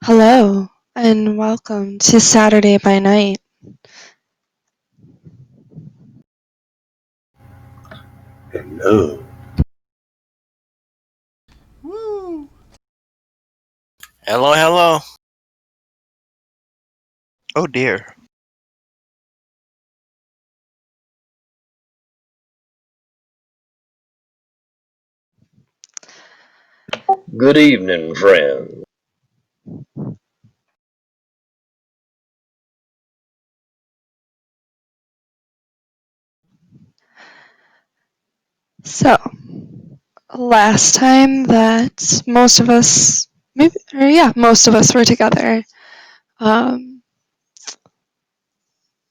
Hello, and welcome to Saturday by Night. Hello. Woo! Hello, hello. Oh dear. Good evening, friends. So, last time that most of us, most of us were together, um,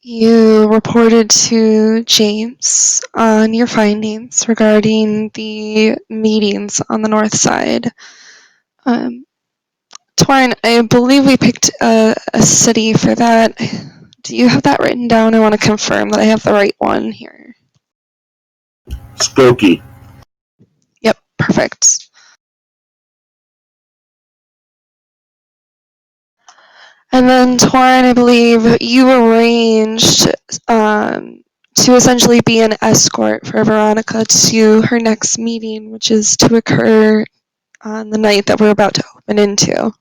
you reported to James on your findings regarding the meetings on the north side. Um, Torin, I believe we picked a city for that. Do you have that written down? I want to confirm that I have the right one here. Skokie. Yep, perfect. And then, Torin, I believe you arranged to essentially be an escort for Veronica to her next meeting, which is to occur on the night that we're about to open into.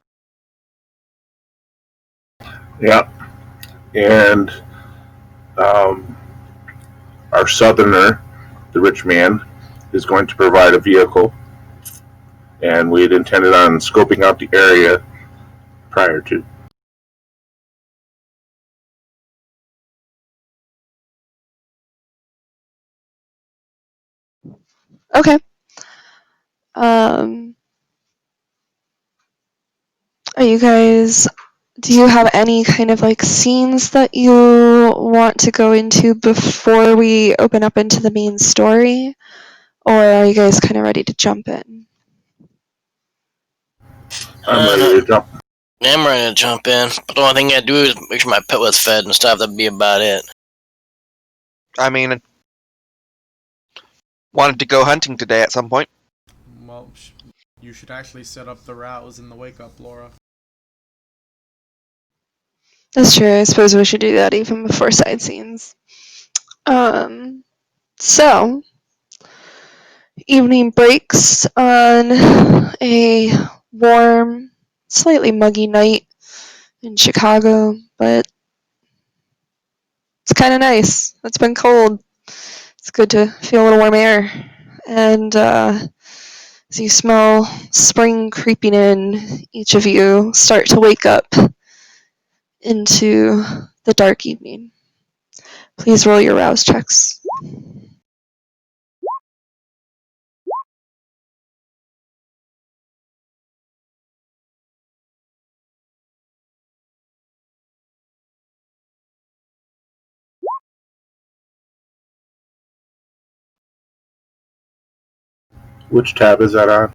Yeah. And um, our southerner, the rich man, is going to provide a vehicle. And we had intended on scoping out the area prior to. Okay. Um, are you guys? Do you have any kind of like scenes that you want to go into before we open up into the main story? Or are you guys kind of ready to jump in? I'm ready to jump. I'm ready to jump in. But the only thing I gotta do is make sure my pet was fed and stuff. That'd be about it. I mean, wanted to go hunting today at some point. Well, you should actually set up the rouse in the wake up, Laura. That's true. I suppose we should do that even before side scenes. So, evening breaks on a warm, slightly muggy night in Chicago, but it's kind of nice. It's been cold. It's good to feel a little warm air. And as you smell spring creeping in, each of you start to wake up into the dark evening. Please roll your rouse checks. Which tab is that on?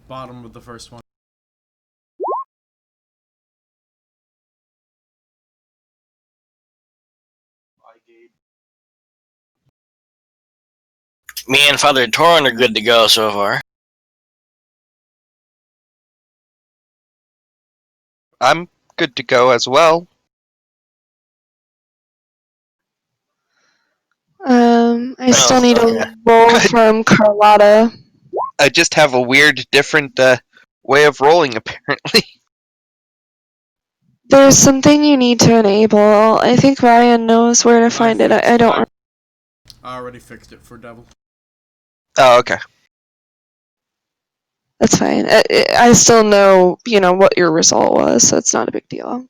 Bottom of the first one. Me and Father Torin are good to go so far. I'm good to go as well. I still need okay. a roll from Carlotta. I just have a weird, different way of rolling, apparently. There's something you need to enable. I think Ryan knows where to find it. I don't. I already fixed it for Devil. Oh, okay. That's fine. I still know, what your result was, so it's not a big deal.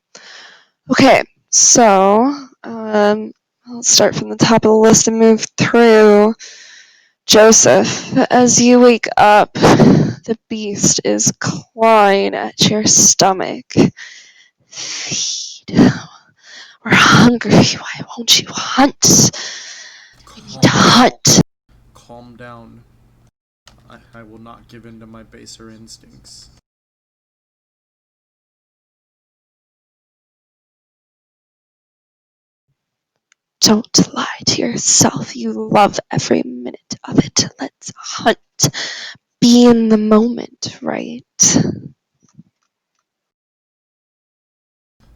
Okay, so I'll start from the top of the list and move through. Joseph, as you wake up, the beast is clawing at your stomach. Feed. We're hungry. Why won't you hunt? We need to hunt. Calm down. I will not give in to my baser instincts. Don't lie to yourself. You love every minute of it. Let's hunt. be in the moment, right?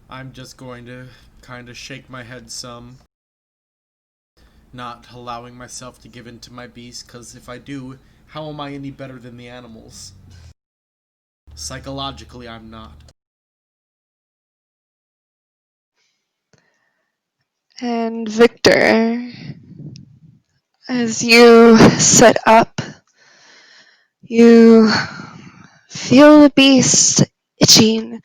I'm just going to kind of shake my head some, not allowing myself to give in to my beast, because if I do, how am I any better than the animals? Psychologically, I'm not. And Victor, as you sit up, you feel the beast itching,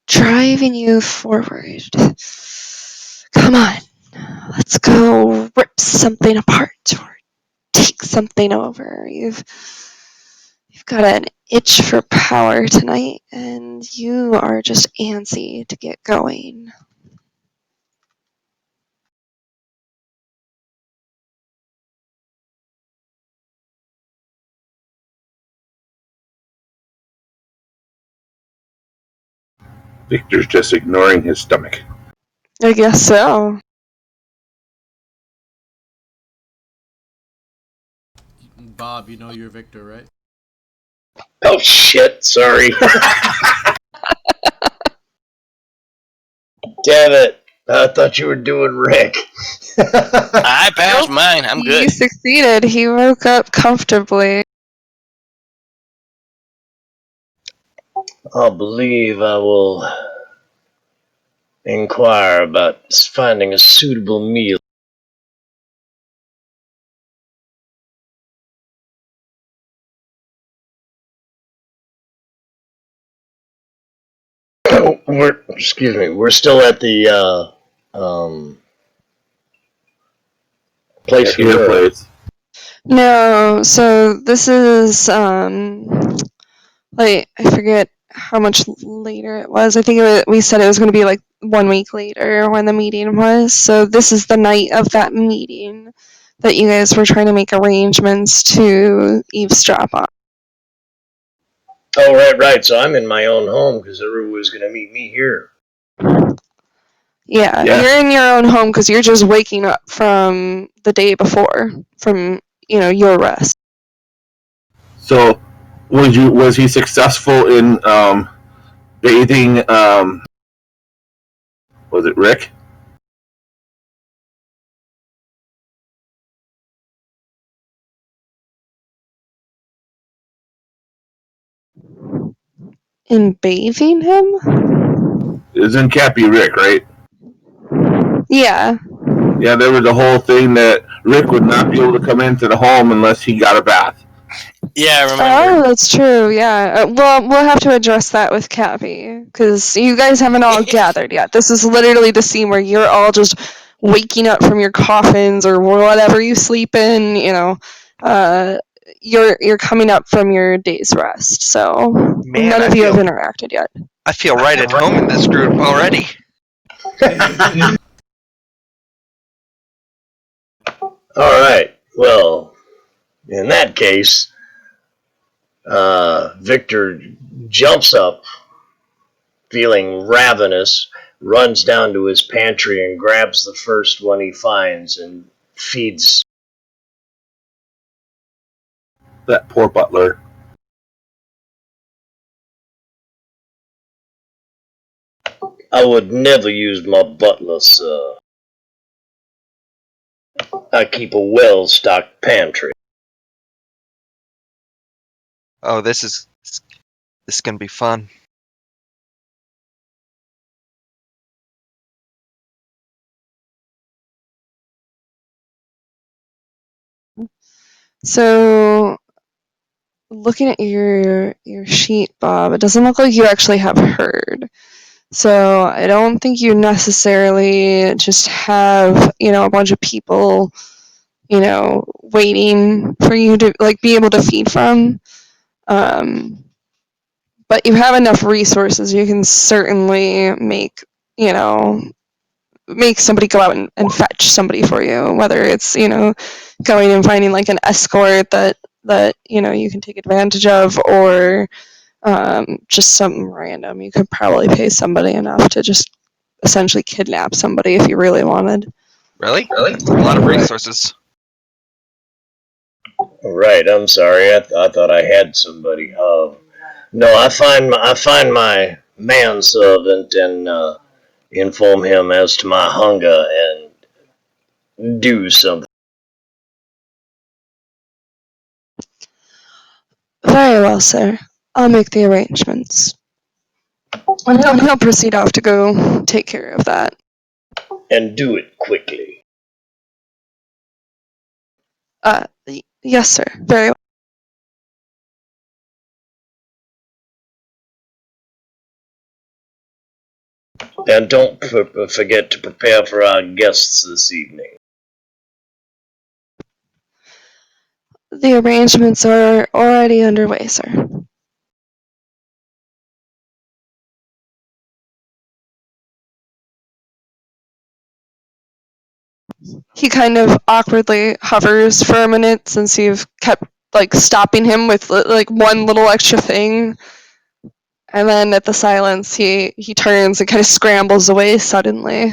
driving you forward. Come on, let's go rip something apart or take something over. You've got an itch for power tonight, and you are just antsy to get going. Victor's just ignoring his stomach. I guess so. Bob, you know you're Victor, right? Oh shit, sorry. Damn it. I thought you were doing Rick. I passed mine. I'm He good. succeeded. He woke up comfortably. I'll believe I will inquire about finding a suitable meal. We're still at the place At your place. No, so this is like I forget how much later it was. I think we said it was going to be like 1 week later when the meeting was. So this is the night of that meeting that you guys were trying to make arrangements to eavesdrop on. Oh, right. So I'm in my own home because everyone was going to meet me here. Yeah, Yeah. you're in your own home because you're just waking up from the day before, from your rest. So, was he successful in bathing? Was it Rick? In bathing him? Isn't Cappy Rick, right? Yeah. Yeah, there was a whole thing that Rick would not be able to come into the home unless he got a bath. Yeah, I remember. Oh, that's true. Yeah. Well, we'll have to address that with Cappy because you guys haven't all gathered yet. This is literally the scene where you're all just waking up from your coffins or whatever you sleep in. You're coming up from your day's rest. So Man, none of you have interacted yet. I feel right at home in this group already. All right. Well, in that case, Victor jumps up, feeling ravenous, runs down to his pantry and grabs the first one he finds and feeds. That poor butler. I would never use my butler, sir. I keep a well-stocked pantry. Oh, this is gonna be fun. So looking at your sheet, Bob, it doesn't look like you actually have heard. So I don't think you necessarily just have, a bunch of people, waiting for you to be able to feed from. But you have enough resources. You can certainly make, make somebody go out and fetch somebody for you, whether it's, going and finding like an escort that you can take advantage of, or just something random. You could probably pay somebody enough to just essentially kidnap somebody if you really wanted. Really? A lot of resources. Right, I'm sorry. I thought I had somebody. No, I find my manservant and inform him as to my hunger and do something. Very well, sir. I'll make the arrangements. And he'll proceed off to go take care of that. And do it quickly. Yes, sir. Very well. And don't forget to prepare for our guests this evening. The arrangements are already underway, sir. He kind of awkwardly hovers for a minute since you've kept like stopping him with like one little extra thing. And then at the silence, he turns and kind of scrambles away suddenly.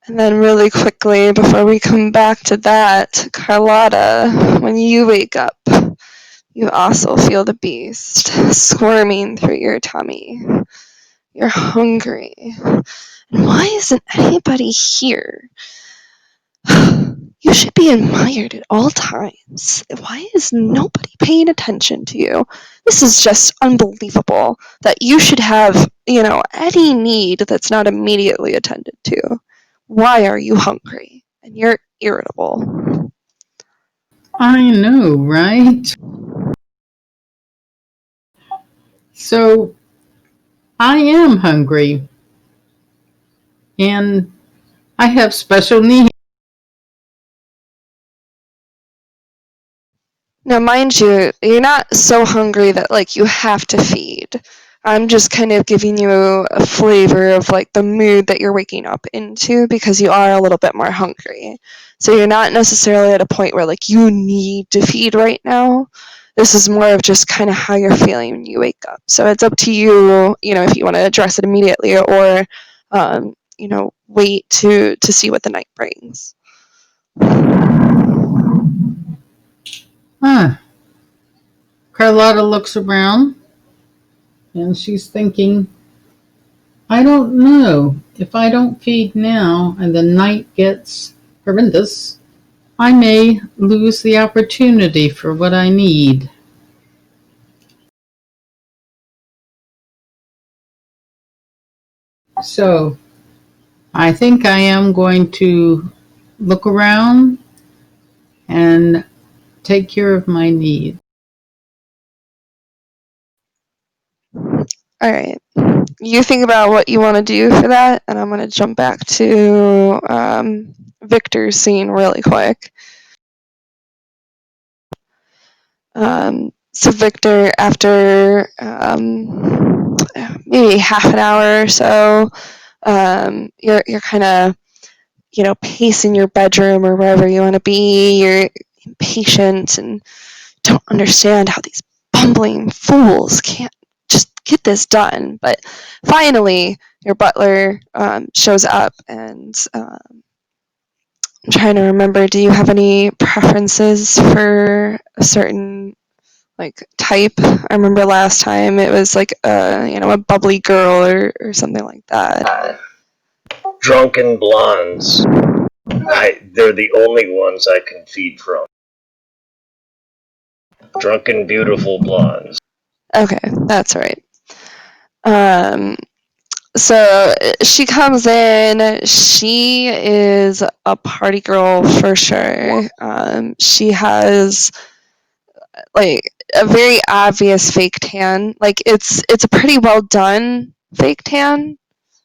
And then really quickly, before we come back to that, Carlotta, when you wake up, you also feel the beast squirming through your tummy. You're hungry. And why isn't anybody here? You should be admired at all times. Why is nobody paying attention to you? This is just unbelievable that you should have, any need that's not immediately attended to. Why are you hungry? And you're irritable. I know, right? So, I am hungry. And I have special needs. Now, mind you, you're not so hungry that, like, you have to feed. I'm just kind of giving you a flavor of, like, the mood that you're waking up into because you are a little bit more hungry. So you're not necessarily at a point where, like, you need to feed right now. This is more of just kind of how you're feeling when you wake up. So it's up to you, if you want to address it immediately or, wait to see what the night brings. Carlotta looks around and she's thinking, I don't know. If I don't feed now and the night gets horrendous, I may lose the opportunity for what I need. So, I think I am going to look around and take care of my needs. All right. You think about what you want to do for that, and I'm going to jump back to Victor's scene really quick. So Victor, after maybe half an hour or so, you're kind of pacing your bedroom or wherever you want to be. You're impatient and don't understand how these bumbling fools can't just get this done. But finally, your butler shows up, and I'm trying to remember, do you have any preferences for a certain type? I remember last time it was like a bubbly girl or something like that. Drunken blondes. They're the only ones I can feed from. Drunken, beautiful blondes. Okay, that's right. So she comes in. She is a party girl for sure. She has like a very obvious fake tan. Like it's a pretty well done fake tan.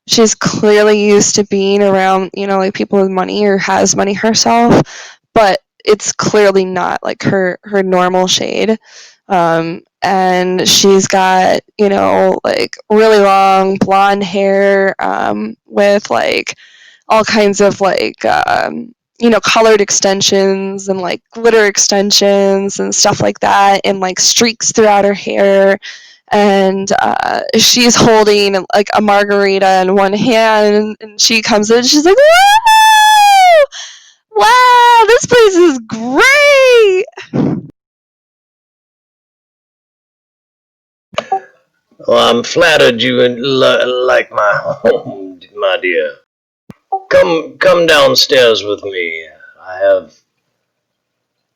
She's clearly used to being around, like people with money or has money herself, but it's clearly not like her normal shade. And she's got, like really long blonde hair with like all kinds of like, colored extensions and like glitter extensions and stuff like that, and like streaks throughout her hair. and she's holding like a margarita in one hand, and she comes in, and she's like, "Wow! Wow, this place is great!" Well, I'm flattered you like my home, my dear. Come downstairs with me. I have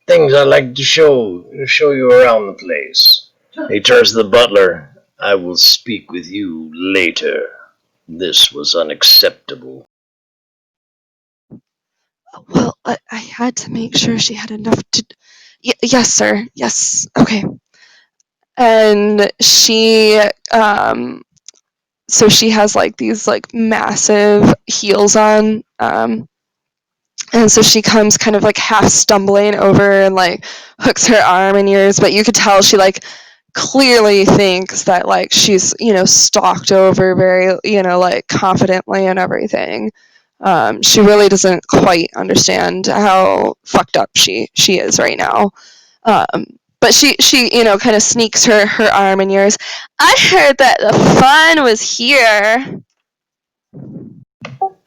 things I'd like to show you around the place. He turns to the butler. I will speak with you later. This was unacceptable. Well, I had to make sure she had enough to. Yes, sir. Yes. Okay. And she, so she has like these like massive heels on, and so she comes kind of like half stumbling over and like hooks her arm in yours, but you could tell she like clearly thinks that like she's stalked over very like confidently and everything. She really doesn't quite understand how fucked up she is right now. But she kind of sneaks her arm in yours. I heard that the fun was here.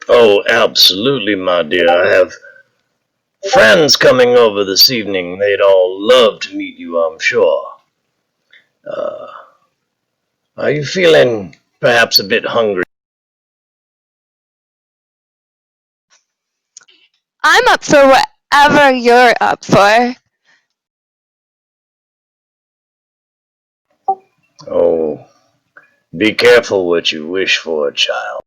Oh, absolutely, my dear. I have friends coming over this evening. They'd all love to meet you, I'm sure. Are you feeling perhaps a bit hungry? I'm up for whatever you're up for. Oh, be careful what you wish for, child.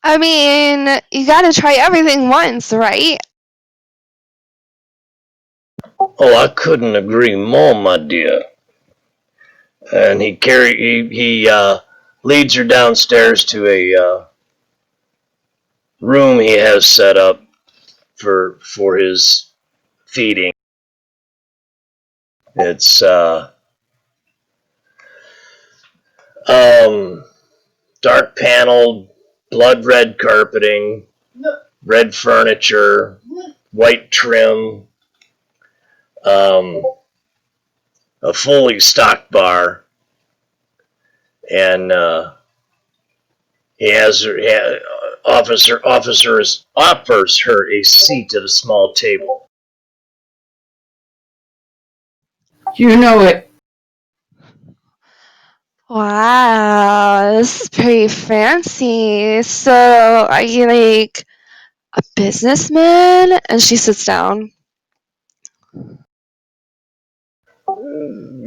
I mean, you gotta try everything once, right? Oh, I couldn't agree more, my dear. And he leads her downstairs to a room he has set up for his feeding. It's dark paneled, blood red carpeting, red furniture, white trim, um, a fully stocked bar, and he has her offers her a seat at a small table. You know it. Wow, this is pretty fancy. So, are you like a businessman? And she sits down.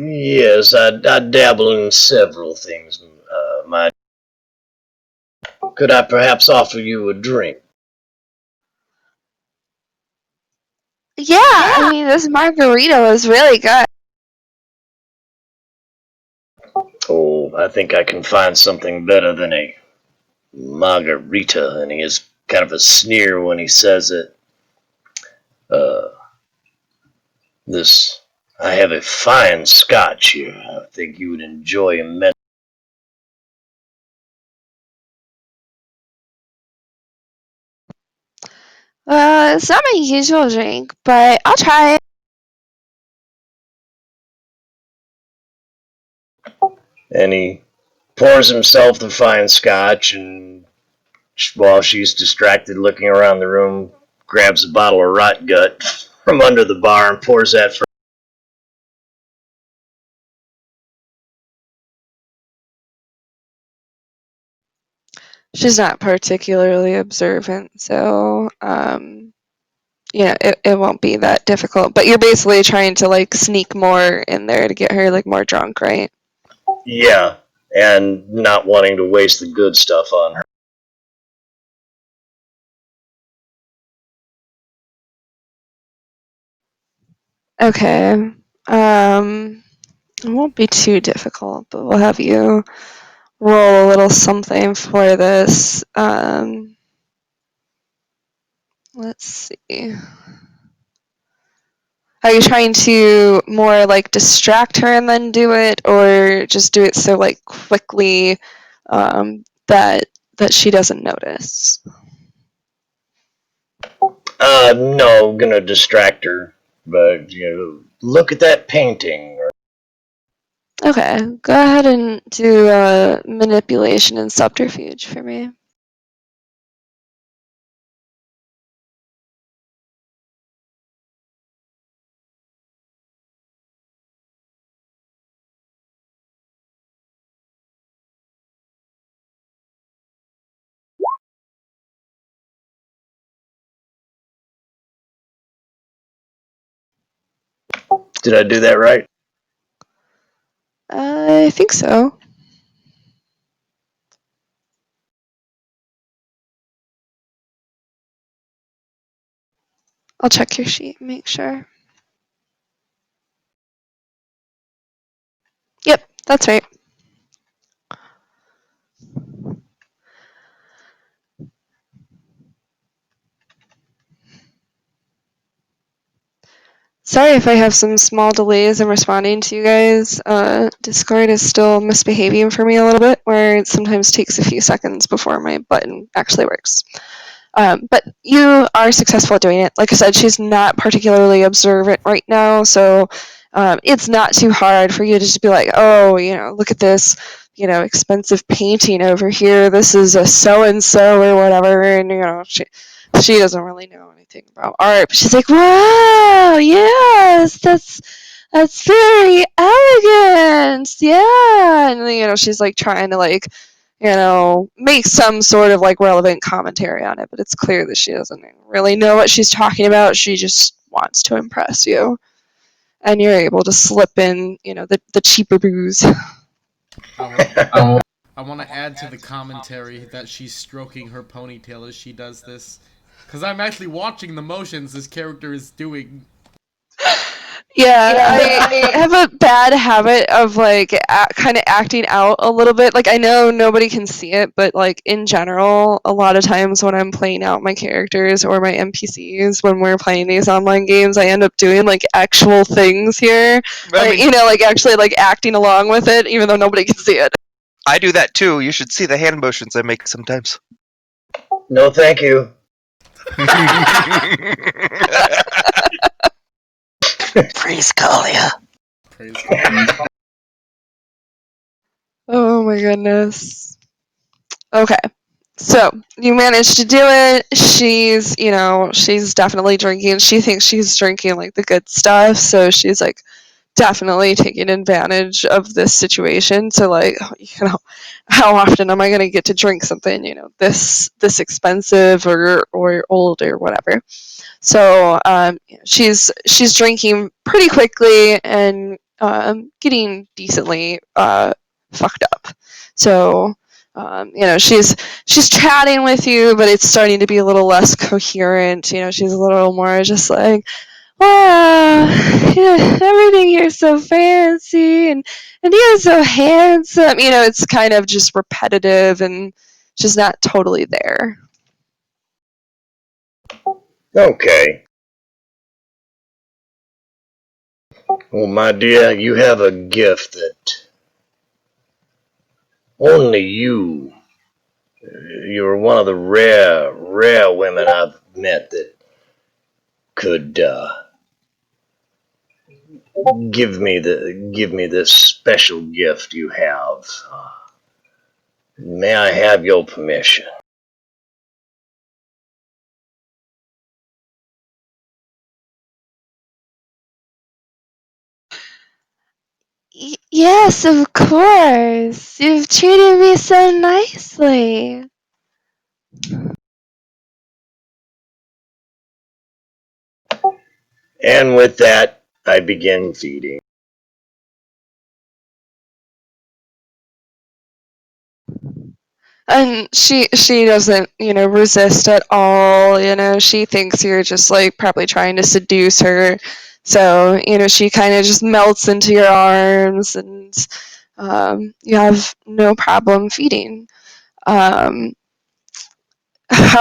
Yes, I dabble in several things. My Could I perhaps offer you a drink? Yeah, I mean, this margarita was really good. Oh, I think I can find something better than a margarita. And he has kind of a sneer when he says it. Uh, this, I have a fine scotch here. I think you would enjoy immensely. It's not my usual drink, but I'll try it. And he pours himself the fine scotch, and while she's distracted looking around the room, grabs a bottle of rot gut from under the bar and pours that for. She's not particularly observant, so it won't be that difficult. But you're basically trying to like sneak more in there to get her like more drunk, right? Yeah, and not wanting to waste the good stuff on her. Okay. It won't be too difficult, but we'll have you roll a little something for this. Let's see. Are you trying to more like distract her and then do it, or just do it so like quickly that she doesn't notice? No, gonna distract her. But, look at that painting. Okay, go ahead and do manipulation and subterfuge for me. Did I do that right? I think so. I'll check your sheet and make sure. Yep, that's right. Sorry if I have some small delays in responding to you guys. Discord is still misbehaving for me a little bit, where it sometimes takes a few seconds before my button actually works. But you are successful at doing it. Like I said, she's not particularly observant right now, so it's not too hard for you to just be like, oh, look at this, expensive painting over here. This is a so-and-so or whatever, and, she doesn't really know anything about art. But she's like, wow, yes, that's very elegant. Yeah. And she's like trying to like, make some sort of like relevant commentary on it, but it's clear that she doesn't really know what she's talking about. She just wants to impress you. And you're able to slip in, the cheaper booze. I want to add to the commentary that she's stroking her ponytail as she does this. Because I'm actually watching the motions this character is doing. Yeah, I have a bad habit of like kind of acting out a little bit. Like I know nobody can see it, but like in general, a lot of times when I'm playing out my characters or my NPCs when we're playing these online games, I end up doing like actual things here. Like, like actually like acting along with it, even though nobody can see it. I do that too. You should see the hand motions I make sometimes. No, thank you. Praise Kalia. Praise God. Oh my goodness. Okay. So you managed to do it. She's, she's definitely drinking. She thinks she's drinking like the good stuff. So she's like definitely taking advantage of this situation. So like, how often am I going to get to drink something, this expensive or old or whatever. So she's drinking pretty quickly and getting decently fucked up. So she's chatting with you, but it's starting to be a little less coherent. She's a little more just like, wow, everything here's so fancy, and you're so handsome. It's kind of just repetitive and just not totally there. Okay. Well, my dear, you have a gift that only you're one of the rare women I've met that could give me this special gift you have. May I have your permission? Yes, of course. You've treated me so nicely. And with that, I begin feeding. And she doesn't, resist at all. She thinks you're just like probably trying to seduce her. So, she kind of just melts into your arms and you have no problem feeding. How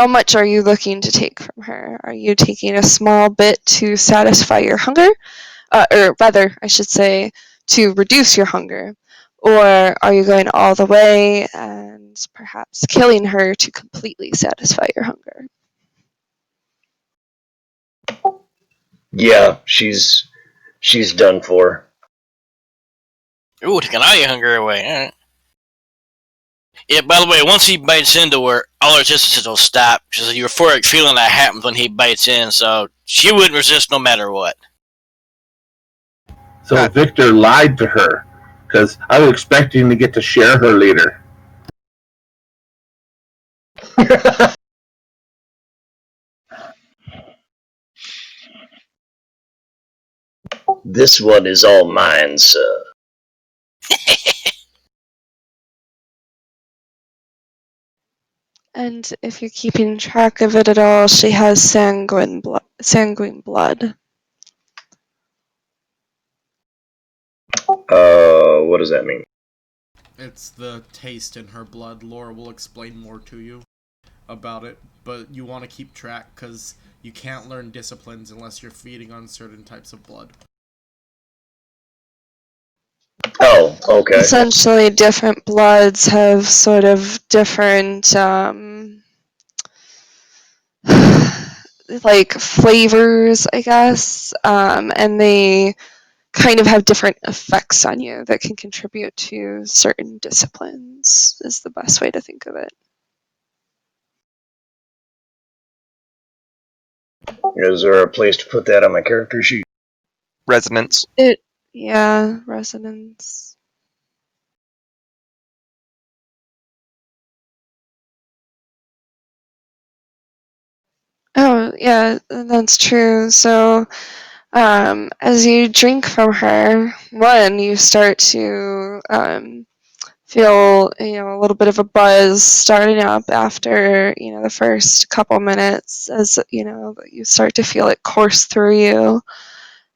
much are you looking to take from her? Are you taking a small bit to satisfy your hunger? Or rather, I should say, to reduce your hunger? Or are you going all the way and perhaps killing her to completely satisfy your hunger? Yeah, she's done for. Ooh, taking all your hunger away. All right. Yeah, by the way, once he bites into her, all her resistance will stop. She's a euphoric feeling that happens when he bites in, so she wouldn't resist no matter what. So Victor lied to her because I was expecting to get to share her later. This one is all mine, sir. And if you're keeping track of it at all, she has sanguine blood. What does that mean? It's the taste in her blood. Laura will explain more to you about it, but you want to keep track because you can't learn disciplines unless you're feeding on certain types of blood. Oh, okay. Essentially, different bloods have sort of different like flavors, I guess, and they kind of have different effects on you that can contribute to certain disciplines, is the best way to think of it. Is there a place to put that on my character sheet? Resonance. Yeah, resonance. Oh, yeah, that's true. So, as you drink from her, one, you start to feel, a little bit of a buzz starting up after, the first couple minutes, as, you start to feel it course through you.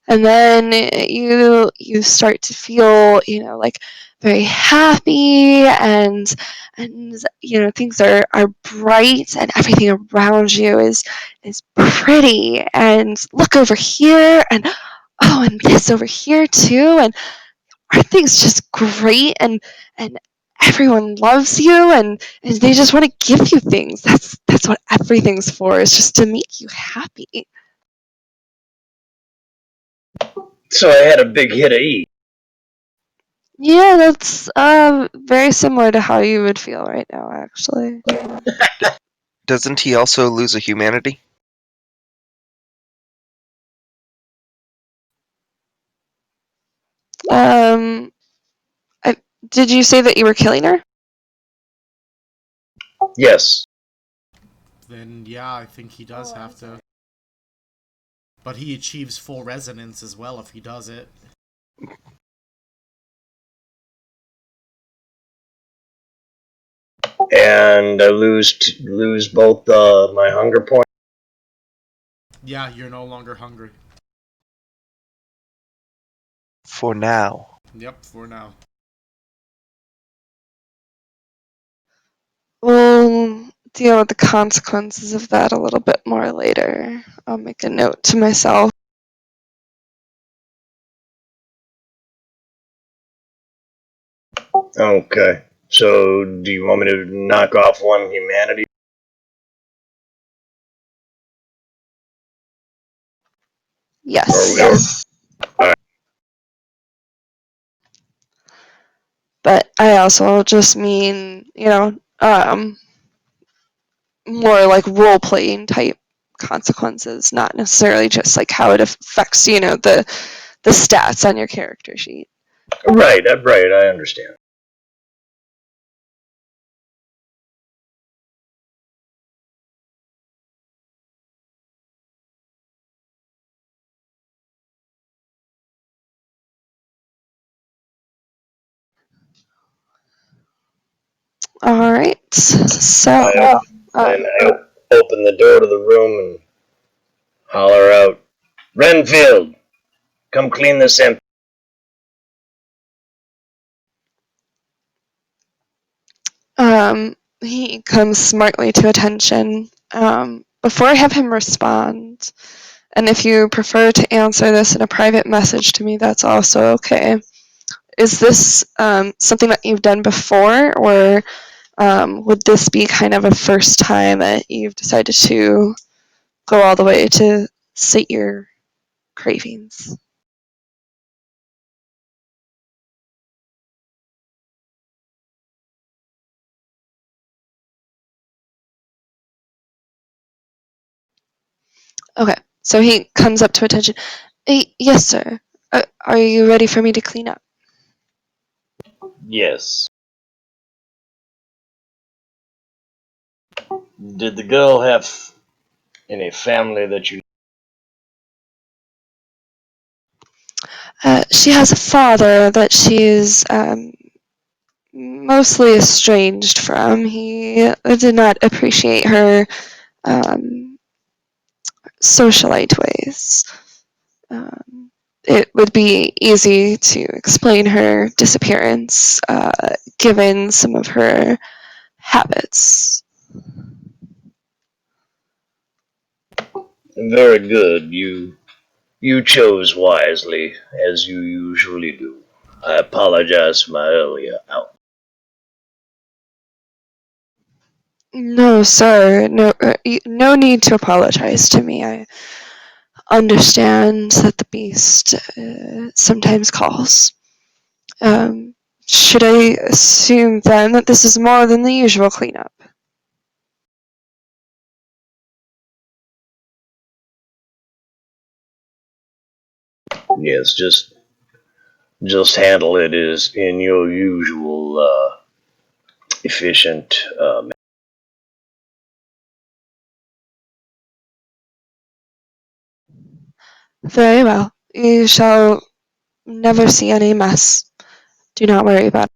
And then you start to feel, like very happy, and things are bright, and everything around you is pretty, and look over here, and oh, and this over here too, and everything's just great, and everyone loves you, and they just want to give you things. That's what everything's for, is just to make you happy. So I had a big hit of E. Yeah, that's very similar to how you would feel right now, actually. Doesn't he also lose a humanity? Um, did you say that you were killing her? Yes. Then yeah, I think he does have to. But he achieves full resonance as well if he does it. And I lose both my hunger points. Yeah, you're no longer hungry. For now. Yep, for now. We'll deal with the consequences of that a little bit more later. I'll make a note to myself. Okay. So do you want me to knock off one humanity? Yes. Alright. But I also just mean, more like role-playing type consequences, not necessarily just like how it affects, the stats on your character sheet. Right, I understand. All right. So, And I open the door to the room and holler out, Renfield, come clean this empty. he comes smartly to attention. Before I have him respond, and if you prefer to answer this in a private message to me, that's also okay. Is this something that you've done before, or would this be kind of a first time that you've decided to go all the way to state your cravings. Okay, so he comes up to attention. Yes, sir. Are you ready for me to clean up? Yes. Did the girl have any family that you? She has a father that she's mostly estranged from. He did not appreciate her socialite ways. It would be easy to explain her disappearance given some of her habits. Very good. You chose wisely, as you usually do. I apologize for my earlier out. No, sir. No, no need to apologize to me. I understand that the beast sometimes calls. Should I assume then that this is more than the usual cleanup? Yes, just handle it as in your usual efficient. Very well. You shall never see any mess. Do not worry about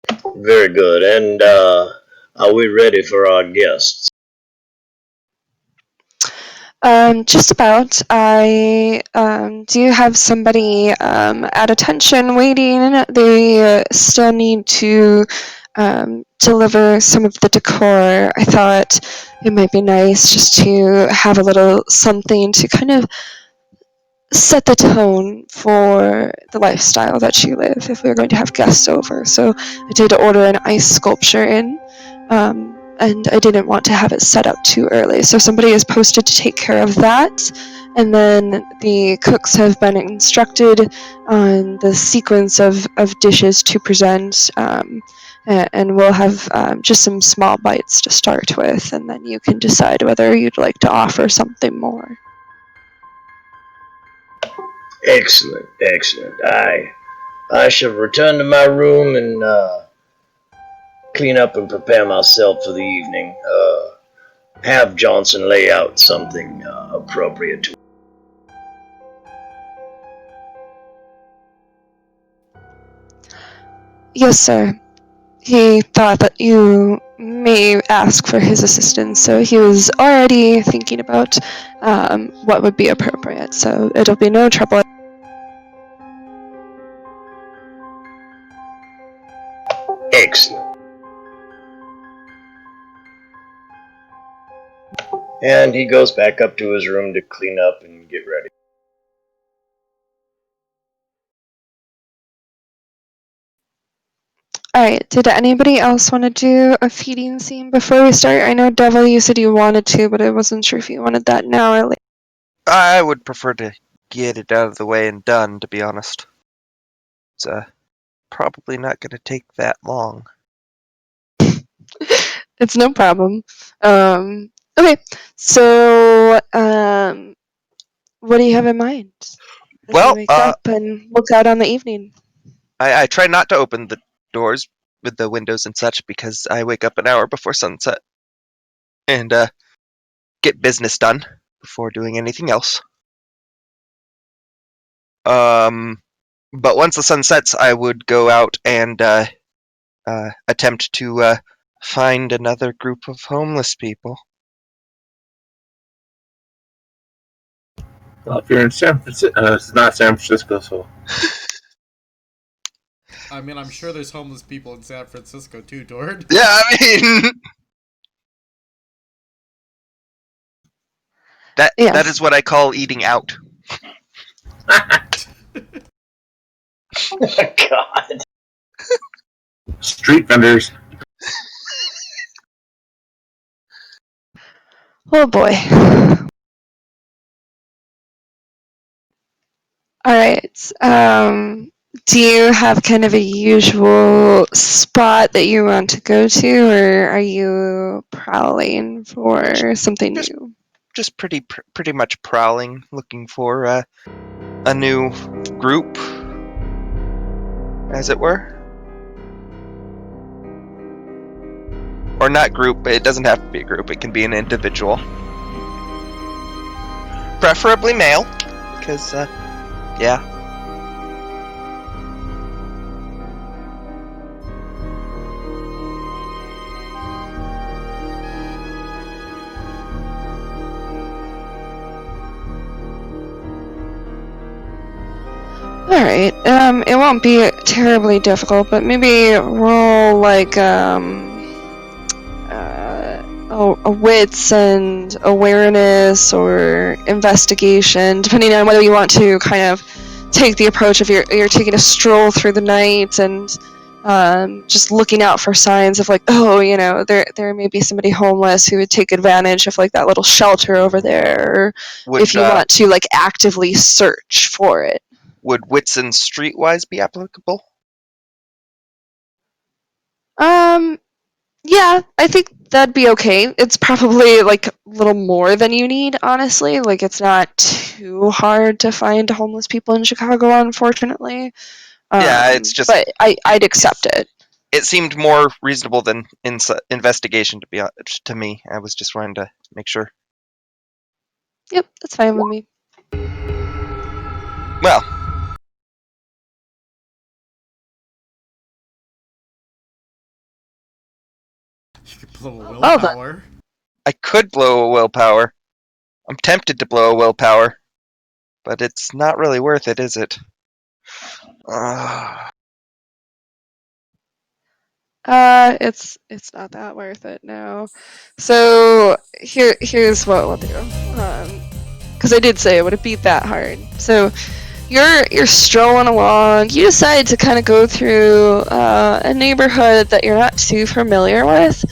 it. Very good. And are we ready for our guests? Just about. I do have somebody at attention waiting. They still need to deliver some of the decor. I thought it might be nice just to have a little something to kind of set the tone for the lifestyle that you live if we are going to have guests over. So I did order an ice sculpture in, and I didn't want to have it set up too early. So somebody is posted to take care of that, and then the cooks have been instructed on the sequence of dishes to present. And we'll have just some small bites to start with, and then you can decide whether you'd like to offer something more. Excellent, excellent. I shall return to my room and clean up and prepare myself for the evening. Have Johnson lay out something appropriate to. Yes, sir. He thought that you may ask for his assistance, so he was already thinking about what would be appropriate, so it'll be no trouble. Excellent. And he goes back up to his room to clean up and get ready. Alright, did anybody else want to do a feeding scene before we start? I know, Devil, you said you wanted to, but I wasn't sure if you wanted that now or later. I would prefer to get it out of the way and done, to be honest. It's probably not going to take that long. It's no problem. Okay, so what do you have in mind? As Well, you wake up and look out on the evening. I try not to open the doors with the windows and such because I wake up an hour before sunset and get business done before doing anything else. But once the sun sets, I would go out and attempt to find another group of homeless people. Well, if you're in San Francisco, it's not San Francisco, so I mean, I'm sure there's homeless people in San Francisco too, Dord. Yeah, I mean, that Yes. is what I call eating out. God. street vendors. Oh boy. Alright. Do you have kind of a usual spot that you want to go to, or are you prowling for something Just- new? Just pretty much prowling, looking for a new group, as it were. Or not group, but it doesn't have to be a group. It can be an individual. Preferably male, because, yeah. Alright, it won't be terribly difficult, but maybe roll like, a wits and awareness or investigation, depending on whether you want to kind of take the approach of you're taking a stroll through the night and just looking out for signs of like, oh, you know, there may be somebody homeless who would take advantage of like that little shelter over there, or Would, if you want to like actively search for it. would wits and streetwise be applicable? Yeah, I think that'd be okay. It's probably like a little more than you need, honestly. Like it's not too hard to find homeless people in Chicago, unfortunately. Yeah, it's just- But I'd accept it. It seemed more reasonable than investigation to me. I was just wanting to make sure. Yep, that's fine with me. Well, You could blow a Well done. willpower. I could blow a willpower. I'm tempted to blow a willpower, but it's not really worth it, is it? It's not that worth it, no. So here's what we'll do. Because I did say it wouldn't be that hard. So you're strolling along. You decide to kind of go through a neighborhood that you're not too familiar with.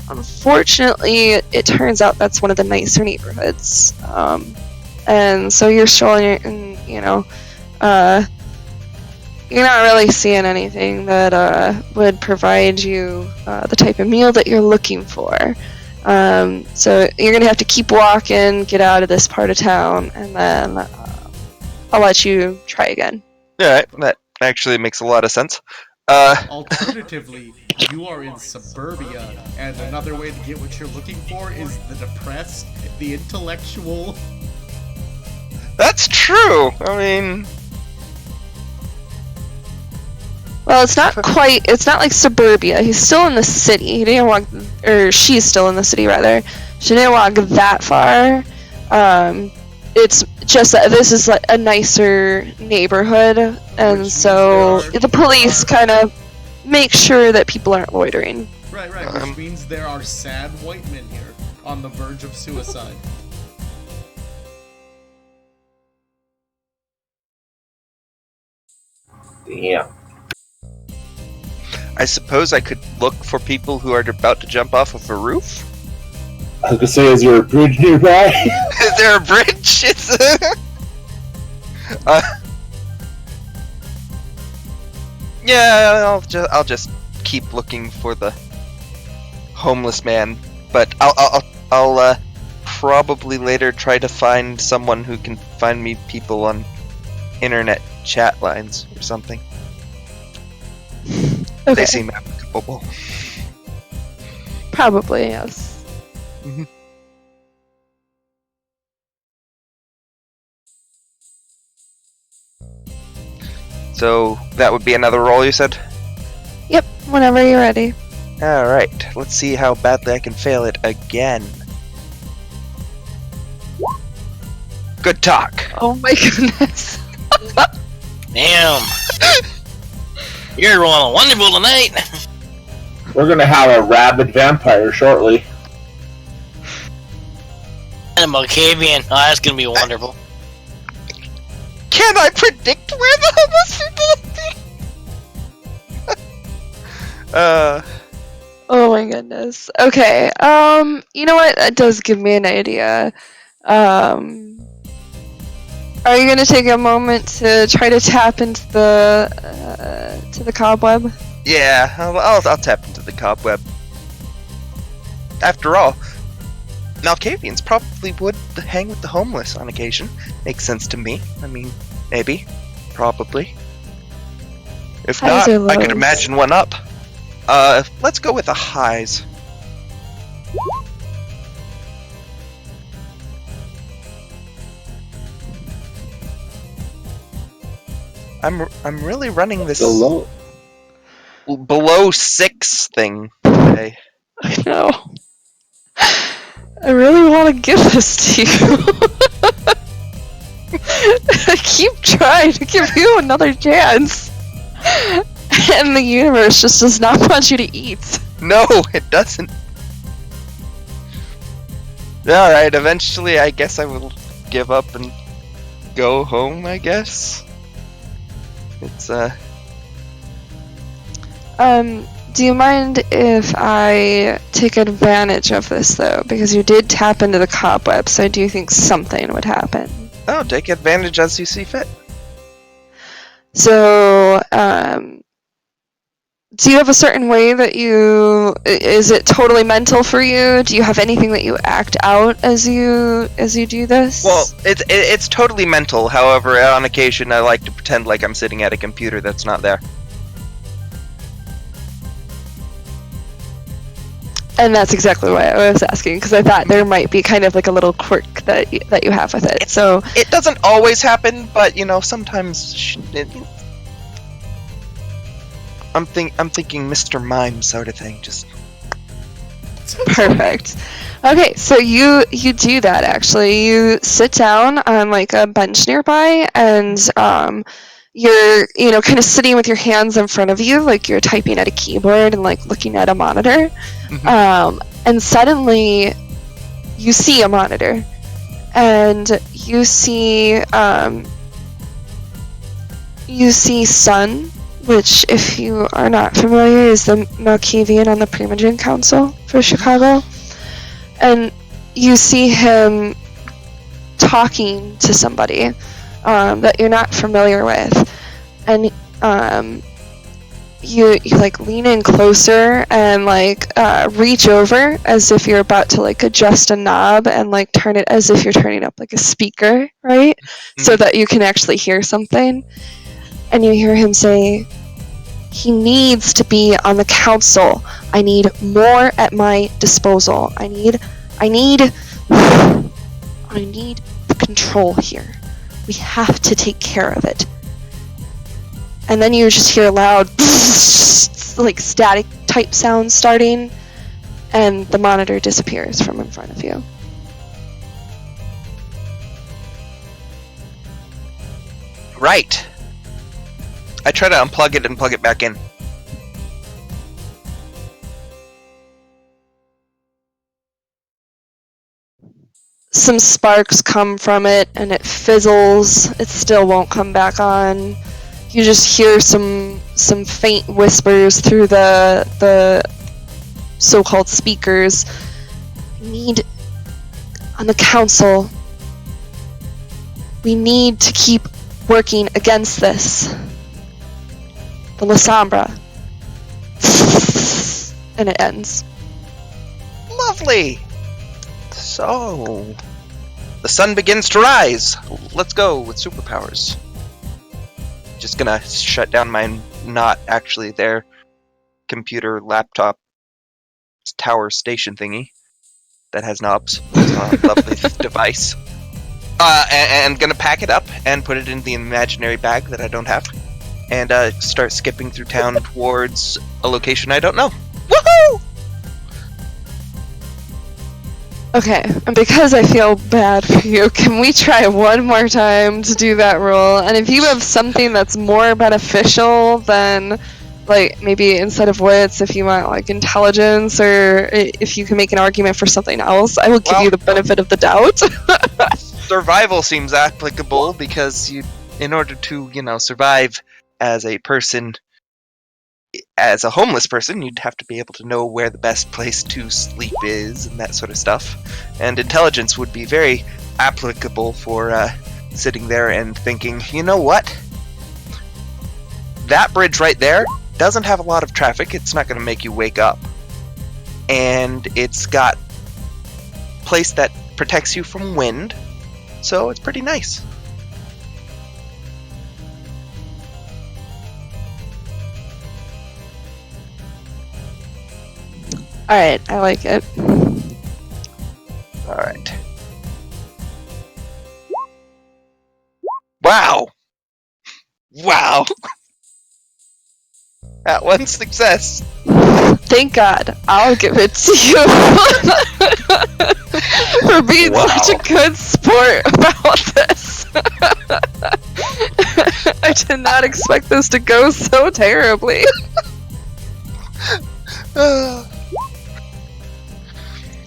Unfortunately, it turns out that's one of the nicer neighborhoods. And so you're strolling, and you know, you're not really seeing anything that would provide you the type of meal that you're looking for. So you're gonna have to keep walking, get out of this part of town, and then I'll let you try again. Alright, that actually makes a lot of sense. Alternatively, you are in suburbia, and another way to get what you're looking for is the depressed, the intellectual. That's true! I mean, Well, it's not like suburbia. He's still in the city. He didn't walk, or she's still in the city rather. She didn't walk that far. It's just that this is like a nicer neighborhood, and Which so means there are- the police kind of make sure that people aren't loitering. Right, which means there are sad white men here, on the verge of suicide. Damn. I suppose I could look for people who are about to jump off of a roof? I was gonna say, is there a bridge nearby? Is there a bridge? Yeah, I'll just keep looking for the homeless man, but I'll probably later try to find someone who can find me people on internet chat lines or something. Okay, They seem applicable. probably yes. So that would be another roll, you said? Yep, whenever you're ready. Alright, let's see how badly I can fail it again. Good talk. Oh my goodness. Damn. You're rolling wonderful tonight. We're gonna have a rabid vampire shortly. And a Mocavian. Oh, that's gonna be wonderful. Can I predict where the homeless people will be? Oh my my goodness. Okay. You know what? That does give me an idea. Are you gonna take a moment to try to tap into the cobweb? Yeah, I'll tap into the cobweb. After all, Malkavians probably would hang with the homeless on occasion. Makes sense to me. I mean, maybe. Probably. If Highs not, or I could lows? imagine one up. Let's go with the highs. I'm really running this Below. below 6 thing today. I know. I really want to give this to you. I keep trying to give you another chance. And the universe just does not want you to eat. No, it doesn't. Alright, eventually I guess I will give up and go home, I guess. It's, Do you mind if I take advantage of this, though? Because you did tap into the cobweb, so I do think something would happen. oh, take advantage as you see fit. So, do you have a certain way that is it totally mental for you? Do you have anything that you act out as you do this? Well, it's totally mental, however, on occasion I like to pretend like I'm sitting at a computer that's not there. And that's exactly why I was asking, because I thought there might be kind of like a little quirk that you have with it. So It doesn't always happen, but, sometimes I'm thinking Mr. Mime sort of thing, just... perfect. Okay, so you do that actually. You sit down on like a bench nearby, and you're kind of sitting with your hands in front of you, like you're typing at a keyboard and like looking at a monitor. And suddenly you see a monitor, and you see Sun, which, if you are not familiar, is the Malkavian on the Primogen Council for Chicago. And you see him talking to somebody that you're not familiar with. And you like lean in closer and like reach over as if you're about to like adjust a knob and like turn it as if you're turning up like a speaker, right? So that you can actually hear something. And you hear him say, "He needs to be on the council. I need more at my disposal. I need the control here. We have to take care of it." And then you just hear loud like static type sounds starting, and the monitor disappears from in front of you. Right. I try to unplug it and plug it back in. Some sparks come from it, and it fizzles. It still won't come back on. You just hear some faint whispers through the so-called speakers. On the council, we need to keep working against this. The La Sombra. And it ends. Lovely! So... the sun begins to rise! Let's go with superpowers. Just gonna shut down my not actually there computer, laptop, tower station thingy that has knobs. It's a lovely device. And gonna pack it up and put it in the imaginary bag that I don't have. And start skipping through town towards a location I don't know. Woohoo! Okay, and because I feel bad for you, can we try one more time to do that roll? And if you have something that's more beneficial than, like, maybe instead of wits, if you want, like, intelligence, or if you can make an argument for something else, I will give you the benefit of the doubt. Survival seems applicable because in order to, survive as a person as a homeless person, you'd have to be able to know where the best place to sleep is and that sort of stuff. And intelligence would be very applicable for sitting there and thinking, you know what? That bridge right there doesn't have a lot of traffic. It's not going to make you wake up. And it's got place that protects you from wind. So it's pretty nice. Alright, I like it. Alright. Wow! Wow! That one success. Thank God. I'll give it to you for being Wow. such a good sport about this. I did not expect this to go so terribly.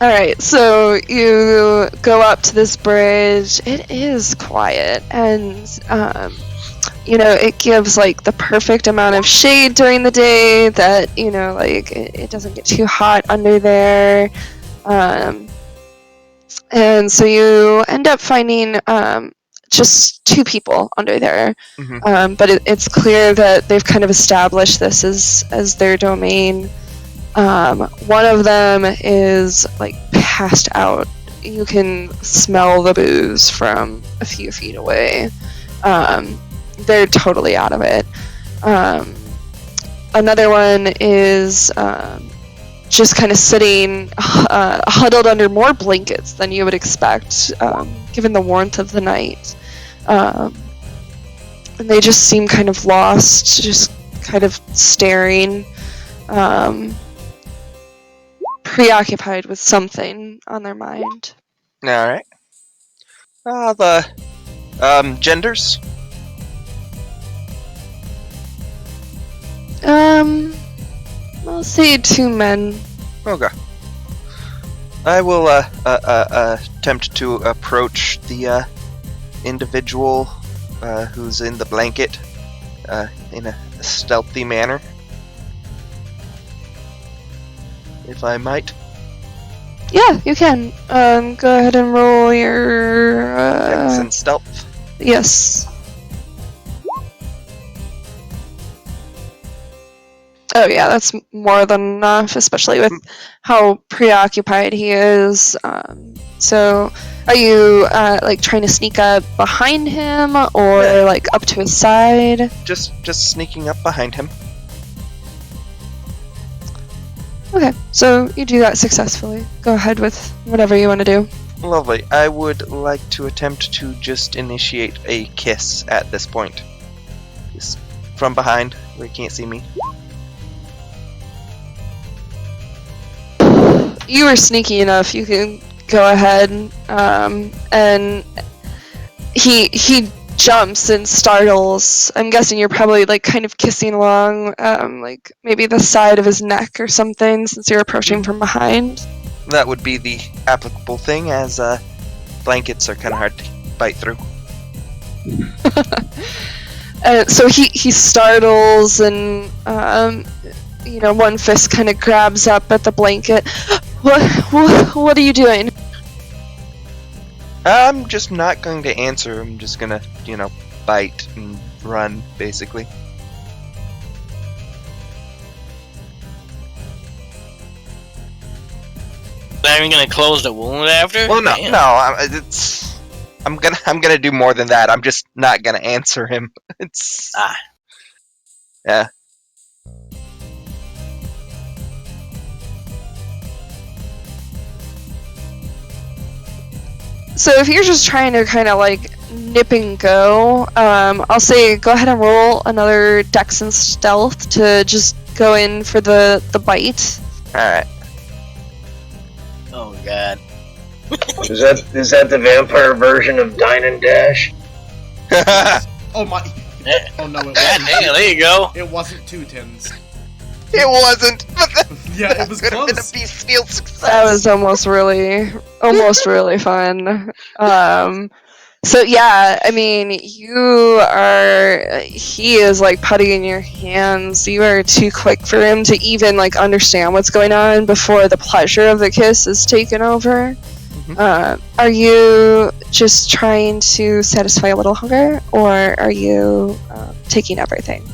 Alright, so you go up to this bridge. It is quiet, and it gives like the perfect amount of shade during the day that, like it doesn't get too hot under there. And so you end up finding just two people under there. Mhm. But it's clear that they've kind of established this as their domain. One of them is like passed out. You can smell the booze from a few feet away. They're totally out of it. Another one is just kind of sitting huddled under more blankets than you would expect, given the warmth of the night. And they just seem kind of lost, just kind of staring, preoccupied with something on their mind. Alright. The genders? I'll say two men. Okay. I will attempt to approach the individual who's in the blanket in a stealthy manner, if I might. Yeah, you can. Go ahead and roll your. Dex and stealth. Yes. Oh yeah, that's more than enough, especially with how preoccupied he is. So, are you like trying to sneak up behind him, or like up to his side? Just sneaking up behind him. Okay, so you do that successfully. Go ahead with whatever you want to do. Lovely. I would like to attempt to just initiate a kiss at this point. Just from behind, where you can't see me. You were sneaky enough. You can go ahead, and he jumps and startles. I'm guessing you're probably like kind of kissing along, like maybe the side of his neck or something, since you're approaching from behind. That would be the applicable thing, as blankets are kind of hard to bite through. So he startles, and one fist kind of grabs up at the blanket. What are you doing? I'm just not going to answer. I'm just gonna, bite and run, basically. Not even gonna close the wound after? Well, no, Damn. I'm gonna do more than that. I'm just not gonna answer him. It's yeah. So if you're just trying to kind of like nip and go, I'll say go ahead and roll another Dex and Stealth to just go in for the bite. All right. Oh god. Is that the vampire version of Dine and Dash? Oh my. Oh no, God it wasn't. damn, there you go. It wasn't 2 tins. It wasn't. But Yeah, it was could have been a close. piecemeal success. That was almost really fun. So yeah, I mean, he is like putty in your hands. You are too quick for him to even like understand what's going on before the pleasure of the kiss is taken over. Are you just trying to satisfy a little hunger, or are you taking everything?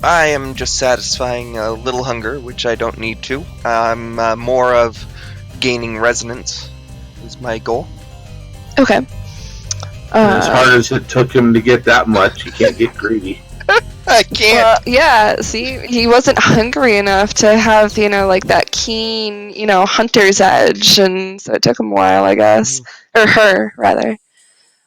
I am just satisfying a little hunger, which I don't need to. I'm more of gaining resonance is my goal. Okay. As hard as it took him to get that much, you can't get greedy. I can't. Well, yeah, see, he wasn't hungry enough to have, like that keen, hunter's edge, and so it took him a while, I guess. Or her, rather.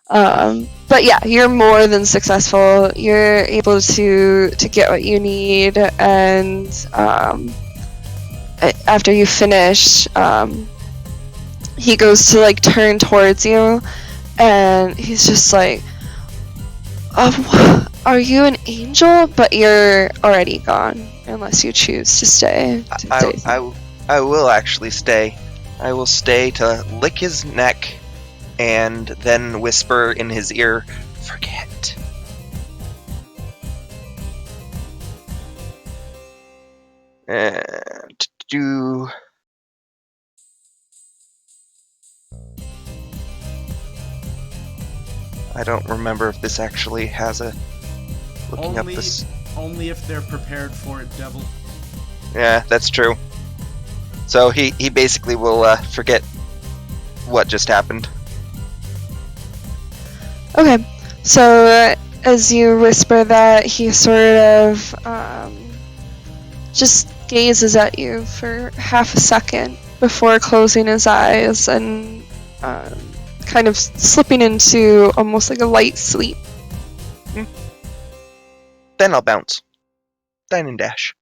But yeah, you're more than successful. You're able to get what you need, and after you finish, he goes to, like, turn towards you, and he's just like, are you an angel? But you're already gone, unless you choose to stay. I will actually stay. I will stay to lick his neck and then whisper in his ear, "Forget." And do... I don't remember if this actually has a... Looking up this... Only if they're prepared for it, devil. Yeah, that's true. So he basically will forget what just happened. Okay, so as you whisper that, he sort of just gazes at you for half a second before closing his eyes and kind of slipping into almost like a light sleep. Then I'll bounce. Dine and dash.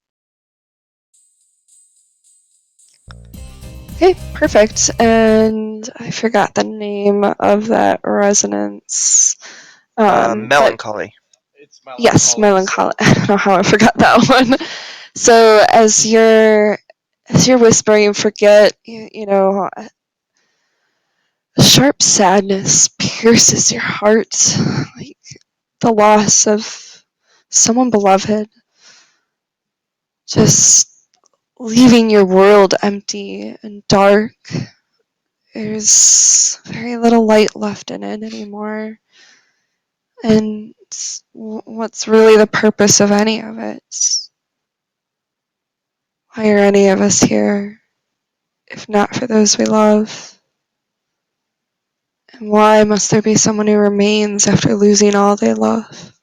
Okay, perfect. And I forgot the name of that resonance. Melancholy. Yes, melancholy. I don't know how I forgot that one. So as you're whispering, forget, a sharp sadness pierces your heart, like the loss of someone beloved, just leaving your world empty and dark. There's very little light left in it anymore. And what's really the purpose of any of it? Why are any of us here, if not for those we love? And why must there be someone who remains after losing all they love?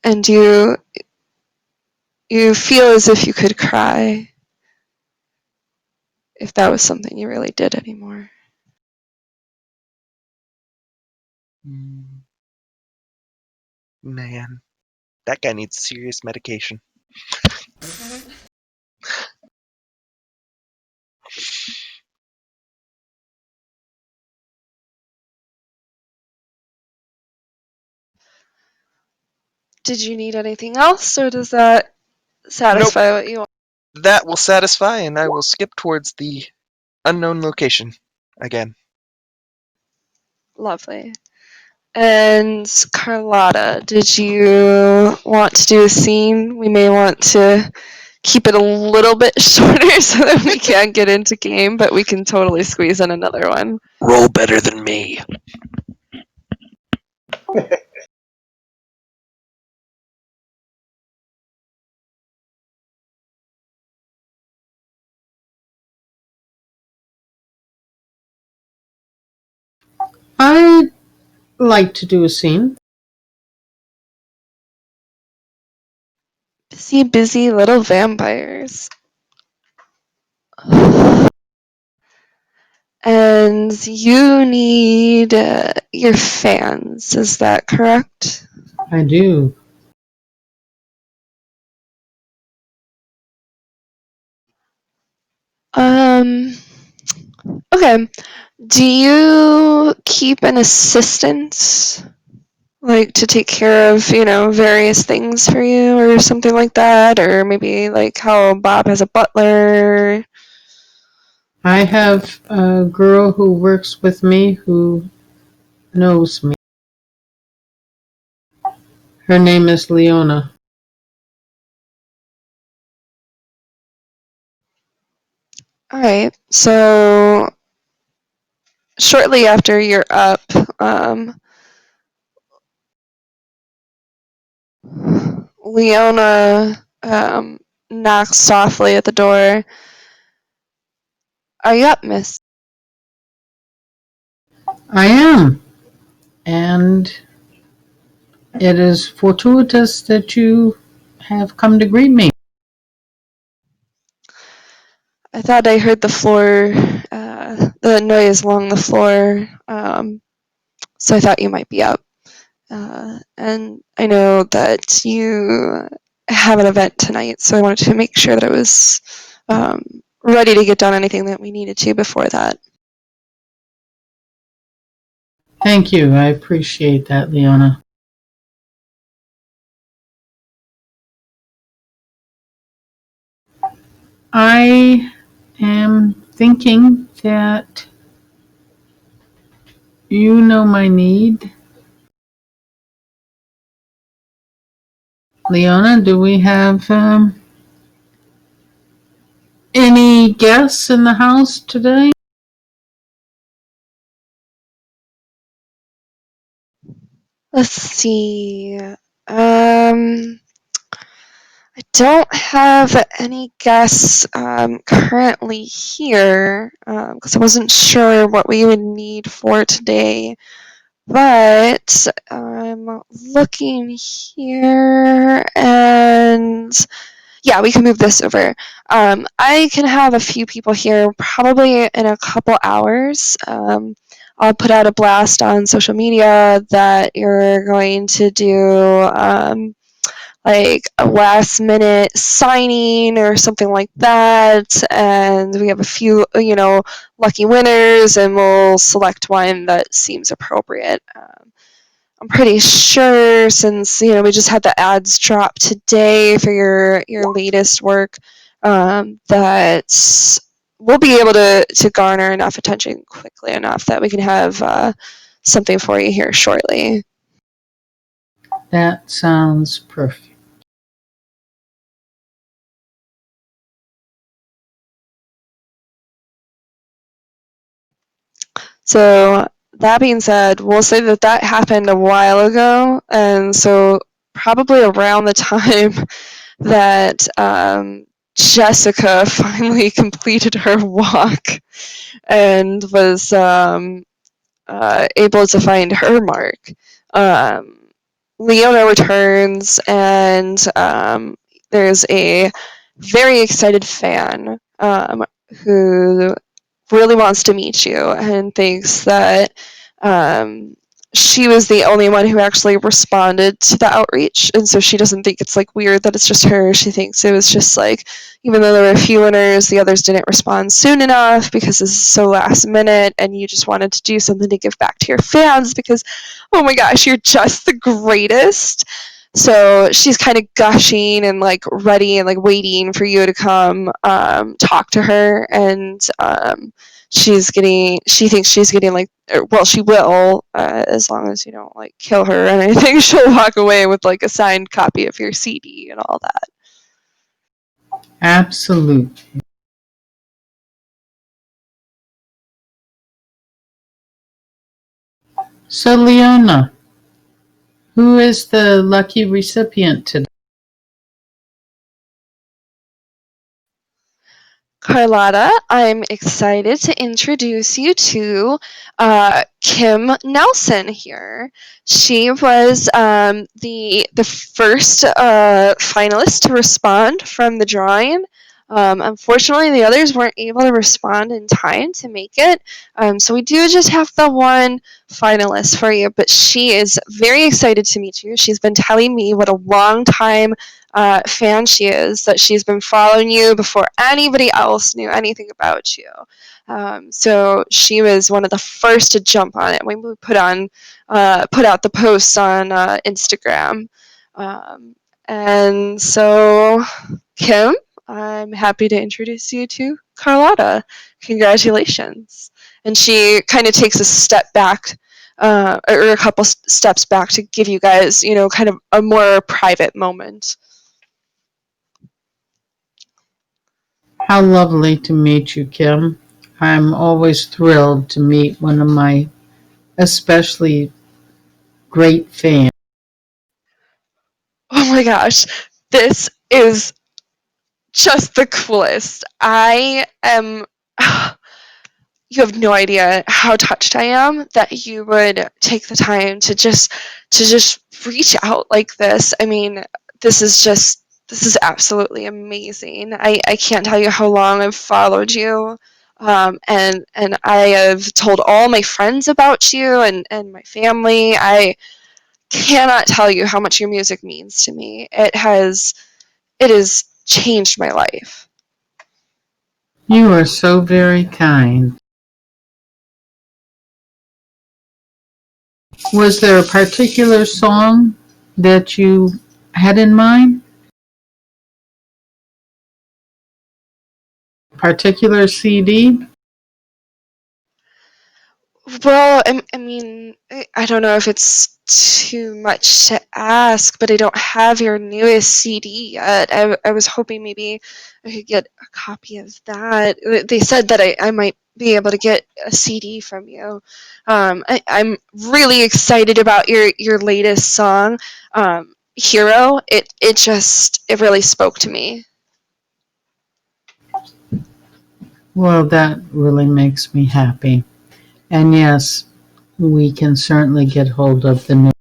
And you feel as if you could cry if that was something you really did anymore. Man, that guy needs serious medication. Did you need anything else, or does that satisfy what you want? That will satisfy, and I will skip towards the unknown location again. Lovely. And Carlotta, did you want to do a scene? We may want to keep it a little bit shorter so that we can get into game, but we can totally squeeze in another one. Roll better than me. I'd like to do a scene. Busy little vampires. And you need your fans, is that correct? I do. Okay. Do you keep an assistant, like, to take care of, various things for you or something like that? Or maybe like how Bob has a butler? I have a girl who works with me who knows me. Her name is Leona. Alright, so shortly after you're up, Leona knocks softly at the door. Are you up, miss? I am. And it is fortuitous that you have come to greet me. I thought I heard the noise along the floor, so I thought you might be up. And I know that you have an event tonight, so I wanted to make sure that I was ready to get done anything that we needed to before that. Thank you. I appreciate that, Leona. I am thinking that you know my need. Leona, do we have any guests in the house today? Let's see. I don't have any guests currently here because I wasn't sure what we would need for today. But I'm looking here, and yeah, we can move this over. I can have a few people here probably in a couple hours. I'll put out a blast on social media that you're going to do like a last minute signing or something like that, and we have a few lucky winners, and we'll select one that seems appropriate. I'm pretty sure, since we just had the ads drop today for your latest work, that we'll be able to garner enough attention quickly enough that we can have something for you here shortly. That sounds perfect. So that being said, we'll say that happened a while ago, and so probably around the time that Jessica finally completed her walk and was able to find her mark. Leona returns, and there's a very excited fan who really wants to meet you and thinks that she was the only one who actually responded to the outreach, and so she doesn't think it's like weird that it's just her. She thinks it was just like, even though there were a few winners, the others didn't respond soon enough because this is so last minute, and you just wanted to do something to give back to your fans because, oh my gosh, you're just the greatest. So she's kind of gushing and like ready and like waiting for you to come talk to her, and she thinks she's getting like, well, she will, as long as you don't like kill her or anything. She'll walk away with like a signed copy of your CD and all that. Absolutely. So, Leona, who is the lucky recipient today? Carlotta, I'm excited to introduce you to Kim Nelson here. She was the first finalist to respond from the drawing. Unfortunately, the others weren't able to respond in time to make it, so we do just have the one finalist for you, but she is very excited to meet you. She's been telling me what a long time fan she is, that she's been following you before anybody else knew anything about you. So she was one of the first to jump on it when we put out the posts on Instagram. And so, Kim, I'm happy to introduce you to Carlotta. Congratulations. And she kind of takes a step back or a couple steps back to give you guys, kind of a more private moment. How lovely to meet you, Kim. I'm always thrilled to meet one of my especially great fans. Oh my gosh, this is just the coolest. I am. You have no idea how touched I am that you would take the time to just reach out like this. I mean, this is absolutely amazing. I can't tell you how long I've followed you. And I have told all my friends about you and my family. I cannot tell you how much your music means to me. It has changed my life. You are so very kind. Was there a particular song that you had in mind? Particular CD? Well, I mean, I don't know if it's too much to ask, but I don't have your newest CD yet. I was hoping maybe I could get a copy of that. They said that I might be able to get a CD from you. I'm really excited about your latest song, Hero. It really spoke to me. Well, that really makes me happy. And yes, we can certainly get hold of the new.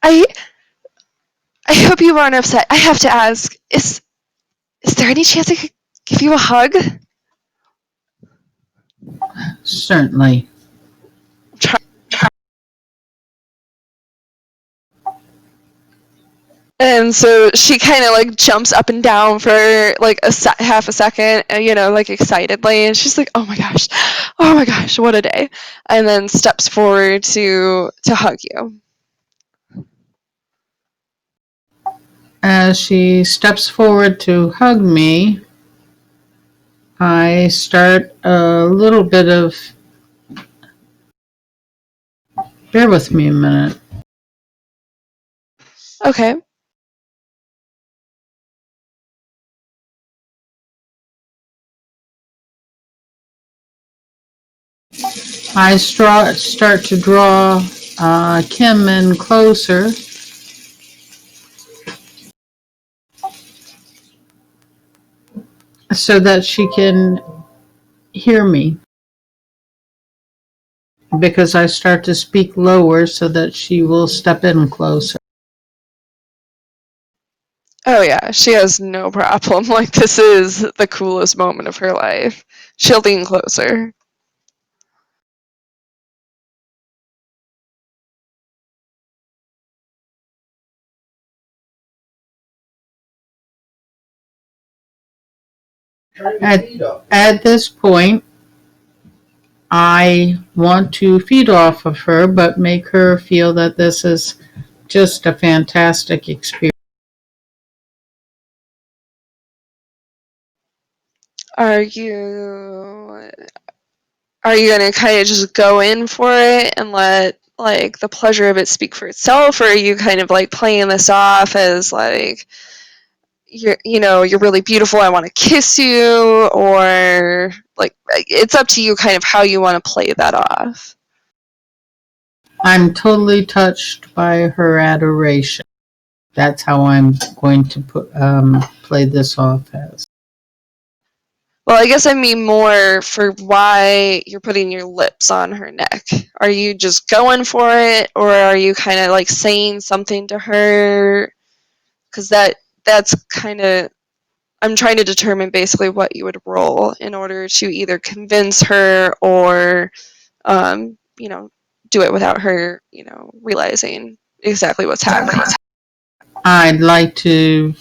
I I hope you aren't upset. I have to ask, is there any chance I could give you a hug? Certainly. And so she kind of like jumps up and down for like half a second, like excitedly, and she's like, oh my gosh, what a day!" And then steps forward to hug you. As she steps forward to hug me, I start a little bit of. Bear with me a minute. Okay. I start to draw Kim in closer. So that she can hear me. Because I start to speak lower so that she will step in closer. Oh yeah, she has no problem. Like, this is the coolest moment of her life. She'll lean closer. At this point, I want to feed off of her, but make her feel that this is just a fantastic experience. Are you gonna kind of just go in for it and let like the pleasure of it speak for itself, or are you kind of like playing this off as like you're really beautiful, I want to kiss you, or like it's up to you kind of how you want to play that off. I'm totally touched by her adoration. That's how I'm going to play this off as. Well, I guess I mean more for why you're putting your lips on her neck. Are you just going for it, or are you kind of like saying something to her? Because that's kind of, I'm trying to determine basically what you would roll in order to either convince her or, do it without her, realizing exactly what's happening. I'd like to,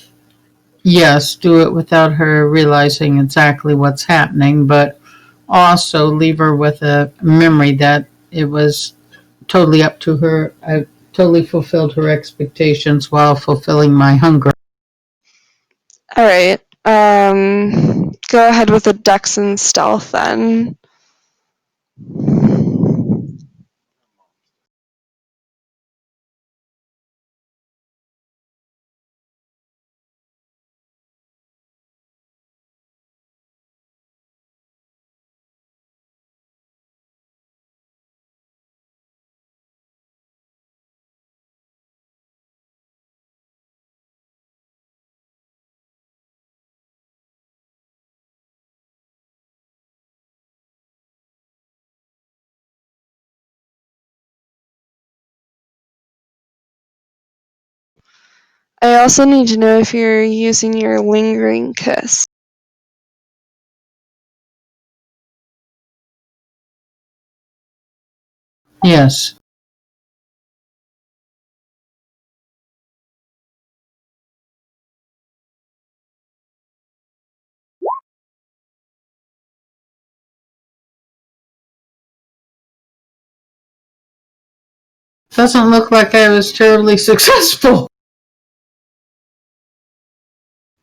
yes, do it without her realizing exactly what's happening, but also leave her with a memory that it was totally up to her totally fulfilled her expectations while fulfilling my hunger. Alright. Go ahead with the Dex and Stealth then. I also need to know if you're using your Lingering Kiss. Yes. Doesn't look like I was terribly successful.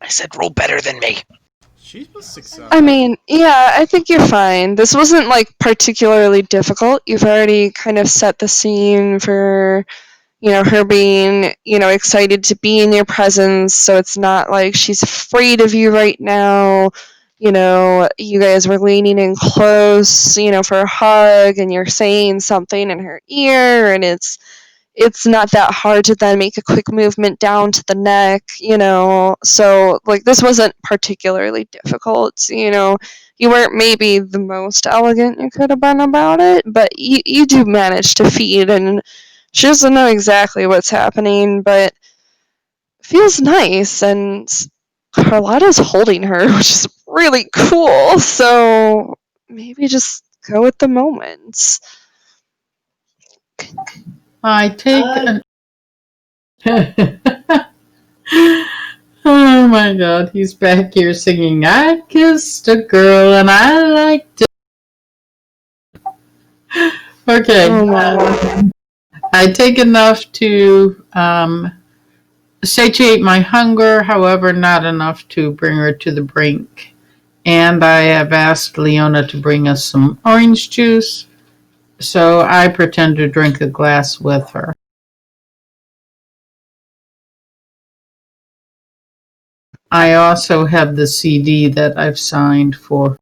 I said roll better than me. She was successful. I mean, yeah, I think you're fine. This wasn't like particularly difficult. You've already kind of set the scene for, her being, excited to be in your presence. So it's not like she's afraid of you right now. You guys were leaning in close, for a hug, and you're saying something in her ear, and it's not that hard to then make a quick movement down to the neck, so like this wasn't particularly difficult, you weren't maybe the most elegant you could have been about it, but you do manage to feed, and she doesn't know exactly what's happening, but feels nice, and Carlotta's holding her, which is really cool, so maybe just go with the moments. I take Oh my god, he's back here singing, I kissed a girl and I liked it. Okay. I take enough to satiate my hunger, however, not enough to bring her to the brink. And I have asked Leona to bring us some orange juice, so I pretend to drink a glass with her. I also have the CD that I've signed for.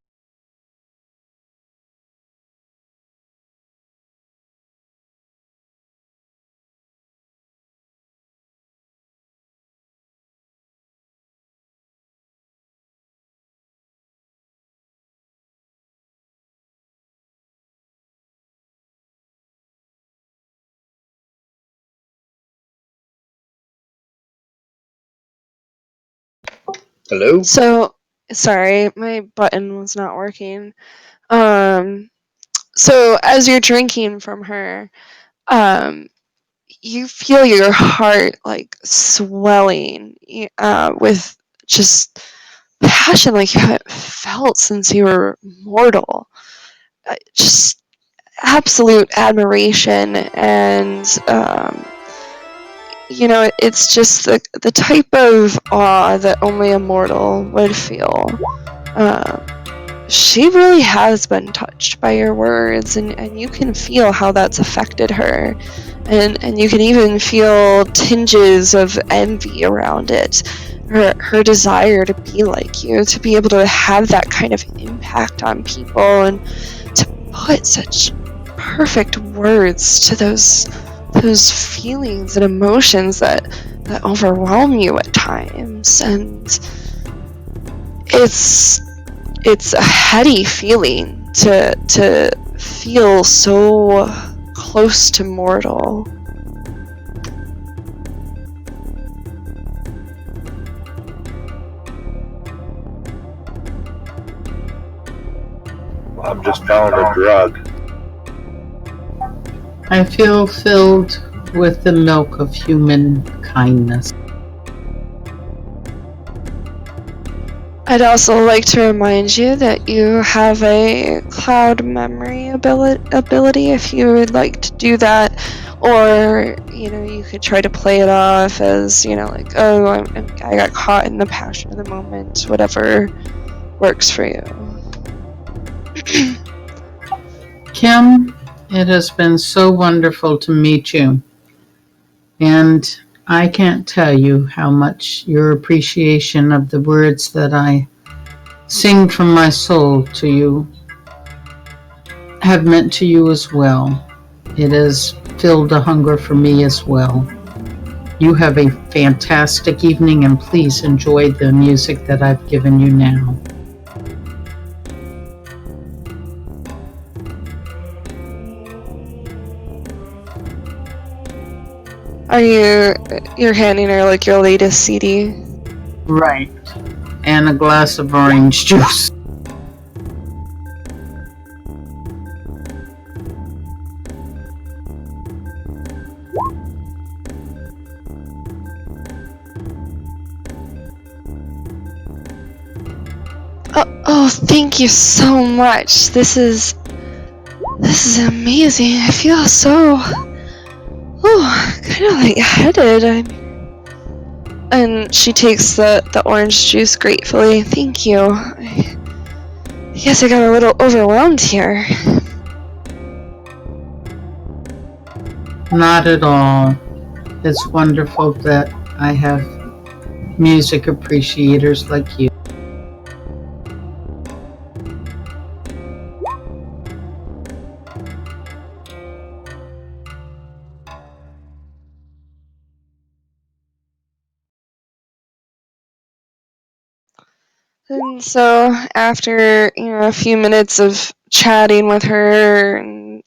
Hello? So, sorry, my button was not working. So as you're drinking from her, you feel your heart like swelling with just passion like you haven't felt since you were mortal. Just absolute admiration, and it's just the type of awe that only a mortal would feel. She really has been touched by your words, and you can feel how that's affected her. And you can even feel tinges of envy around it. Her desire to be like you, to be able to have that kind of impact on people, and to put such perfect words to those feelings and emotions that overwhelm you at times. And it's a heady feeling to feel so close to mortal. I'm just found a drug. I feel filled with the milk of human kindness. I'd also like to remind you that you have a cloud memory ability if you would like to do that. Or, you could try to play it off as, like, oh, I got caught in the passion of the moment, whatever works for you. Kim, it has been so wonderful to meet you. And I can't tell you how much your appreciation of the words that I sing from my soul to you have meant to you as well. It has filled a hunger for me as well. You have a fantastic evening, and please enjoy the music that I've given you now. You're handing her like your latest CD? Right. And a glass of orange juice. Oh, thank you so much. This is amazing. I feel so, kind of lightheaded. And she takes the orange juice gratefully. Thank you. I guess I got a little overwhelmed here. Not at all. It's wonderful that I have music appreciators like you. And so after, a few minutes of chatting with her and,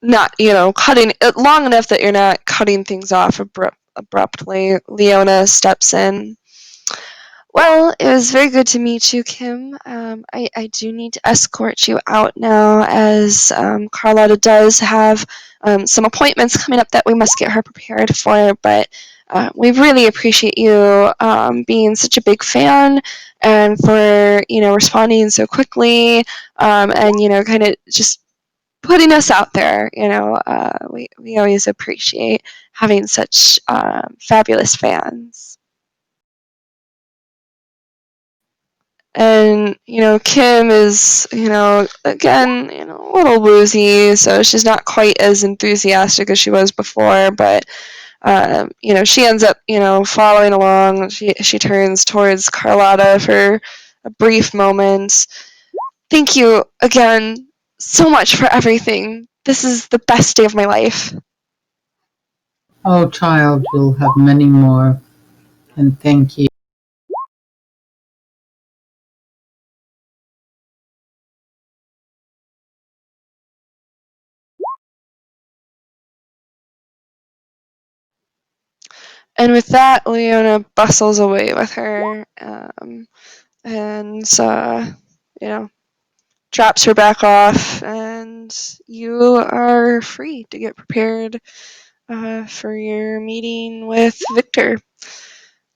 not, cutting it long enough that you're not cutting things off abruptly, Leona steps in. Well, it was very good to meet you, Kim. I do need to escort you out now, as Carlotta does have some appointments coming up that we must get her prepared for. But we really appreciate you being such a big fan, and for responding so quickly, and kind of just putting us out there. We always appreciate having such fabulous fans. And, Kim is, again, a little woozy, so she's not quite as enthusiastic as she was before, but, she ends up, following along. She turns towards Carlotta for a brief moment. Thank you again so much for everything. This is the best day of my life. Oh, child, you'll have many more. And thank you. And with that, Leona bustles away with her, and, drops her back off, and you are free to get prepared for your meeting with Victor.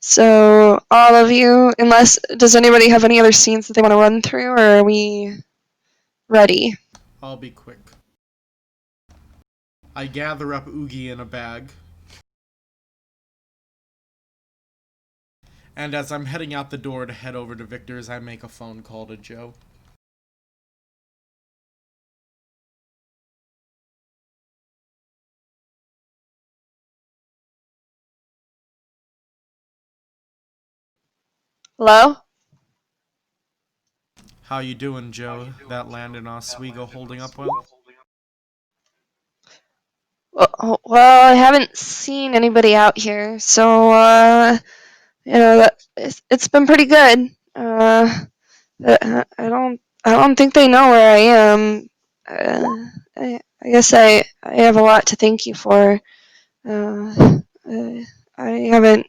So, all of you, does anybody have any other scenes that they want to run through, or are we ready? I'll be quick. I gather up Oogie in a bag. And as I'm heading out the door to head over to Victor's, I make a phone call to Joe. Hello? How you doing, Joe? That land in Oswego holding up well? Well, I haven't seen anybody out here, so, it's been pretty good. I don't think they know where I am. I guess I have a lot to thank you for. I haven't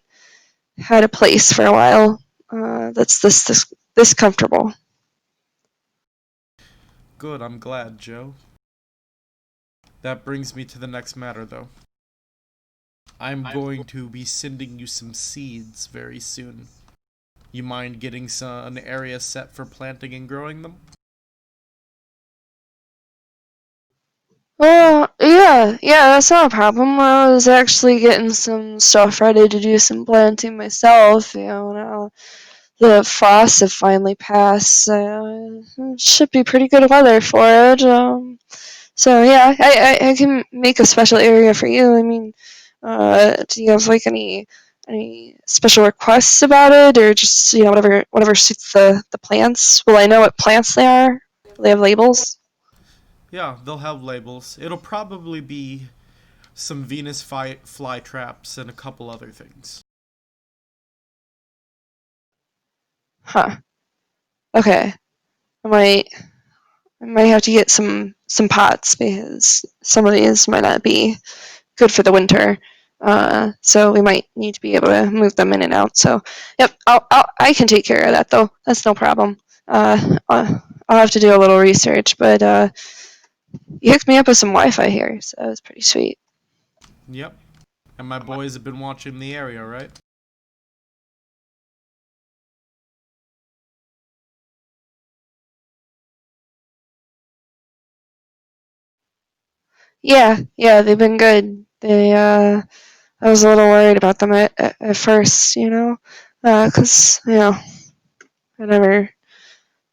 had a place for a while that's this comfortable. Good, I'm glad, Joe. That brings me to the next matter, though. I'm going to be sending you some seeds very soon. You mind getting an area set for planting and growing them? Oh, yeah, that's not a problem. I was actually getting some stuff ready to do some planting myself, now the frosts have finally passed. It should be pretty good weather for it. So yeah, I can make a special area for you. I mean, do you have like any special requests about it, or just whatever suits the plants? Will I know what plants they are? Will they have labels? Yeah, they'll have labels. It'll probably be some Venus fly traps and a couple other things. Huh. Okay. I might have to get some pots because some of these might not be good for the winter. So we might need to be able to move them in and out. So, yep, I can take care of that though. That's no problem. I'll have to do a little research, but you hooked me up with some Wi-Fi here, so that was pretty sweet. Yep. And my boys have been watching the area, right? Yeah, they've been good. I was a little worried about them at first, 'cause I never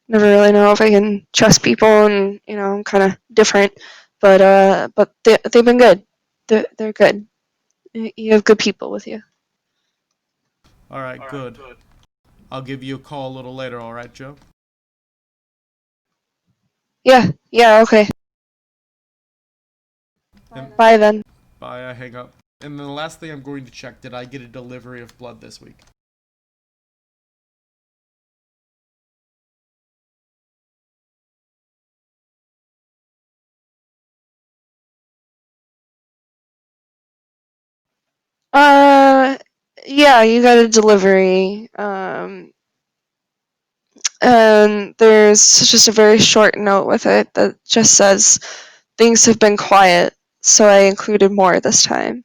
really know if I can trust people, and I'm kind of different. But they've been good. They're good. You have good people with you. Alright, good. I'll give you a call a little later, alright, Joe? Yeah, okay. And Bye then. bye, I hang up. And then the last thing I'm going to check, did I get a delivery of blood this week? Uh, yeah, you got a delivery. And there's just a very short note with it that just says things have been quiet, so I included more this time.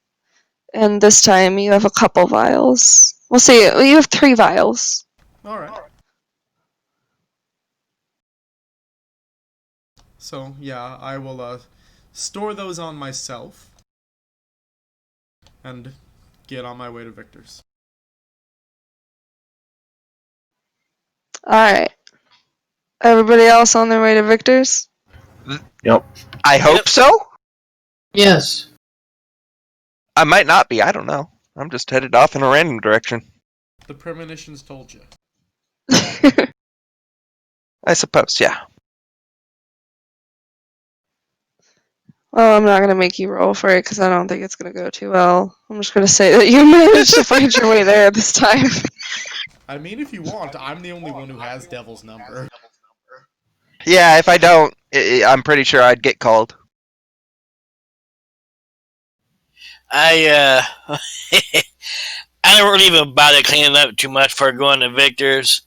And this time you have a couple vials. We'll see. You have 3 vials. Alright. So, yeah, I will, store those on myself. And get on my way to Victor's. Alright. Everybody else on their way to Victor's? Yep. I hope Yep. so. Yes. I might not be. I don't know. I'm just headed off in a random direction. The premonitions told you. I suppose, yeah. Well, I'm not going to make you roll for it because I don't think it's going to go too well. I'm just going to say that you managed to find your way there this time. I mean, if you want, I'm the only one who has Devil's number. Yeah, if I don't, I'm pretty sure I'd get called. I I don't really even bother cleaning up too much before going to Victor's.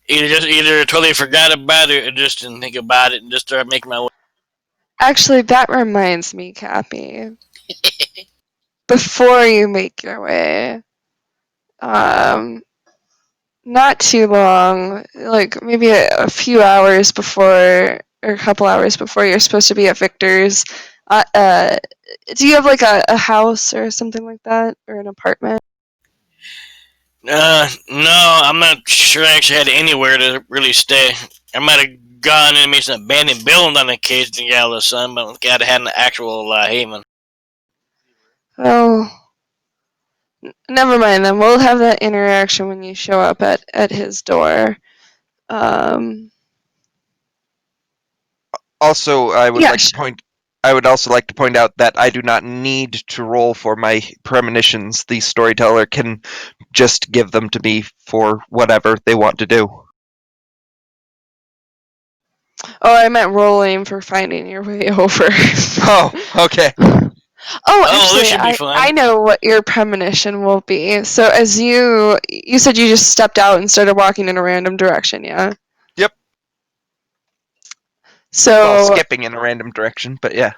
Either totally forgot about it or just didn't think about it and just started making my way. Actually, that reminds me, Cappy. Before you make your way, um, not too long, like maybe a few hours before, or a couple hours before you're supposed to be at Victor's, do you have like a house or something like that, or an apartment? No, I'm not sure I actually had anywhere to really stay. I might have gone and made some abandoned building on occasion to get out of the sun, but I don't think I had an actual haven. Oh, never mind then. We'll have that interaction when you show up at his door. Um, Also, I would Yeah, like to point. I would also like to point out that I do not need to roll for my premonitions. The storyteller can just give them to me for whatever they want to do. oh, I meant rolling for finding your way over. Oh, okay. Oh, this actually, should be fun. I know what your premonition will be. So, as you said, you just stepped out and started walking in a random direction, yeah? Yep. So, Well, skipping in a random direction, but yeah.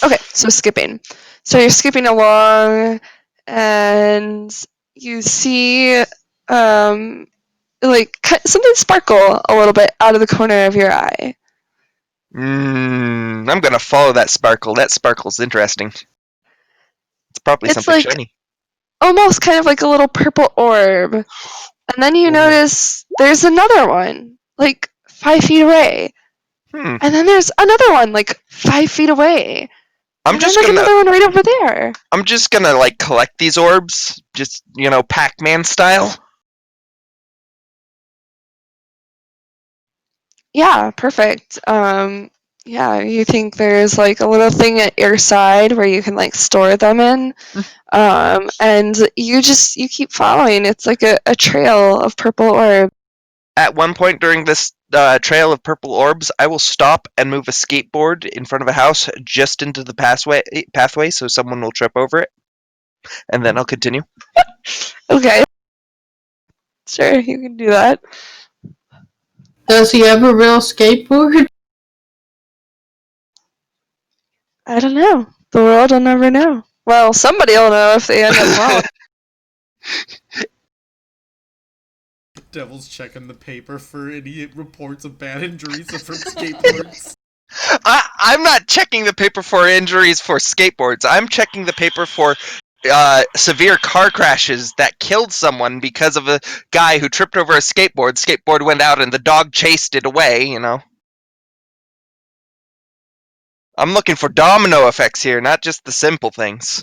okay, so skipping. So you're skipping along, and you see something sparkle a little bit out of the corner of your eye. I'm gonna follow that sparkle. That sparkle's interesting. It's probably It's something like shiny. almost kind of like a little purple orb. And then you notice there's another one, like 5 feet away. Hmm. And then there's another one, like 5 feet away. I'm And just then, like, gonna. another one right over there. I'm just gonna like collect these orbs, just Pac-Man style. Yeah, perfect. Yeah, you think there's like a little thing at your side where you can like store them in. And you keep following. It's like a trail of purple orb. At one point during this trail of purple orbs, I will stop and move a skateboard in front of a house just into the pathway so someone will trip over it. And then I'll continue. Okay. Sure, you can do that. Does he have a real skateboard? I don't know. The world will never know. Well, somebody will know if they end up wrong. Devil's checking the paper for any reports of bad injuries from skateboards. I'm not checking the paper for injuries for skateboards. I'm checking the paper for severe car crashes that killed someone because of a guy who tripped over a skateboard. Skateboard went out and the dog chased it away, I'm looking for domino effects here, not just the simple things.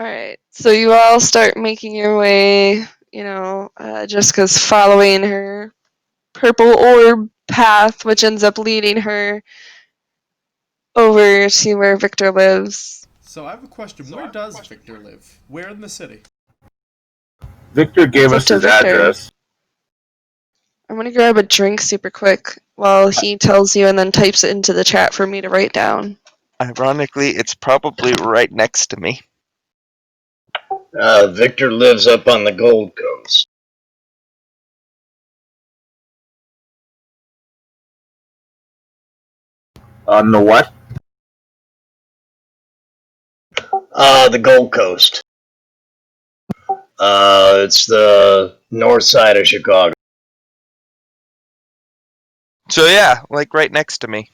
Alright, so you all start making your way, Jessica's following her purple orb path, which ends up leading her over to where Victor lives. So I have a question. Where does Victor live? Where in the city? Victor gave It's us up to his Victor. address. I'm gonna grab a drink super quick while he tells you and then types it into the chat for me to write down. Ironically, it's probably right next to me. Victor lives up on the Gold Coast. On the what? The Gold Coast. It's the north side of Chicago. So yeah, like right next to me.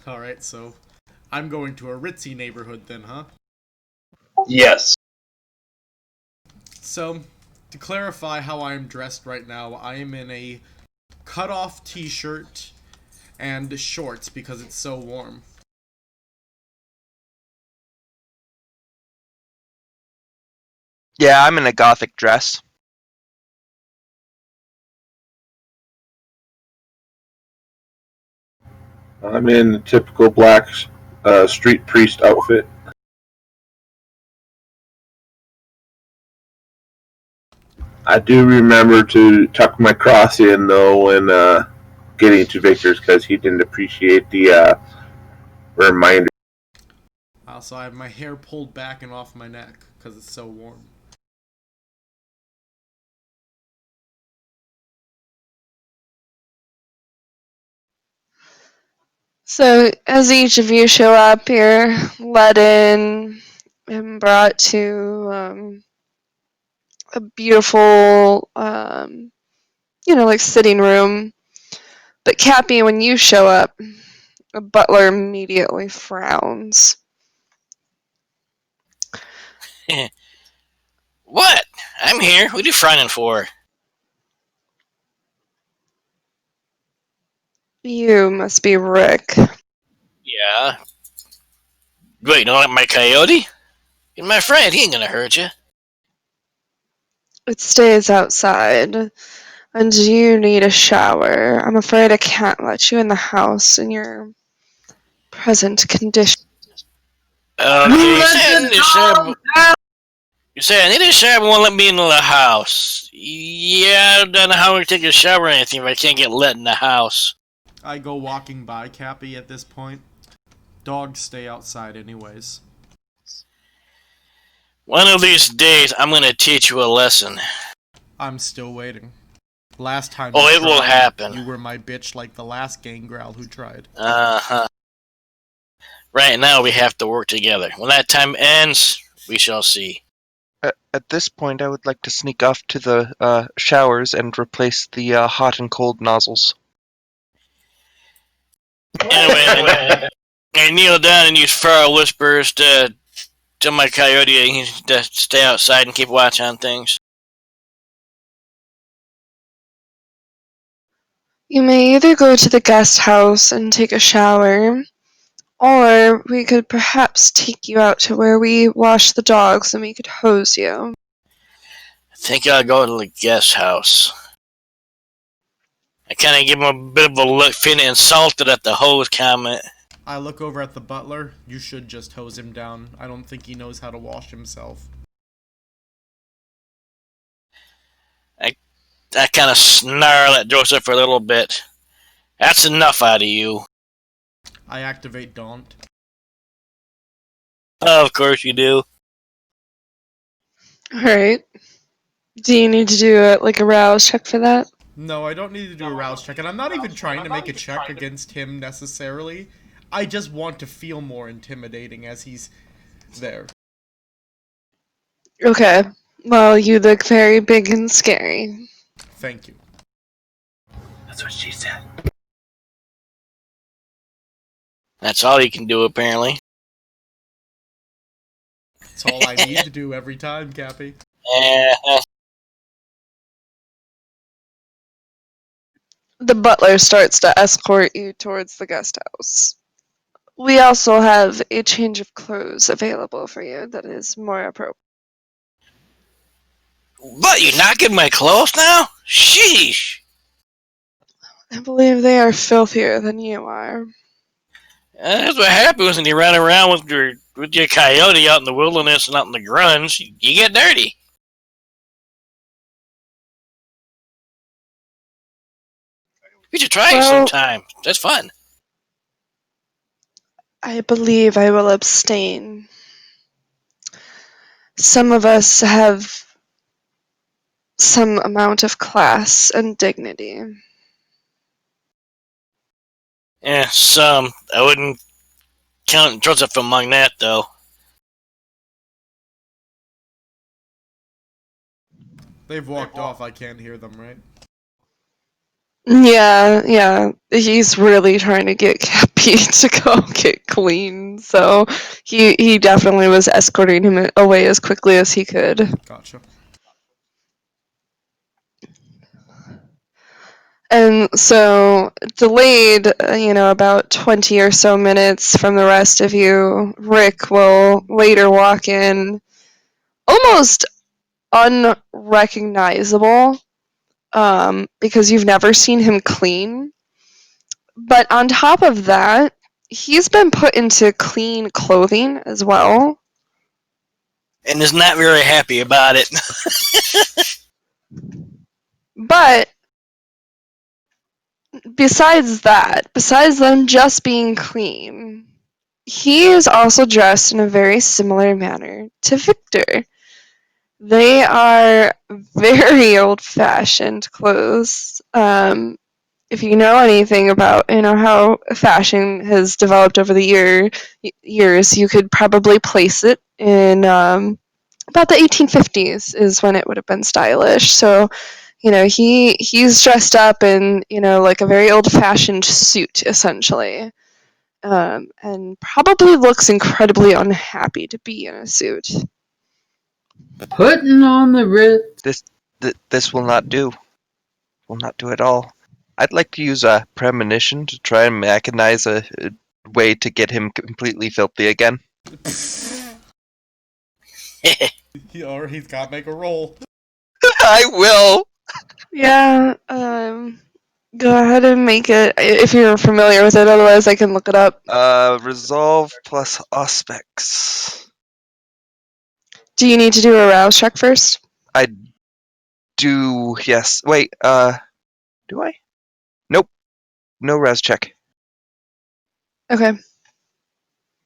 Alright, so I'm going to a ritzy neighborhood then, huh? Yes. So, to clarify how I am dressed right now, I am in a cut-off t-shirt and shorts because it's so warm. Yeah, I'm in a gothic dress. I'm in the typical black street priest outfit. I do remember to tuck my cross in though when getting to Victor's because he didn't appreciate the reminder. Also, I have my hair pulled back and off my neck because it's so warm. So, as each of you show up, you're led in and brought to a beautiful, like sitting room. But Cappy, when you show up, the butler immediately frowns. What? I'm here. What are you frowning for? You must be Rick. Yeah. Wait, you don't like my coyote? He's my friend. He ain't gonna hurt you. It stays outside, and you need a shower. I'm afraid I can't let you in the house in your present condition. Okay, you say I need a shower, but won't let me into the house. Yeah, I don't know how to take a shower or anything if I can't get let in the house. I go walking by Cappy at this point. Dogs stay outside anyways. One of these days, I'm gonna teach you a lesson. I'm still waiting. Last time Oh, you it will tried, happen. You were my bitch like the last Gangrel who tried. Uh-huh. Right now, we have to work together. When that time ends, we shall see. At this point, I would like to sneak off to the showers and replace the hot and cold nozzles. Anyway, I kneel down and use feral whispers to tell my coyote to stay outside and keep watch on things. You may either go to the guest house and take a shower, or we could perhaps take you out to where we wash the dogs and we could hose you. I think I'll go to the guest house. I kind of give him a bit of a look, feeling insulted at the hose comment. I look over at the butler. You should just hose him down. I don't think he knows how to wash himself. I kind of snarl at Joseph for a little bit. That's enough out of you. I activate Daunt. Oh, of course you do. Alright. Do you need to do a rouse check for that? No, I don't need to do a rouse check, and I'm not even trying to make a check against him necessarily. I just want to feel more intimidating as he's there. Okay. Well, you look very big and scary. Thank you. That's what she said. That's all you can do, apparently. That's all I need to do every time, Cappy. The butler starts to escort you towards the guest house. We also have a change of clothes available for you that is more appropriate. But you're not getting my clothes now? Sheesh! I believe they are filthier than you are. That's what happens when you run around with your coyote out in the wilderness and out in the grunge. You get dirty. You should try it sometime. That's fun. I believe I will abstain. Some of us have some amount of class and dignity. Some. I wouldn't count Joseph among that, though. They've walked off. I can't hear them, right? Yeah. He's really trying to get Cappy to go get clean, so he definitely was escorting him away as quickly as he could. Gotcha. And so, delayed, about 20 or so minutes from the rest of you, Rick will later walk in, almost unrecognizable, because you've never seen him clean. But on top of that, he's been put into clean clothing as well. And is not very happy about it. But besides them just being clean, he is also dressed in a very similar manner to Victor. They are very old-fashioned clothes. If you know anything about how fashion has developed over the years, you could probably place it in about the 1850s is when it would have been stylish. So, he's dressed up in like a very old-fashioned suit essentially, and probably looks incredibly unhappy to be in a suit. Putting on the Ritz. This will not do. Will not do at all. I'd like to use a premonition to try and mechanize a way to get him completely filthy again. Or he's got to make a roll. I will! Yeah, go ahead and make it if you're familiar with it, otherwise I can look it up. Resolve plus Auspex. Do you need to do a rouse check first? I do, yes. Wait, do I? Nope. No res check. Okay.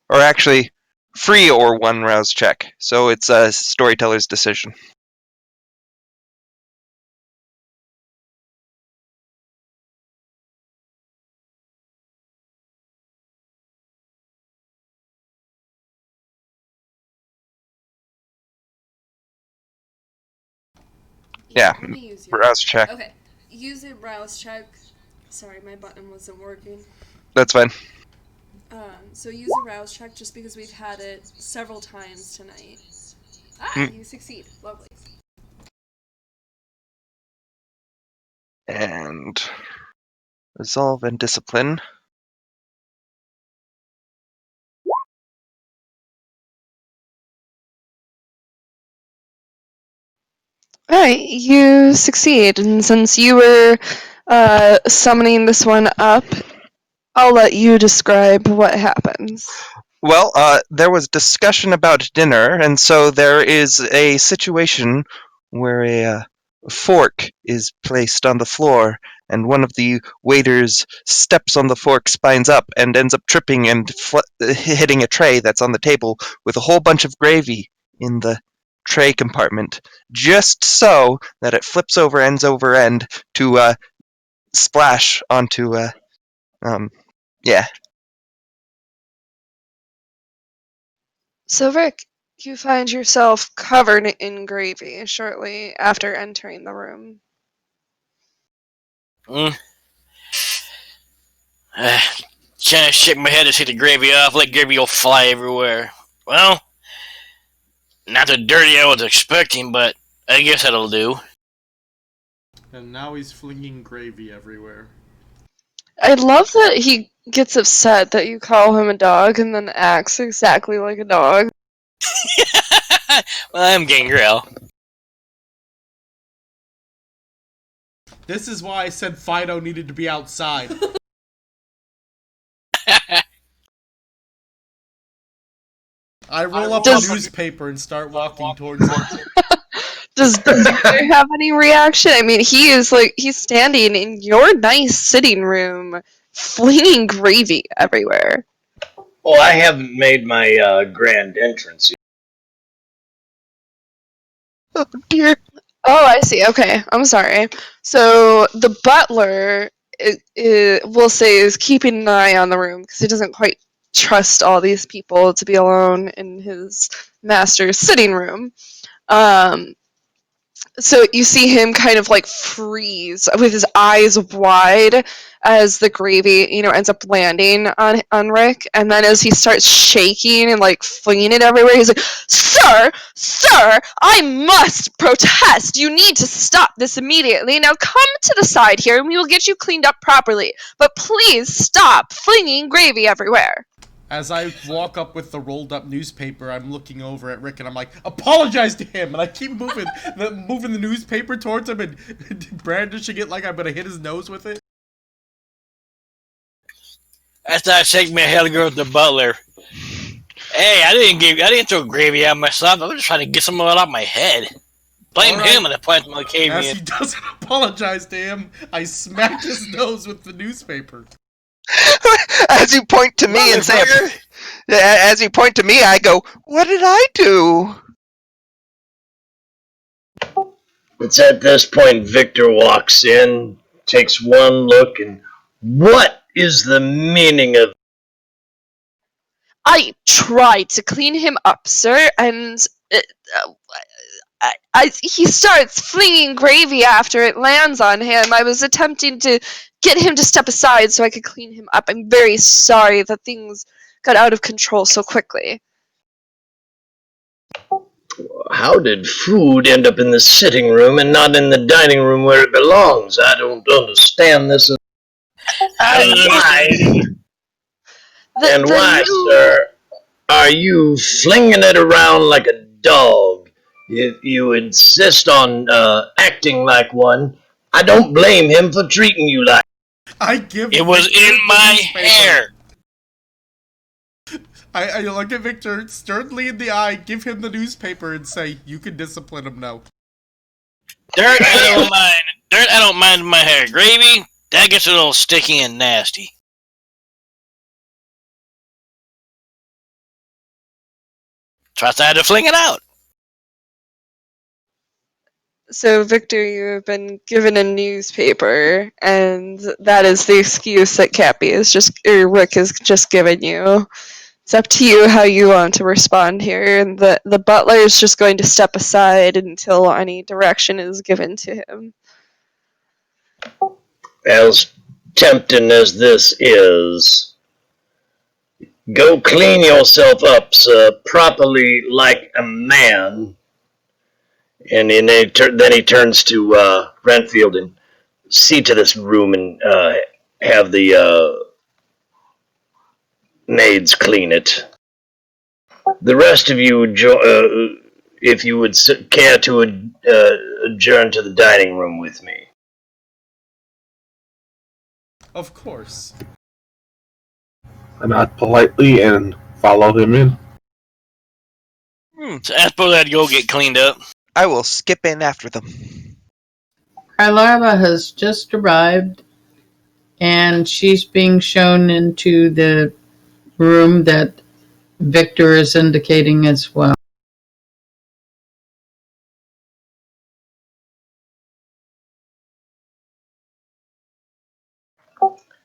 Or actually, free or 1 rouse check. So it's a storyteller's decision. Yeah, Let me use your. Rouse check. Okay, use a rouse check. Sorry, my button wasn't working. That's fine. So use a rouse check just because we've had it several times tonight. You succeed. Lovely. And resolve and discipline. Alright, you succeed, and since you were summoning this one up, I'll let you describe what happens. Well, there was discussion about dinner, and so there is a situation where a fork is placed on the floor, and one of the waiters steps on the fork, spines up, and ends up tripping and hitting a tray that's on the table with a whole bunch of gravy in the tray compartment, just so that it flips over end to splash onto yeah. So, Rick, you find yourself covered in gravy shortly after entering the room. Trying to shake my head to take the gravy off, let gravy go fly everywhere. Well, not the dirty I was expecting, but I guess that'll do. And now he's flinging gravy everywhere. I love that he gets upset that you call him a dog and then acts exactly like a dog. Well, I'm Gangrel. This is why I said Fido needed to be outside. I roll up a newspaper and start walking towards it. Does Victor have any reaction? I mean, he's standing in your nice sitting room, flinging gravy everywhere. Well, I haven't made my grand entrance yet. Oh dear. Oh, I see. Okay, I'm sorry. So the butler, we'll say, is keeping an eye on the room because he doesn't quite trust all these people to be alone in his master's sitting room. So you see him kind of like freeze with his eyes wide as the gravy, ends up landing on Rick, and then as he starts shaking and like flinging it everywhere, he's like, "Sir, I must protest. You need to stop this immediately. Now come to the side here, and we will get you cleaned up properly. But please stop flinging gravy everywhere." As I walk up with the rolled up newspaper, I'm looking over at Rick and I'm like, "Apologize to him!" And I keep moving the newspaper towards him and brandishing it like I'm gonna hit his nose with it. After I shake my head and go with the butler. Hey, I didn't throw gravy out myself. I was just trying to get some of it out my head. Blame him and the plant my cave As in. he doesn't apologize to him, I smack his nose with the newspaper. As you point to me and say, as you point to me, I go, "What did I do?" It's at this point Victor walks in, takes one look, and what is the meaning of... I tried to clean him up, sir, and he starts flinging gravy after it lands on him. I was attempting to get him to step aside so I could clean him up. I'm very sorry that things got out of control so quickly. How did food end up in the sitting room and not in the dining room where it belongs? I don't understand this. And why, sir, are you flinging it around like a dog? If you insist on acting like one, I don't blame him for treating you like... It was in my hair. I look at Victor sternly in the eye, give him the newspaper, and say, "You can discipline him now." Dirt, I don't mind. Dirt, I don't mind my hair. Gravy, that gets a little sticky and nasty. So I decided to fling it out. So, Victor, you have been given a newspaper, and that is the excuse that Cappy is or Rick has just given you. It's up to you how you want to respond here. And the butler is just going to step aside until any direction is given to him. As tempting as this is, go clean yourself up, sir, properly like a man. And then he turns to Renfield and see to this room and have the maids clean it. The rest of you, if you would care to adjourn to the dining room with me. Of course. I nod politely and follow him in. So I suppose I'd go get cleaned up. I will skip in after them. Kylara has just arrived, and she's being shown into the room that Victor is indicating as well.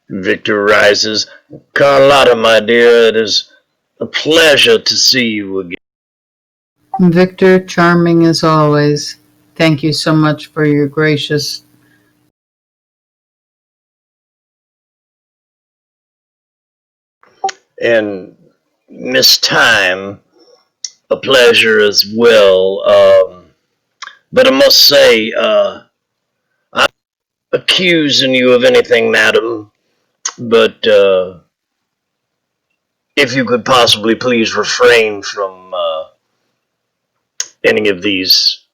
Victor rises. Carlotta, my dear, it is a pleasure to see you again. Victor, charming as always. Thank you so much for your gracious. And Miss Time, a pleasure as well. But I must say, I'm not accusing you of anything, madam. But if you could possibly please refrain from any of these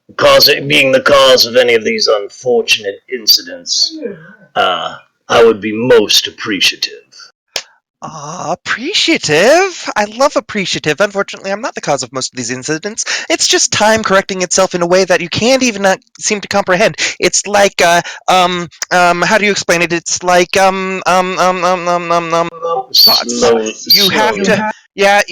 being the cause of any of these unfortunate incidents, I would be most appreciative. Appreciative? I love appreciative. Unfortunately, I'm not the cause of most of these incidents. It's just time correcting itself in a way that you can't even seem to comprehend. It's like, how do you explain it? It's like, you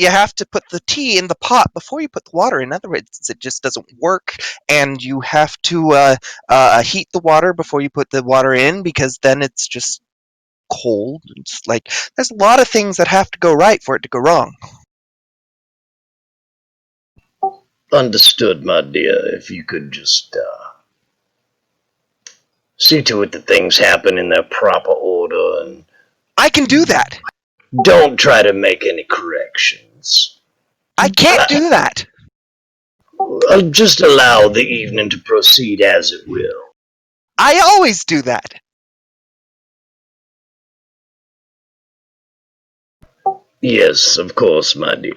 have to put the tea in the pot before you put the water in. In other words, it just doesn't work, and you have to heat the water before you put the water in, because then it's just cold. It's like there's a lot of things that have to go right for it to go wrong. Understood, my dear. If you could just see to it that things happen in their proper order, and I can do that. Don't try to make any corrections. I can't do that. Just allow the evening to proceed as it will. I always do that. Yes, of course, my dear.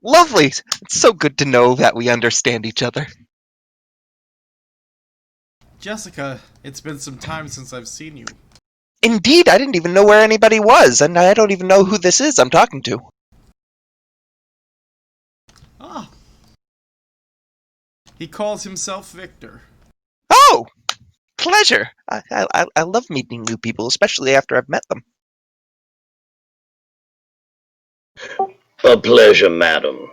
Lovely. It's so good to know that we understand each other. Jessica, it's been some time since I've seen you. Indeed, I didn't even know where anybody was, and I don't even know who this is I'm talking to. Ah. He calls himself Victor. Oh! Pleasure. I love meeting new people, especially after I've met them. A pleasure, madam.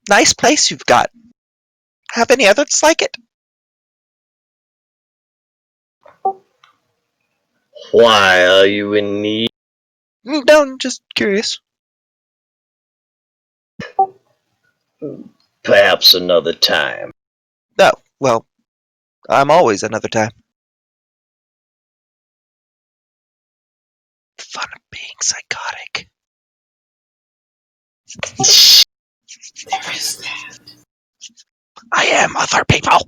Nice place you've got. Have any others like it? Why, are you in need? No, I'm just curious. Perhaps another time. No, well, I'm always another time. Fun of being psychotic. There is that. I am other people.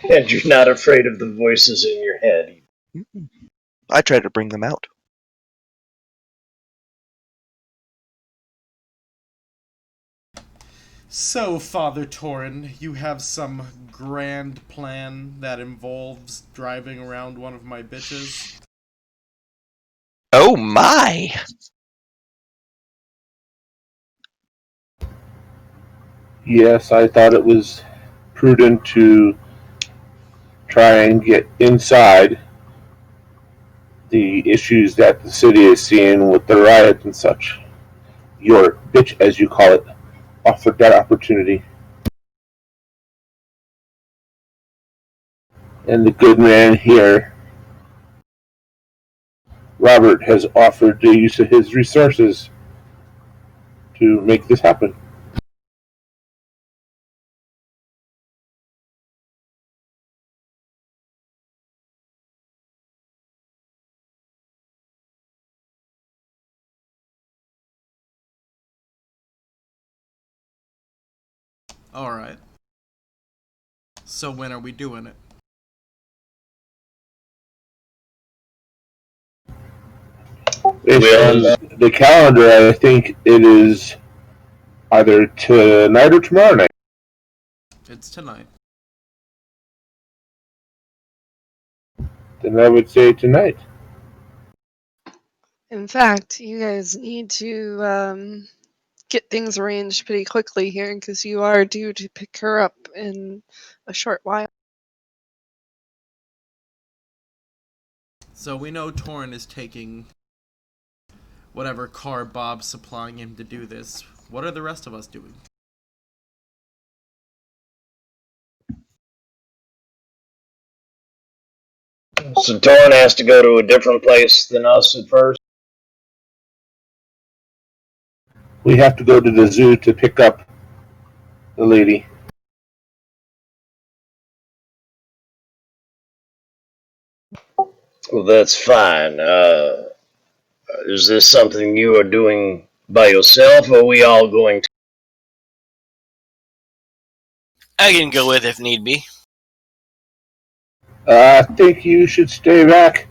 And you're not afraid of the voices in your head. I try to bring them out. So, Father Torin, you have some grand plan that involves driving around one of my bitches? Oh my! Yes, I thought it was prudent to try and get inside the issues that the city is seeing with the riot and such. Your bitch, as you call it, offered that opportunity. And the good man here, Robert, has offered the use of his resources to make this happen. Alright. So when are we doing it? Based on the calendar, I think it is either tonight or tomorrow night. It's tonight. Then I would say tonight. In fact, you guys need to get things arranged pretty quickly here because you are due to pick her up in a short while. So we know Torin is taking whatever car Bob's supplying him to do this. What are the rest of us doing? So Torin has to go to a different place than us at first. We have to go to the zoo to pick up the lady. Well, that's fine. Is this something you are doing by yourself, or are we all going to? I can go with if need be. I think you should stay back.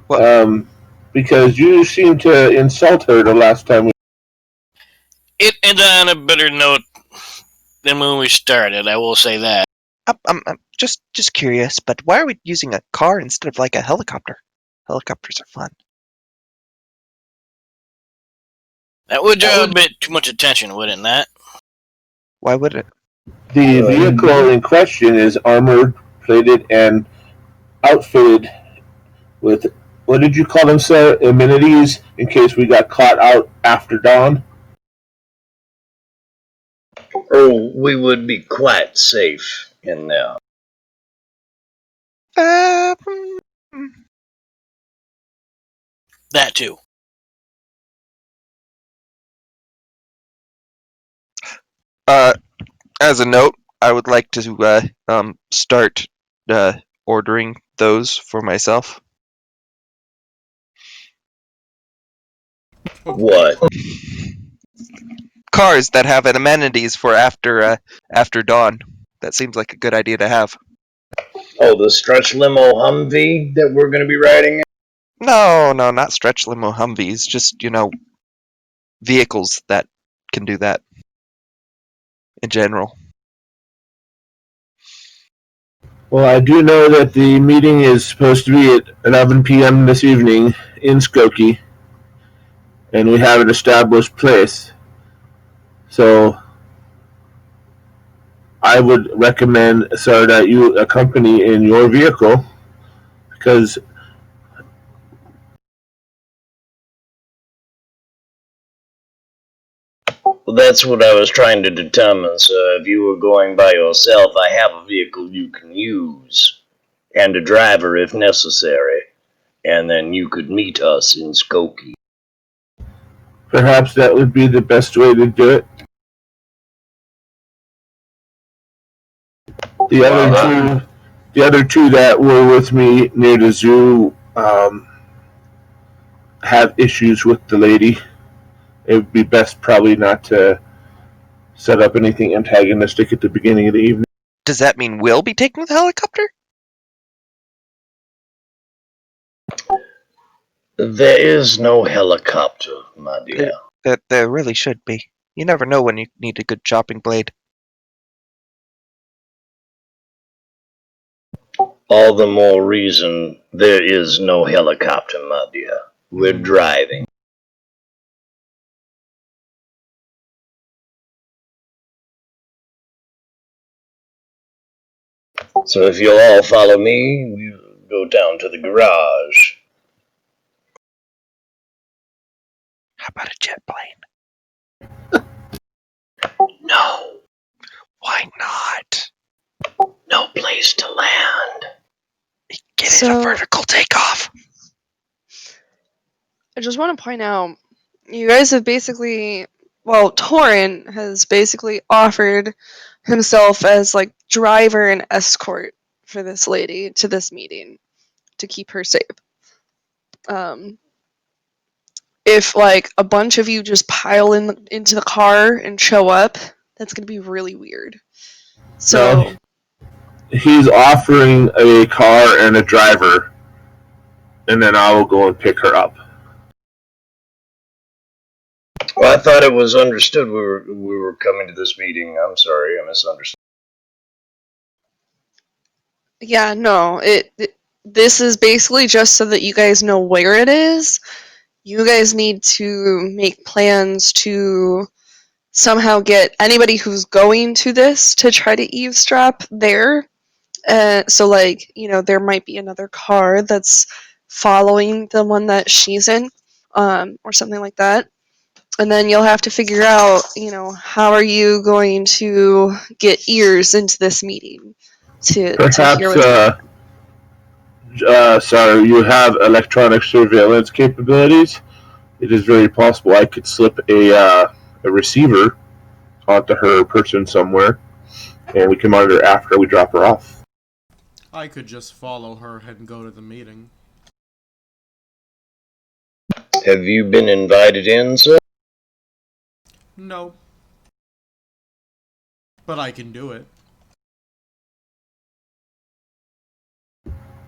What? Because you seemed to insult her the last time. It ended on a better note than when we started, I will say that. I'm just curious, but why are we using a car instead of like a helicopter? Helicopters are fun. That would draw a bit too much attention, wouldn't that? Why would it? The vehicle in question is armored, plated, and outfitted with, what did you call them, sir? Amenities in case we got caught out after dawn? Oh, we would be quite safe in there. That too. As a note, I would like to start ordering those for myself. What? Cars that have amenities for after dawn. That seems like a good idea to have. Oh, the stretch limo Humvee that we're going to be riding in? No, not stretch limo Humvees. Just vehicles that can do that. In general. Well, I do know that the meeting is supposed to be at 11 p.m. this evening in Skokie, and we have an established place. So I would recommend, sir, that you accompany in your vehicle, because Well, that's what I was trying to determine, sir. If you were going by yourself, I have a vehicle you can use, and a driver if necessary, and then you could meet us in Skokie. perhaps that would be the best way to do it. The other two that were with me near the zoo have issues with the lady. It would be best probably not to set up anything antagonistic at the beginning of the evening. Does that mean we'll be taking the helicopter? There is no helicopter, my dear. There really should be. You never know when you need a good chopping blade. All the more reason there is no helicopter, my dear. We're driving. So if you'll all follow me, we'll go down to the garage. How about a jet plane? No, Why not? no place to land. Get it So- a vertical takeoff. I just want to point out, you guys have basically, well, Torin has basically offered himself as like driver and escort for this lady to this meeting to keep her safe. If like a bunch of you just pile into the car and show up, that's gonna be really weird. So No. He's offering a car and a driver, and then I will go and pick her up. Well, I thought it was understood we were coming to this meeting. I'm sorry, I misunderstood. yeah, no, this is basically just so that you guys know where it is. You guys need to make plans to somehow get anybody who's going to this to try to eavesdrop there. So, like, there might be another car that's following the one that she's in, or something like that. And then you'll have to figure out, how are you going to get ears into this meeting to Perhaps, hear what's sorry, you have electronic surveillance capabilities. It is very possible I could slip a receiver onto her person somewhere, and we can monitor after we drop her off. I could just follow her and go to the meeting. Have you been invited in, sir? No. But I can do it.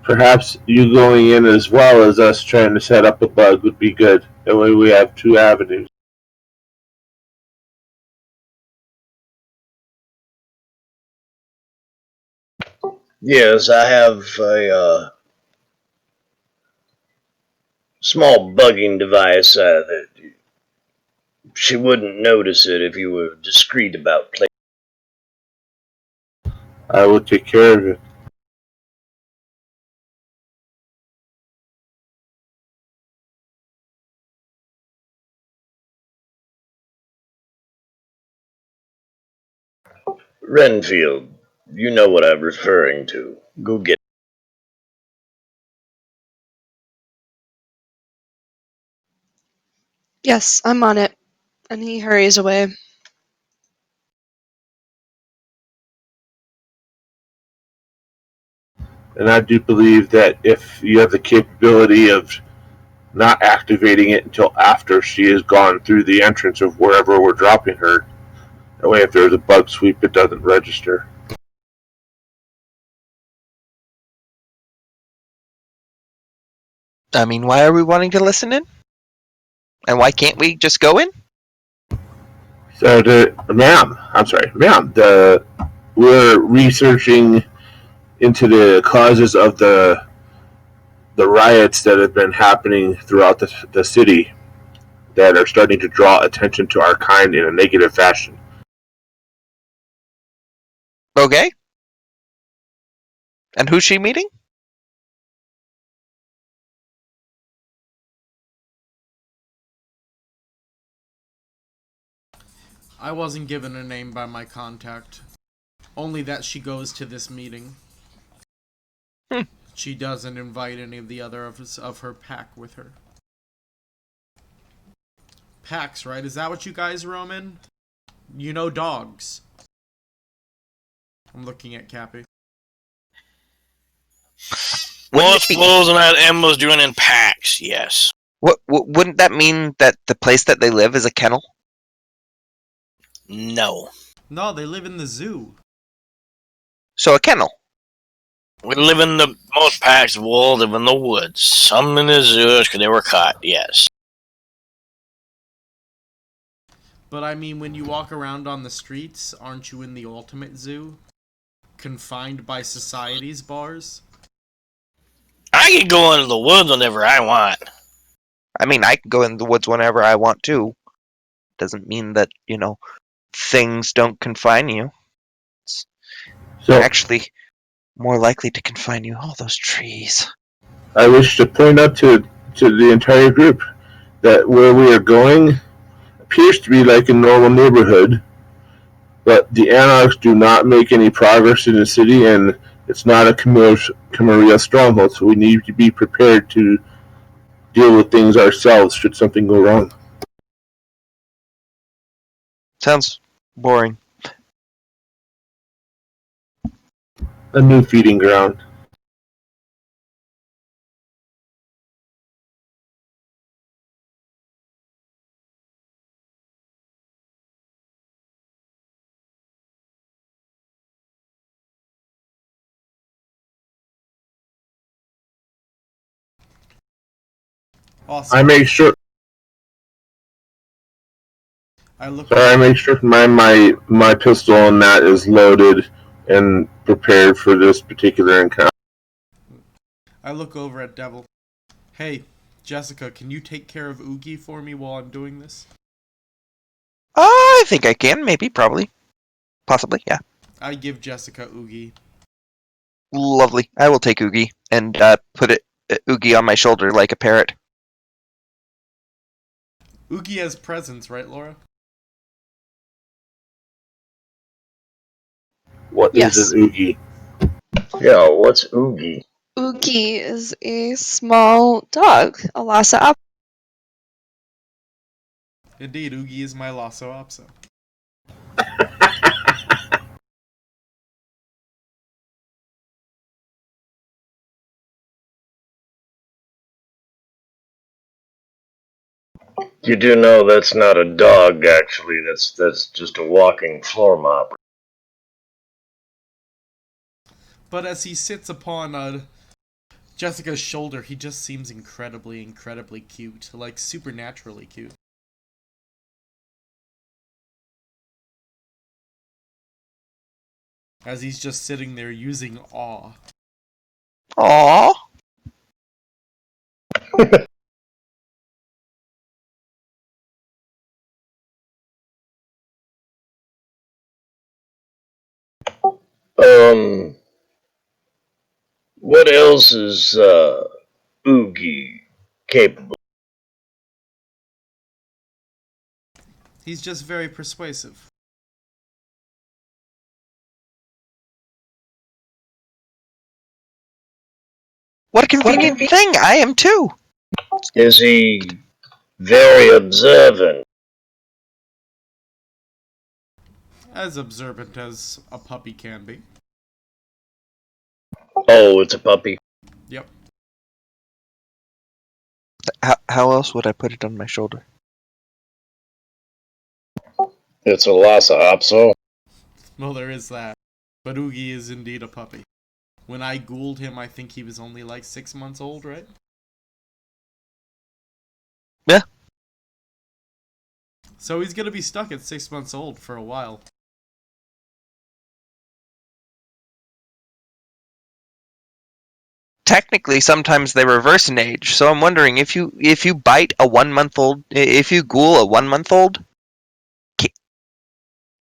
Perhaps you going in as well as us trying to set up a bug would be good. That way we have two avenues. Yes, I have a small bugging device that she wouldn't notice it if you were discreet about play. I will take care of it. Renfield, you know what I'm referring to. Go get. Yes, I'm on it. And he hurries away. And I do believe that if you have the capability of not activating it until after she has gone through the entrance of wherever we're dropping her, that way if there's a bug sweep, it doesn't register. I mean, why are we wanting to listen in? And why can't we just go in? So, ma'am, we're researching into the causes of the riots that have been happening throughout the city that are starting to draw attention to our kind in a negative fashion. Okay. And who's she meeting? I wasn't given a name by my contact. Only that she goes to this meeting. She doesn't invite any of the other of her pack with her. Packs, right? Is that what you guys roam in? You know dogs. I'm looking at Cappy. Well, Wouldn't it be- supposing that Emma's doing in packs, yes. Wouldn't that mean that the place that they live is a kennel? No. No, they live in the zoo. So a kennel. We live in the most packs will live in the woods. Some in the zoos because they were caught, yes. But I mean, when you walk around on the streets, aren't you in the ultimate zoo? Confined by society's bars? I can go into the woods whenever I want. I mean, I can go in the woods whenever I want to. Doesn't mean that, things don't confine you. So, Actually, more likely to confine you. All those trees. I wish to point out to the entire group that where we are going appears to be like a normal neighborhood, but the Anarchs do not make any progress in the city, and it's not a Camarilla stronghold, so we need to be prepared to deal with things ourselves should something go wrong. Sounds boring. A new feeding ground. Awesome. I make sure I look my pistol and that is loaded and prepared for this particular encounter. I look over at Devil. Hey, Jessica, can you take care of Oogie for me while I'm doing this? I think I can, maybe, probably. Possibly, yeah. I give Jessica Oogie. Lovely. I will take Oogie and put Oogie on my shoulder like a parrot. Oogie has presents, right, Laura? What Yes. is an Oogie? Yeah, what's Oogie? Oogie is a small dog, a Lhasa Apso. Indeed, Oogie is my Lhasa Apso. You do know that's not a dog, actually. That's just a walking floor mop. But as he sits upon Jessica's shoulder, he just seems incredibly, incredibly cute. Like, supernaturally cute. As he's just sitting there using awe. Aww. What else is Oogie capable? He's just very persuasive. What a convenient thing! I am too! Is he very observant? As observant as a puppy can be. Oh, it's a puppy. Yep. How else would I put it on my shoulder? It's a Lhasa Apso. Well, there is that. But Oogie is indeed a puppy. When I ghouled him, I think he was only like 6 months old, right? Yeah. So he's gonna be stuck at 6 months old for a while. Technically, sometimes they reverse in age, so I'm wondering if you bite a 1-month-old, if you ghoul a 1-month-old,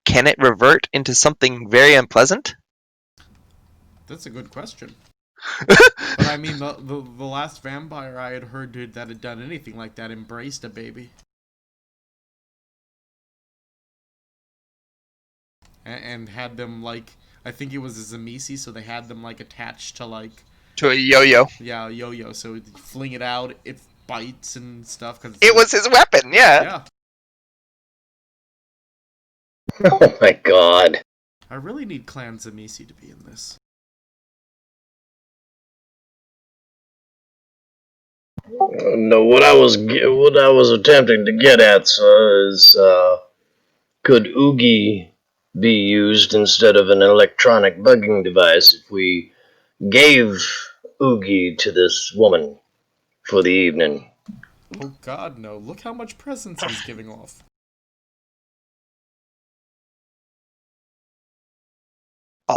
can it revert into something very unpleasant? That's a good question. But I mean, the last vampire I had heard that had done anything like that embraced a baby. And had them, like, I think it was a Zamisi, so they had them, like, attached to, like... To a yo-yo. Yeah, a yo-yo, so you fling it out, it bites and stuff. Cause It was his weapon, yeah. Yeah. Oh my god. I really need Clan Zamisi to be in this. No, what I was attempting to get at, sir, is could Oogie be used instead of an electronic bugging device if we gave Oogie to this woman for the evening? Oh god, no. Look how much presents he's giving off.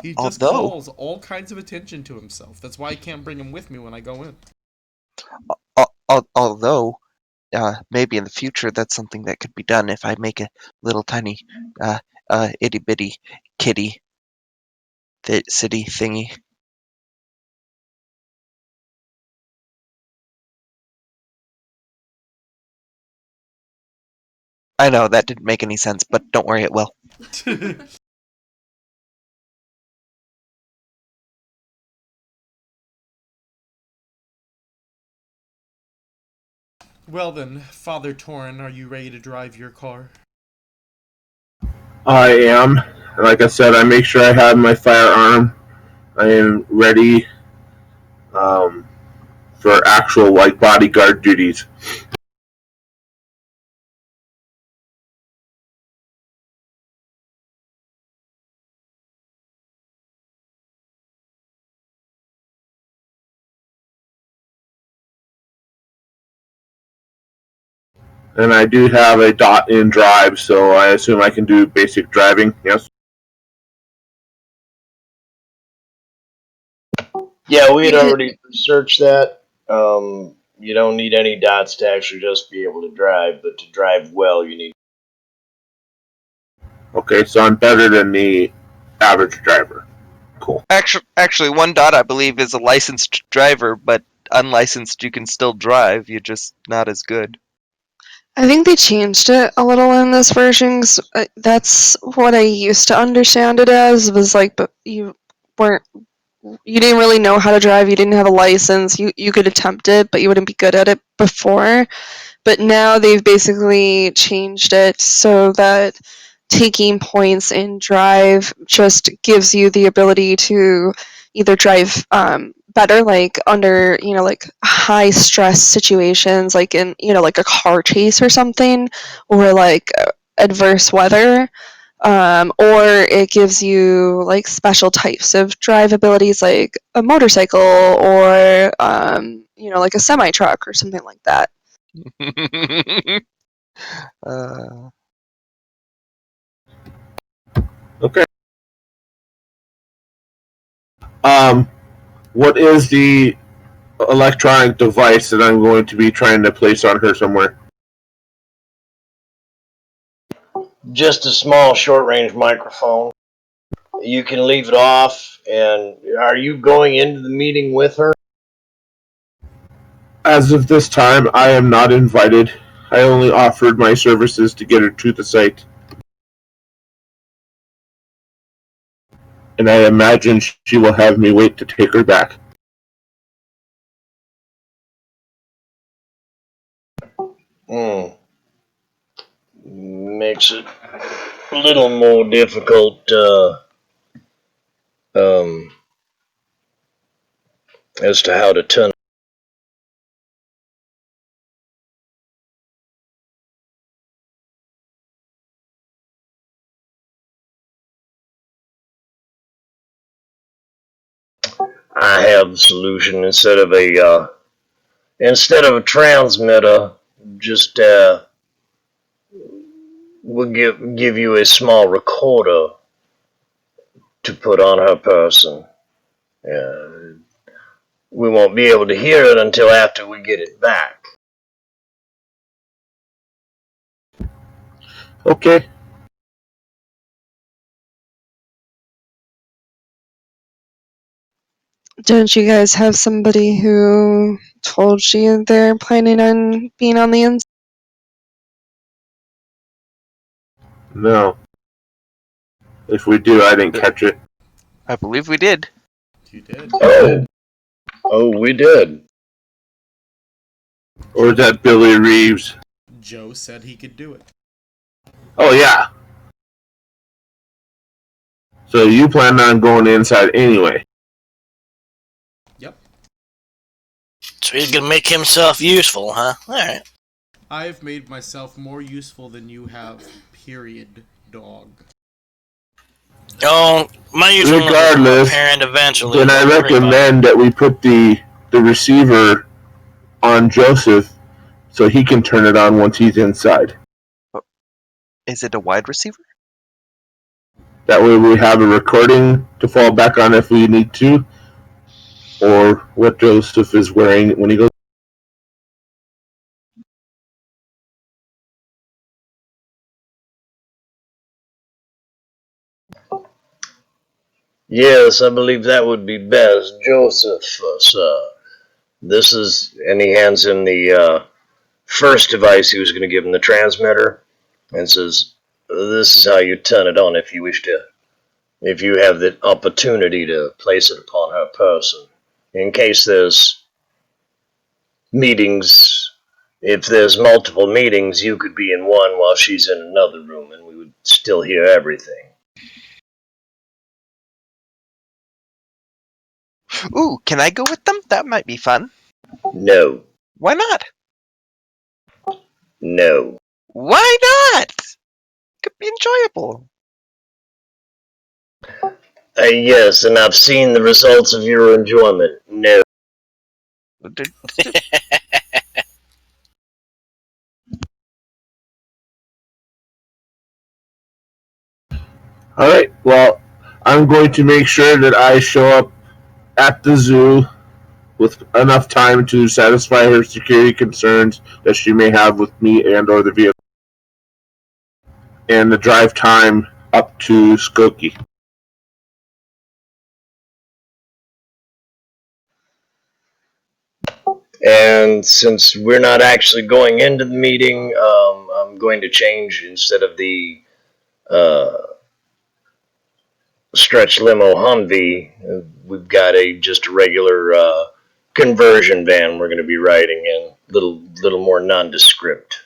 He just Although, calls all kinds of attention to himself. That's why I can't bring him with me when I go in. although, maybe in the future that's something that could be done if I make a little tiny, itty bitty kitty, city thingy. I know that didn't make any sense, but don't worry, it will. Well then, Father Torin, are you ready to drive your car? I am. Like I said, I make sure I have my firearm. I am ready for actual like bodyguard duties. And I do have a dot in drive, so I assume I can do basic driving. Yes. Yeah, we had You could- already researched that. You don't need any dots to actually just be able to drive, but to drive well, you need. Okay, so I'm better than the average driver. Cool. Actually, one dot I believe is a licensed driver, but unlicensed you can still drive. You're just not as good. I think they changed it a little in this version. 'Cause, that's what I used to understand it as. Was like, but weren't, you didn't really know how to drive. You didn't have a license. You could attempt it, but you wouldn't be good at it before. But now they've basically changed it so that taking points in drive just gives you the ability to either drive better, like under like high stress situations, like in like a car chase or something, or like adverse weather, or it gives you like special types of drive abilities, like a motorcycle or like a semi truck or something like that. Okay. What is the electronic device that I'm going to be trying to place on her somewhere? Just a small short range microphone. You can leave it off. And are you going into the meeting with her? As of this time, I am not invited. I only offered my services to get her to the site. And I imagine she will have me wait to take her back. Makes it a little more difficult as to how to turn. I have the solution. Instead of a transmitter, just we'll give you a small recorder to put on her person. We won't be able to hear it until after we get it back. Okay. Don't you guys have somebody who told you they're planning on being on the inside? No. If we do, I didn't catch it. I believe we did. You did. Oh, we did. Or is that Billy Reeves? Joe said he could do it. Oh, yeah. So you plan on going inside anyway? Yep. So he's gonna make himself useful, huh? Alright. I've made myself more useful than you have, period, dog. Oh, my usefulness will Regardless, apparent eventually. then I don't worry about it. recommend that we put the receiver on Joseph so he can turn it on once he's inside. Is it a wide receiver? That way we have a recording to fall back on if we need to, or what Joseph is wearing when he goes. Yes, I believe that would be best. Joseph, sir. This is, and he hands him the first device he was going to give him, the transmitter. and says, "This is how you turn it on if you wish to, if you have the opportunity to place it upon her person. In case there's meetings, if there's multiple meetings, you could be in one while she's in another room, and we would still hear everything." Ooh, can I go with them? That might be fun. No, Why not? no. Why not? Could be enjoyable. Yes, and I've seen the results of your enjoyment. No. All right. Well, I'm going to make sure that I show up at the zoo with enough time to satisfy her security concerns that she may have with me and or the vehicle, and the drive time up to Skokie. And since we're not actually going into the meeting, I'm going to change instead of the uh, stretch limo Humvee. We've got just a regular conversion van. We're going to be riding in little more nondescript.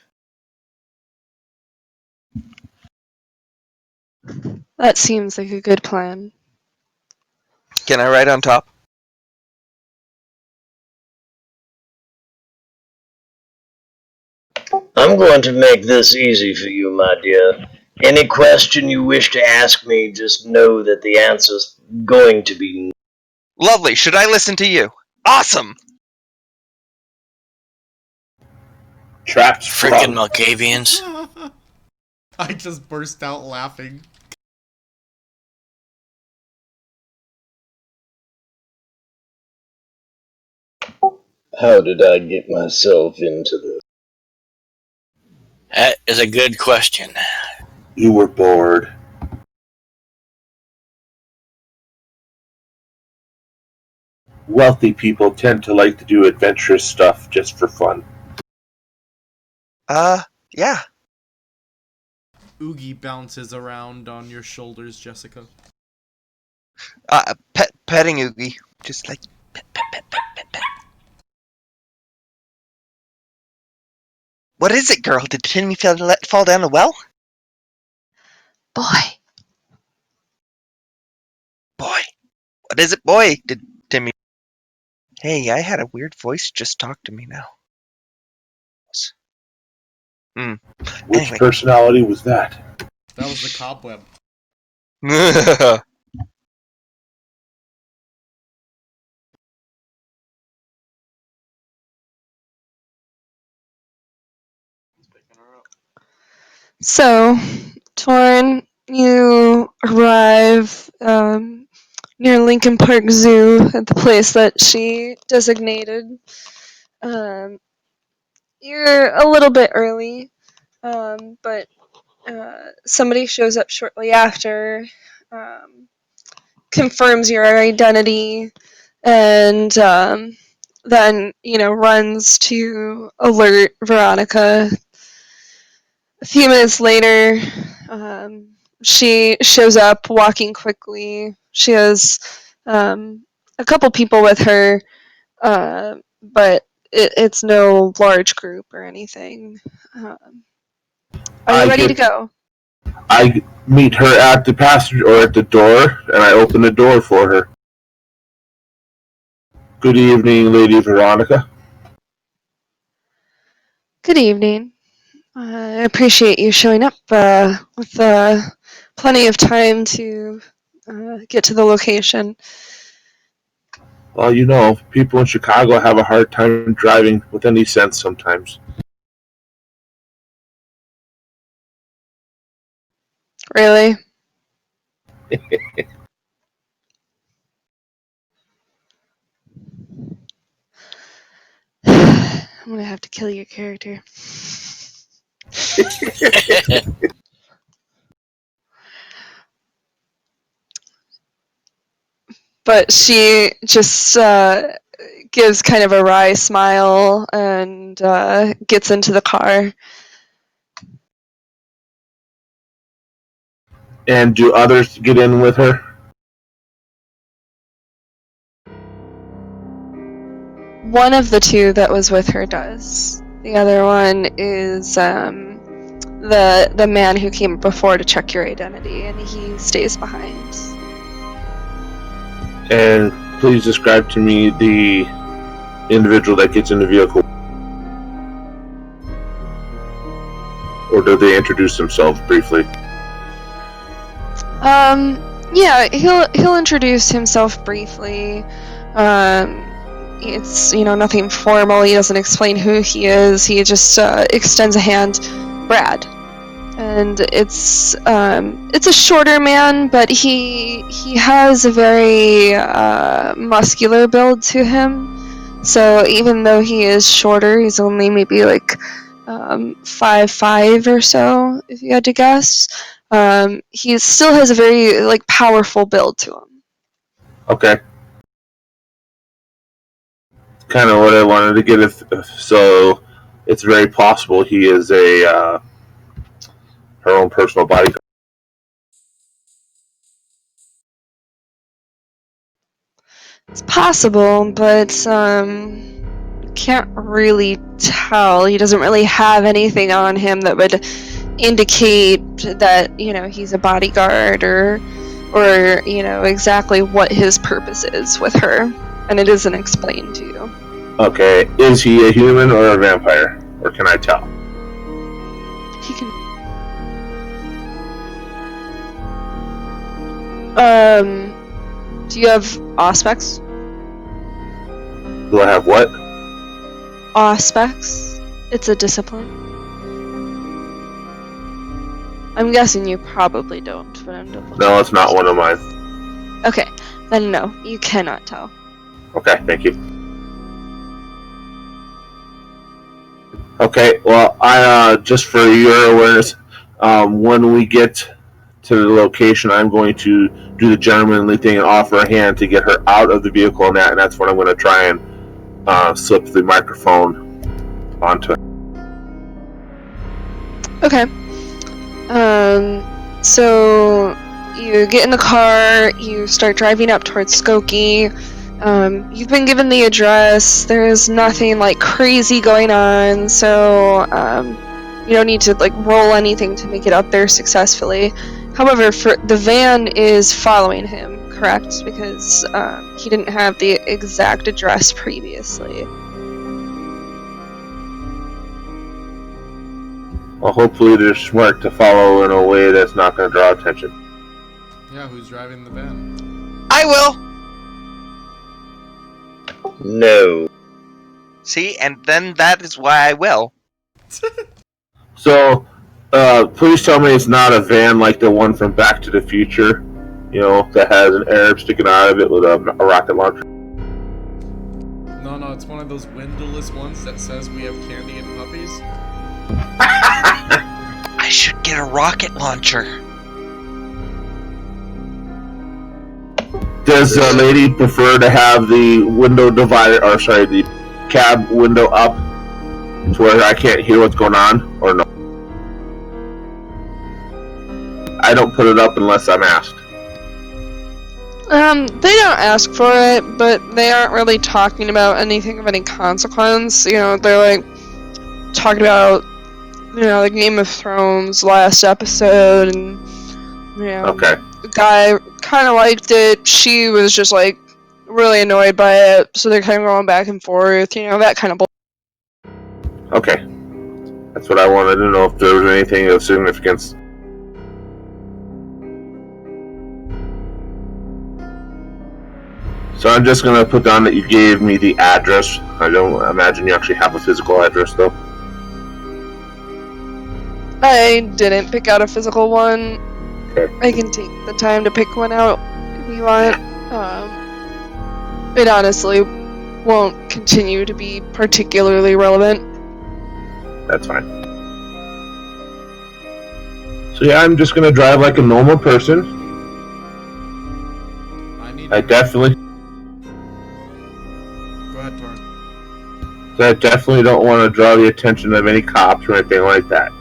That seems like a good plan. Can I ride on top? I'm going to make this easy for you, my dear. Any question you wish to ask me, just know that the answer's going to be Lovely. Should I listen to you? Awesome. Traps Freaking from. Malkavians. I just burst out laughing. How did I get myself into this? That is a good question. You were bored. Wealthy people tend to like to do adventurous stuff just for fun. Yeah. Oogie bounces around on your shoulders, Jessica. Petting Oogie. Just like pet, pet, pet, pet, pet, pet. What is it, girl? Did Timmy fall down a well? Boy. Boy. What is it, boy? Did Timmy... Hey, I had a weird voice just talk to me now. Which Anyway. personality was that? That was the cobweb. So, Torn, you arrive near Lincoln Park Zoo at the place that she designated. You're a little bit early, but somebody shows up shortly after, confirms your identity, and then, runs to alert Veronica. A few minutes later, she shows up walking quickly. She has a couple people with her, but it's no large group or anything. Are you ready to go? I meet her at the passenger or at the door, and I open the door for her. Good evening, Lady Veronica. Good evening. I appreciate you showing up with plenty of time to get to the location. Well, people in Chicago have a hard time driving with any sense sometimes. Really? I'm gonna have to kill your character. But she just gives kind of a wry smile and gets into the car. And do others get in with her? One of the two that was with her does. The other one is the man who came before to check your identity, and he stays behind. And please describe to me the individual that gets in the vehicle. Or do they introduce themselves briefly? Yeah, he'll introduce himself briefly. It's, nothing formal. He doesn't explain who he is. He just extends a hand. Brad. And it's a shorter man, but he has a very muscular build to him. So even though he is shorter, he's only maybe like 5'5" or so, if you had to guess. He still has a very powerful build to him. Okay. Kind of what I wanted to get. So it's very possible he is her own personal bodyguard. It's possible, but can't really tell. He doesn't really have anything on him that would indicate that he's a bodyguard or exactly what his purpose is with her, and it isn't explained to you. Okay, is he a human or a vampire, or can I tell? He can. Do you have Auspex? Do I have what? Auspex. It's a discipline. I'm guessing you probably don't, but I'm double. No, it's not one of mine. Okay, then no, you cannot tell. Okay, thank you. Okay, well, I just for your awareness, when we get to the location, I'm going to do the gentlemanly thing and offer a hand to get her out of the vehicle, and that's when I'm going to try and slip the microphone onto it. Okay. So you get in the car, you start driving up towards Skokie. You've been given the address. There's nothing crazy going on, so you don't need to roll anything to make it up there successfully. However, the van is following him, correct? Because he didn't have the exact address previously. Well, hopefully they're smart to follow in a way that's not going to draw attention. Yeah, who's driving the van? I will! No. See, and then that is why I will. So, please tell me it's not a van like the one from Back to the Future, that has an Arab sticking out of it with a rocket launcher. No, it's one of those windowless ones that says we have candy and puppies. I should get a rocket launcher. Does the lady prefer to have the window divided, the cab window up to where I can't hear what's going on, or no? I don't put it up unless I'm asked. They don't ask for it, but they aren't really talking about anything of any consequence. They're talking about, the Game of Thrones last episode, and Okay. the guy kind of liked it. She was just really annoyed by it, so they're kind of going back and forth. That kind of. Okay. That's what I wanted to know, if there was anything of significance. So I'm just going to put down that you gave me the address. I don't imagine you actually have a physical address, though. I didn't pick out a physical one. Okay. I can take the time to pick one out if you want. It honestly won't continue to be particularly relevant. That's fine. So yeah, I'm just going to drive like a normal person. I definitely... Go ahead, Torn. So I definitely don't want to draw the attention of any cops or anything like that,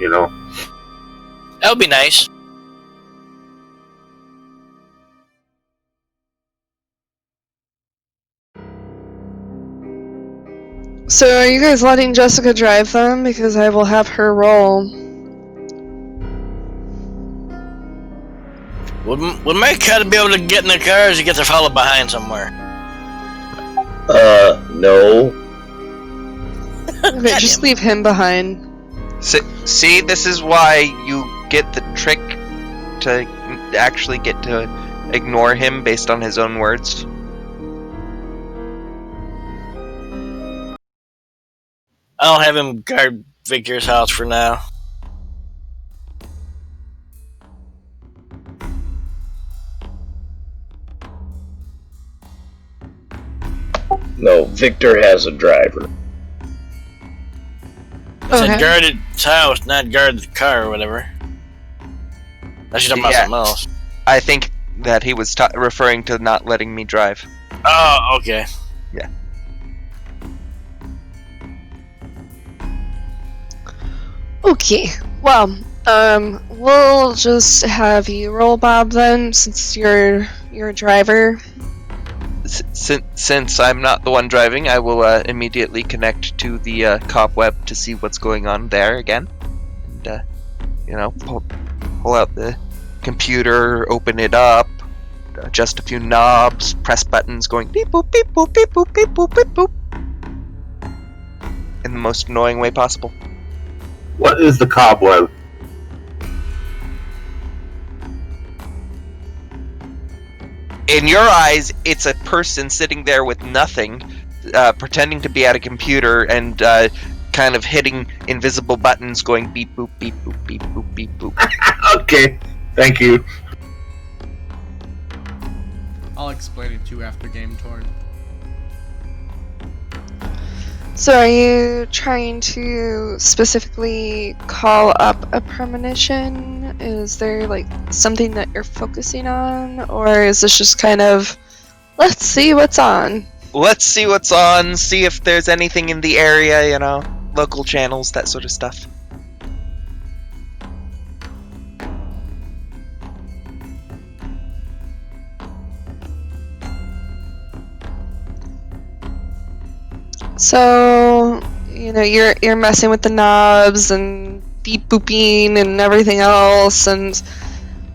That would be nice. So are you guys letting Jessica drive them? Because I will have her roll. Would Mike kind of be able to get in the car, or does he get to follow behind somewhere? No. Okay, just leave him behind. See, this is why you get the trick to actually get to ignore him based on his own words. I'll have him guard Victor's house for now. No, Victor has a driver. I said Okay. guard his house, not guard the car or whatever. I should talking about Yeah. something else. I think that he was referring to not letting me drive. Oh, okay. Okay. Well, we'll just have you roll, Bob, then, since you're a driver. Since I'm not the one driving, I will immediately connect to the cobweb to see what's going on there again. And, pull out the computer, open it up, adjust a few knobs, press buttons going beep boop, beep boop, beep boop, beep boop, beep boop. In the most annoying way possible. What is the cobweb? In your eyes, it's a person sitting there with nothing, pretending to be at a computer and kind of hitting invisible buttons going beep boop, beep boop, beep boop, beep boop. Okay, thank you. I'll explain it to you after game torn. So are you trying to specifically call up a premonition? Is there, like, something that you're focusing on? Or is this just kind of, let's see what's on? Let's see what's on, see if there's anything in the area, local channels, that sort of stuff. So, you're messing with the knobs and beep booping and everything else, and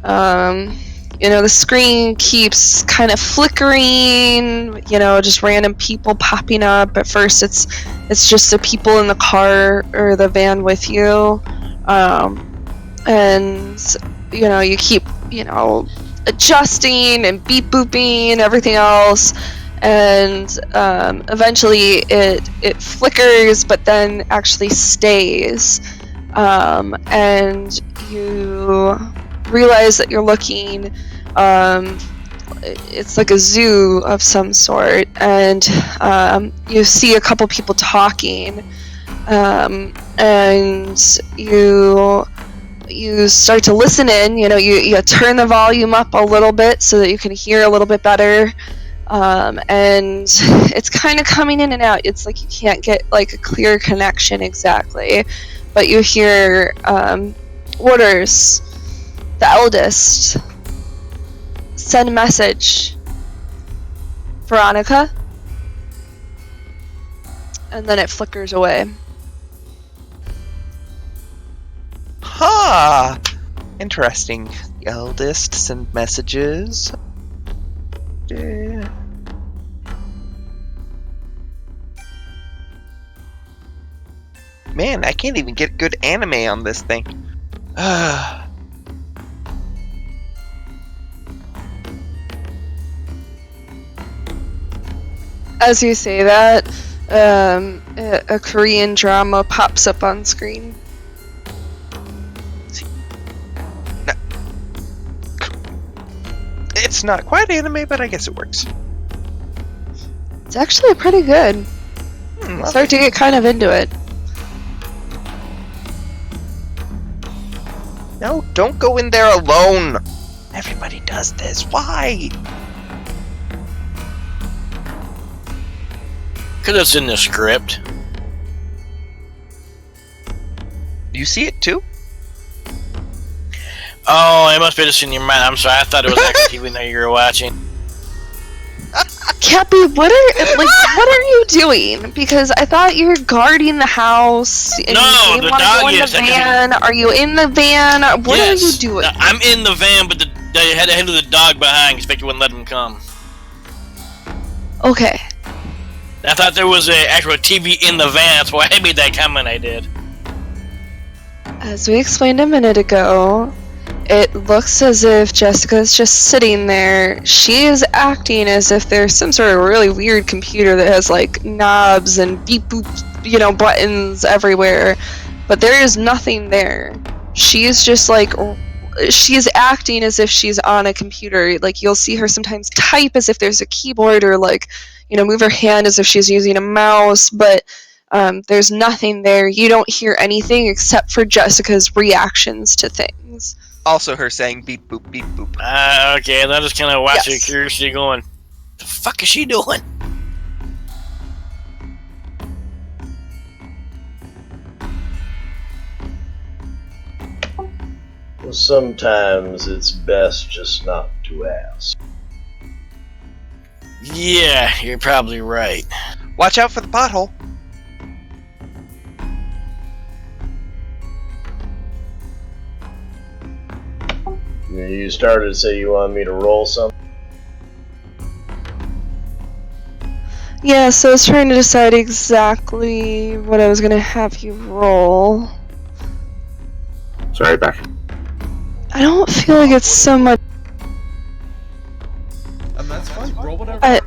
the screen keeps kind of flickering, just random people popping up. At first it's just the people in the car or the van with you, and you keep adjusting and beep booping everything else, and eventually it flickers but then actually stays, and you realize that you're looking, it's like a zoo of some sort, and you see a couple people talking, and you start to listen in. You turn the volume up a little bit so that you can hear a little bit better, and it's kind of coming in and out. It's like you can't get like a clear connection exactly, but you hear orders. The eldest, send a message. Veronica. And then it flickers away. Huh. Interesting. The eldest send messages. Yeah. Man, I can't even get good anime on this thing. As you say that, a Korean drama pops up on screen. It's not quite anime, but I guess it works. It's actually pretty good. Start to get kind of into it. No, don't go in there alone. Everybody does this. Why? Because it's in the script. Do you see it too? Oh, it must be just in your mind. I'm sorry, I thought it was actually TV that you were watching. Cappy, what are you doing? Because I thought you were guarding the house. And No, you didn't the wanna dog go in is. the van. Are you in the van? What are you doing? I'm in the van, but they had to handle the dog behind because Becky wouldn't let him come. Okay. I thought there was an actual TV in the van. That's why I made that comment I did. As we explained a minute ago, it looks as if Jessica's just sitting there. She is acting as if there's some sort of really weird computer that has like knobs and beep boop, buttons everywhere. But there is nothing there. She is just like, she's acting as if she's on a computer. Like you'll see her sometimes type as if there's a keyboard, or like, move her hand as if she's using a mouse, but there's nothing there. You don't hear anything except for Jessica's reactions to things. Also her saying beep boop beep boop. Okay, and I just kind of watching Yes. curiously going, the fuck is she doing? Well, sometimes it's best just not to ask. Yeah, you're probably right. Watch out for the pothole. You started to say you wanted me to roll something. Yeah, so I was trying to decide exactly what I was gonna have you roll. Sorry, Beck. I don't feel like it's so much. And that's fine. Roll whatever.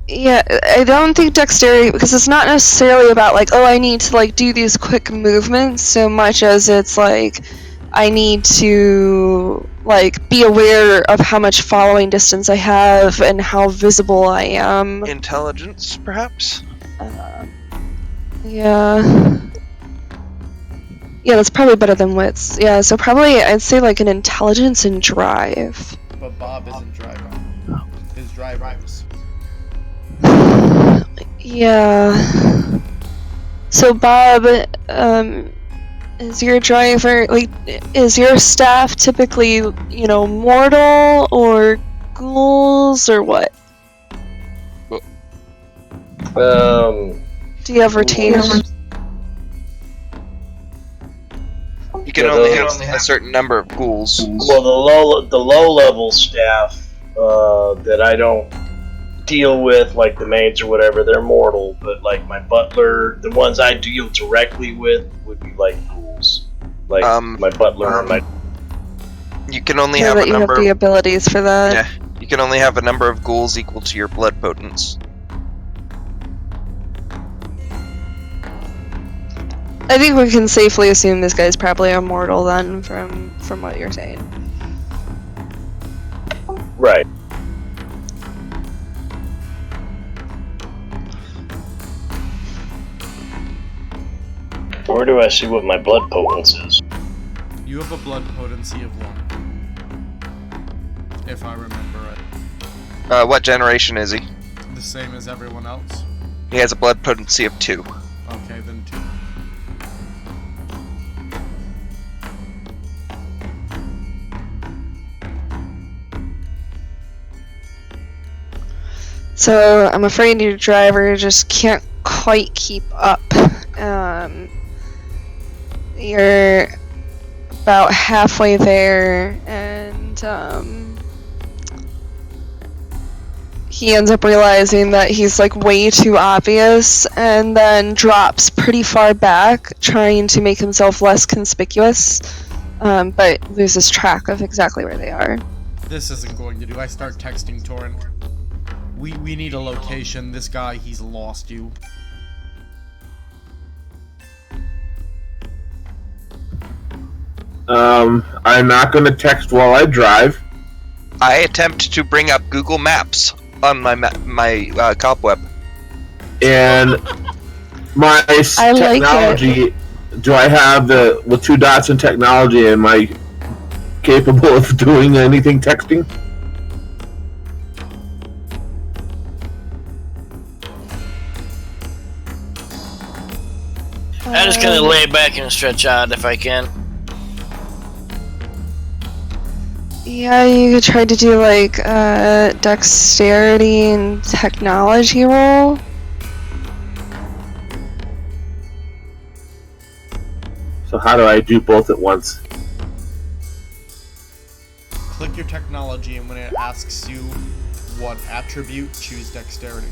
Yeah, I don't think dexterity, because it's not necessarily about like, oh, I need to like do these quick movements so much as it's like I need to like be aware of how much following distance I have and how visible I am. Intelligence, perhaps? Yeah. Yeah, that's probably better than wits. Yeah, so probably I'd say like an intelligence and drive. But Bob isn't driving. His drivers. Yeah. So Bob, is your driver, like, is your staff typically, mortal or ghouls or what? Do you have retainers? You can only have a certain number of ghouls. Well, the low level staff that I don't deal with, like the maids or whatever, they're mortal. But like my butler, the ones I deal directly with would be like ghouls. Like my butler and my. You can only Yeah, have but a you have number. the abilities for that. Yeah, you can only have a number of ghouls equal to your blood potence. I think we can safely assume this guy's probably immortal then, from what you're saying. Right. Where do I see what my blood potence is? You have a blood potency of 1. If I remember right. What generation is he? The same as everyone else? He has a blood potency of 2. Okay, then 2. So I'm afraid your driver just can't quite keep up. You're about halfway there, and he ends up realizing that he's like way too obvious, and then drops pretty far back, trying to make himself less conspicuous, but loses track of exactly where they are. This isn't going to do. I start texting Torin. We need a location. This guy, he's lost you. I'm not going to text while I drive. I attempt to bring up Google Maps on my cobweb. And my I like technology, do I have with 2 dots in technology, am I capable of doing anything texting? I just kind of lay back and stretch out if I can. Yeah, you could try to do like a dexterity and technology roll. So how do I do both at once? Click your technology, and when it asks you what attribute, choose dexterity.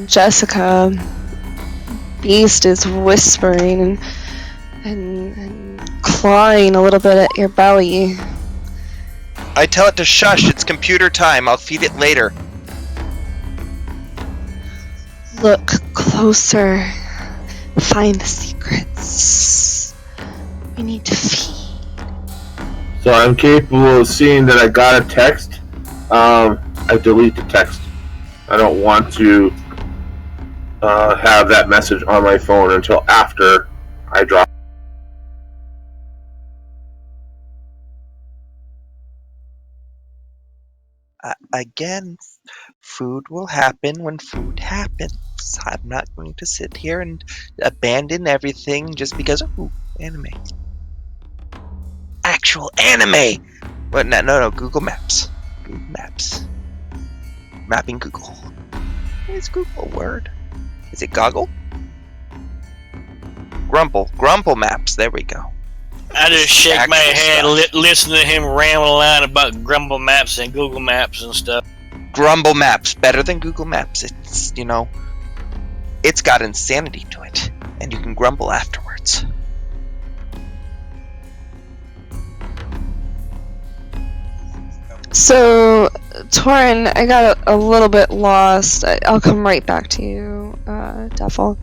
Jessica, Beast is whispering and clawing a little bit at your belly. I tell it to shush. It's computer time. I'll feed it later. Look closer. Find the secrets. We need to feed. So I'm capable of seeing that I got a text. I delete the text. I don't want to have that message on my phone until after I drop. Again, food will happen when food happens. I'm not going to sit here and abandon everything just because, ooh, anime. Actual anime! What? No, Google Maps. Google Maps. Mapping Google. Is Google a word? Is it goggle? Grumble Maps, there we go. I just shake my Actual head, stuff. listen to him ramble on about Grumble Maps and Google Maps and stuff. Grumble Maps, better than Google Maps. It's, it's got insanity to it, and you can grumble afterwards. So, Torin, I got a little bit lost. I'll come right back to you, Duffel.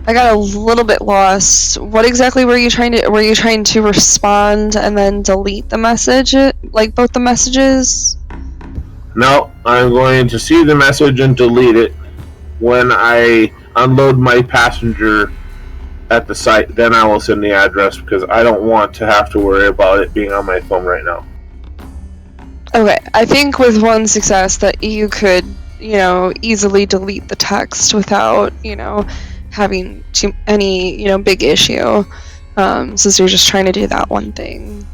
I got a little bit lost. What exactly were you trying to? Were you trying to respond and then delete the message? Like both the messages? No, I'm going to see the message and delete it when I unload my passenger at the site. Then I will send the address because I don't want to have to worry about it being on my phone right now. Okay, I think with one success that you could, easily delete the text without, having any, big issue, since you're just trying to do that one thing.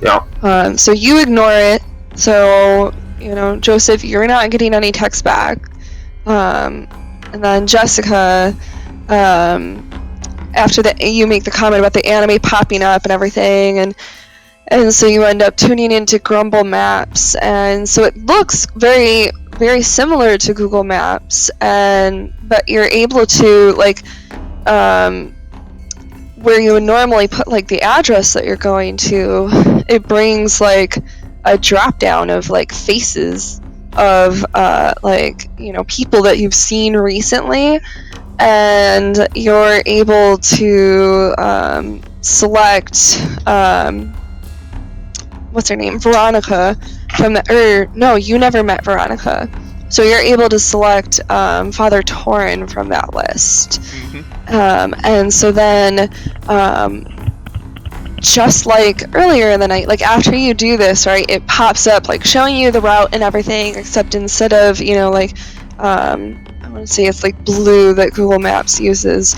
Yeah. So you ignore it. So, Joseph, you're not getting any text back. And then Jessica, after that, you make the comment about the anime popping up and everything, and so you end up tuning into Grumble Maps, and so it looks very, very similar to Google Maps, but you're able to, where you would normally put, the address that you're going to, it brings, a drop down of, faces of, people that you've seen recently, and you're able to, select, what's her name? Veronica you never met Veronica. So you're able to select Father Torin from that list. Mm-hmm. And so then, just like earlier in the night, after you do this, right, it pops up, showing you the route and everything, except instead of, I want to say it's, blue that Google Maps uses,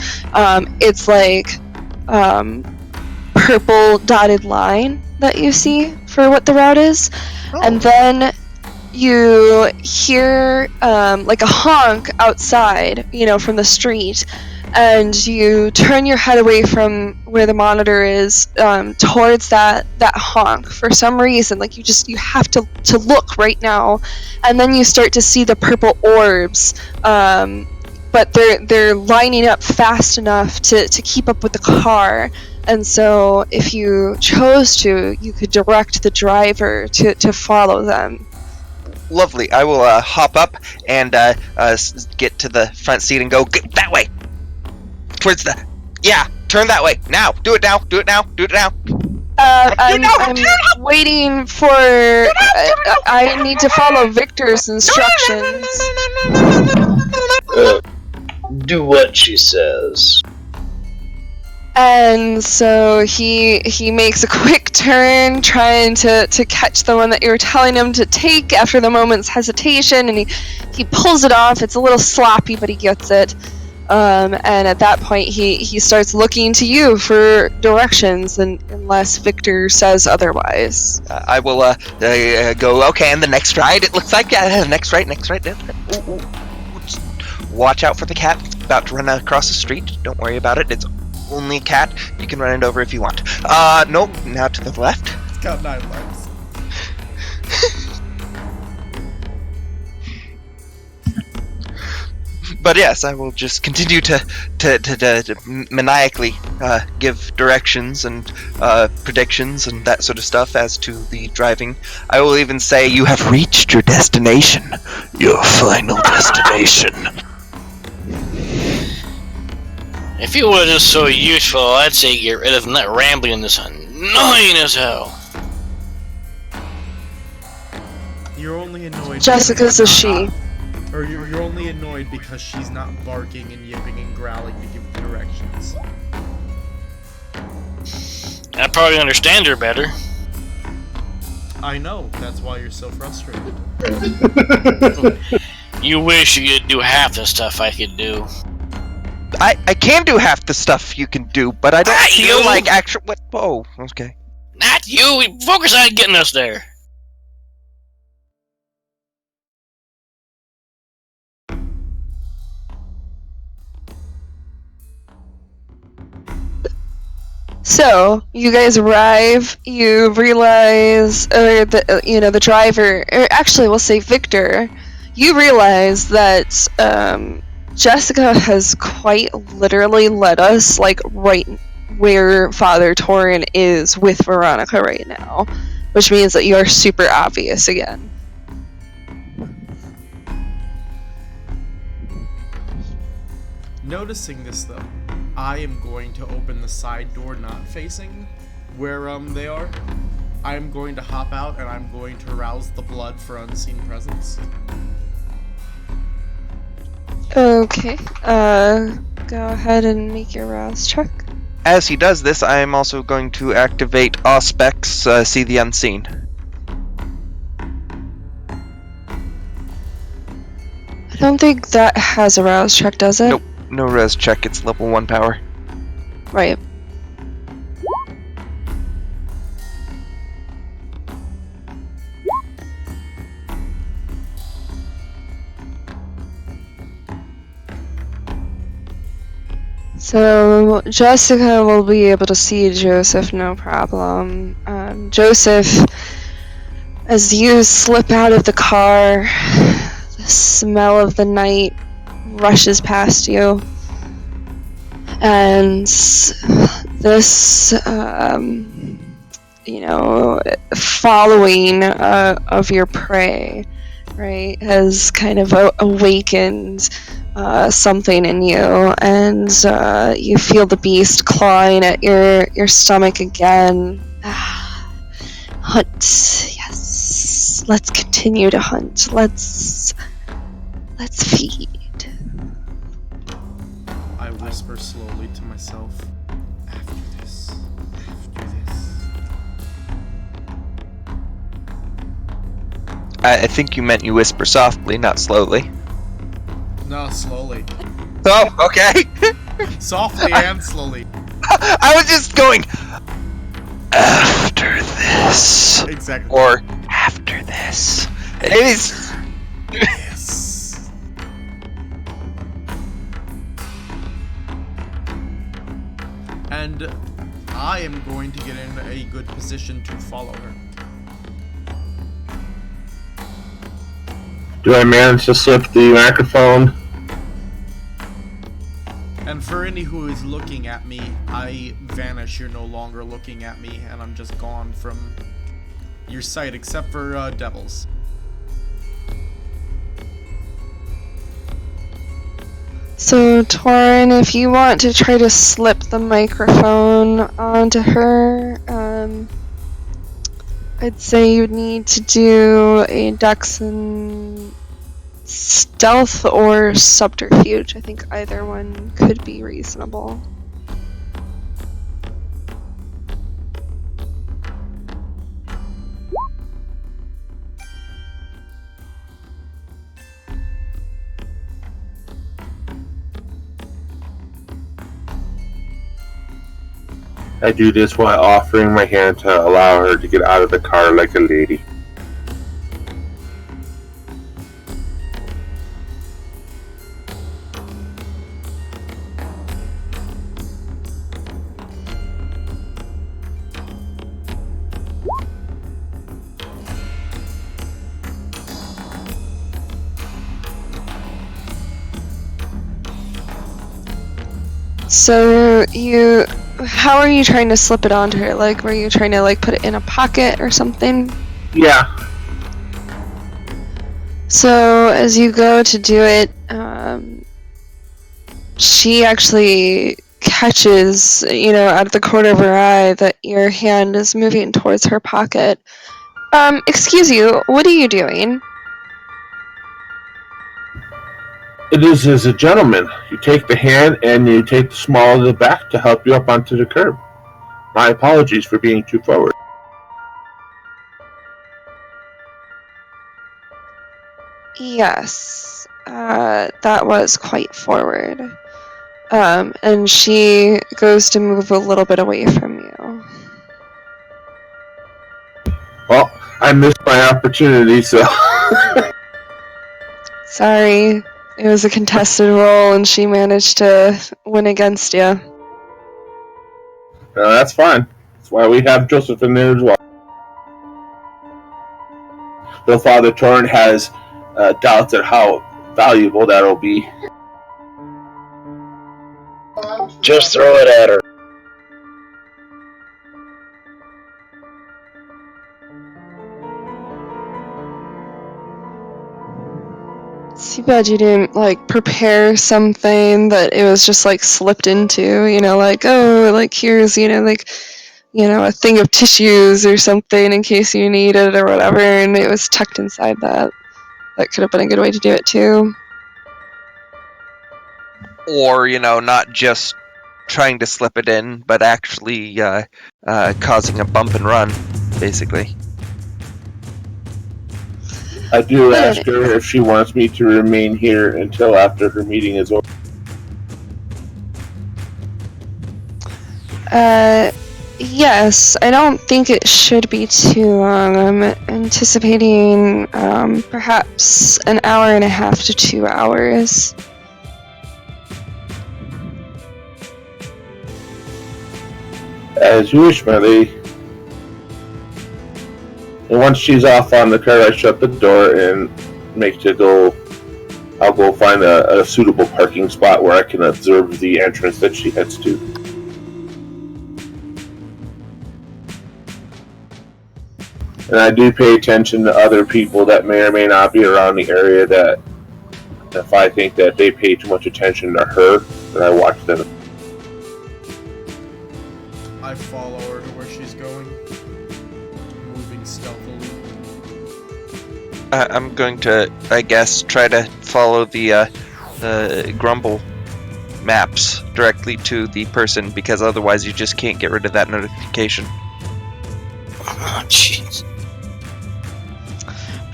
it's, purple dotted line that you see for what the route is. Oh. And then you hear a honk outside, from the street, and you turn your head away from where the monitor is towards that honk for some reason. You have to look right now, and then you start to see the purple orbs, but they're lining up fast enough to keep up with the car. And so if you chose to, you could direct the driver to follow them. Lovely. I will hop up and get to the front seat and go that way. Towards turn that way. Now. Do it now. Do it now. Do it now. I'm waiting for... I need to follow Victor's instructions. Do what she says. And so he makes a quick turn, trying to catch the one that you were telling him to take after the moment's hesitation, and he pulls it off. It's a little sloppy, but he gets it. And at that point, he starts looking to you for directions, unless Victor says otherwise. I will go. Okay, and the next right. It looks like next right. Ooh. Just watch out for the cat. It's about to run across the street. Don't worry about it. It's only a cat. You can run it over if you want. Nope. Now to the left. It's got 9 lives. But yes, I will just continue to maniacally give directions and predictions and that sort of stuff as to the driving. I will even say, you have reached your destination. Your final destination. If you were just so useful, I'd say get rid of him. That rambling is annoying as hell. You're only annoyed. Jessica's a she. Or you're only annoyed because she's not barking and yipping and growling to give directions. I probably understand her better. I know, that's why you're so frustrated. You wish you could do half the stuff I could do. I can do half the stuff you can do, but I don't Not feel you! like actual. What? Whoa. Okay. Not you! Focus on getting us there! So you guys arrive. You realize, or the driver, or actually, we'll say Victor. You realize that Jessica has quite literally led us like right where Father Torin is with Veronica right now, which means that you are super obvious again. Noticing this though, I am going to open the side door not facing where they are. I am going to hop out and I'm going to rouse the blood for unseen presence. Okay, go ahead and make your rouse check. As he does this, I am also going to activate Auspex, See the Unseen. I don't think that has a rouse check, does it? Nope. No res check, it's level 1 power. Right. So Jessica will be able to see Joseph, no problem. Joseph, as you slip out of the car, the smell of the night rushes past you, and this following of your prey, right, has kind of awakened something in you, and you feel the beast clawing at your stomach again. Hunt, yes, let's continue to hunt. Let's feed. I whisper slowly to myself, after this. I think you meant you whisper softly, not slowly. No, slowly. Oh, okay. Softly and slowly. I was just going, after this. Exactly. Or, after this. It is... Yes. And I am going to get in a good position to follow her. Do I manage to slip the microphone? And for any who is looking at me, I vanish. You're no longer looking at me, and I'm just gone from your sight, except for devils. So, Torin, if you want to try to slip the microphone onto her, I'd say you'd need to do a Dex and Stealth or Subterfuge. I think either one could be reasonable. I do this while offering my hand to allow her to get out of the car like a lady. So how are you trying to slip it onto her? Like, were you trying to like put it in a pocket or something? Yeah. So as you go to do it, she actually catches, out of the corner of her eye that your hand is moving towards her pocket. Excuse you, what are you doing? It is as a gentleman. You take the hand and you take the small of the back to help you up onto the curb. My apologies for being too forward. Yes, that was quite forward. And she goes to move a little bit away from you. Well, I missed my opportunity, so... Sorry, it was a contested roll and she managed to win against you. No, that's fine. That's why we have Joseph in there as well. Though Father Torn has doubts at how valuable that'll be. Just throw it at her. It's too bad you didn't, prepare something that it was just, slipped into, here's, a thing of tissues or something in case you need it or whatever, and it was tucked inside that. That could have been a good way to do it, too. Or, not just trying to slip it in, but actually causing a bump and run, basically. I do ask her if she wants me to remain here until after her meeting is over. Yes, I don't think it should be too long. I'm anticipating perhaps an hour and a half to 2 hours. As you wish, my lady. And once she's off on the car, I shut the door and make to go. I'll go find a suitable parking spot where I can observe the entrance that she heads to. And I do pay attention to other people that may or may not be around the area, that if I think that they pay too much attention to her, that I watch them. I follow her to where she's going, moving stealthily. I'm going to, I guess, try to follow the Grumble maps directly to the person, because otherwise you just can't get rid of that notification. Oh, jeez.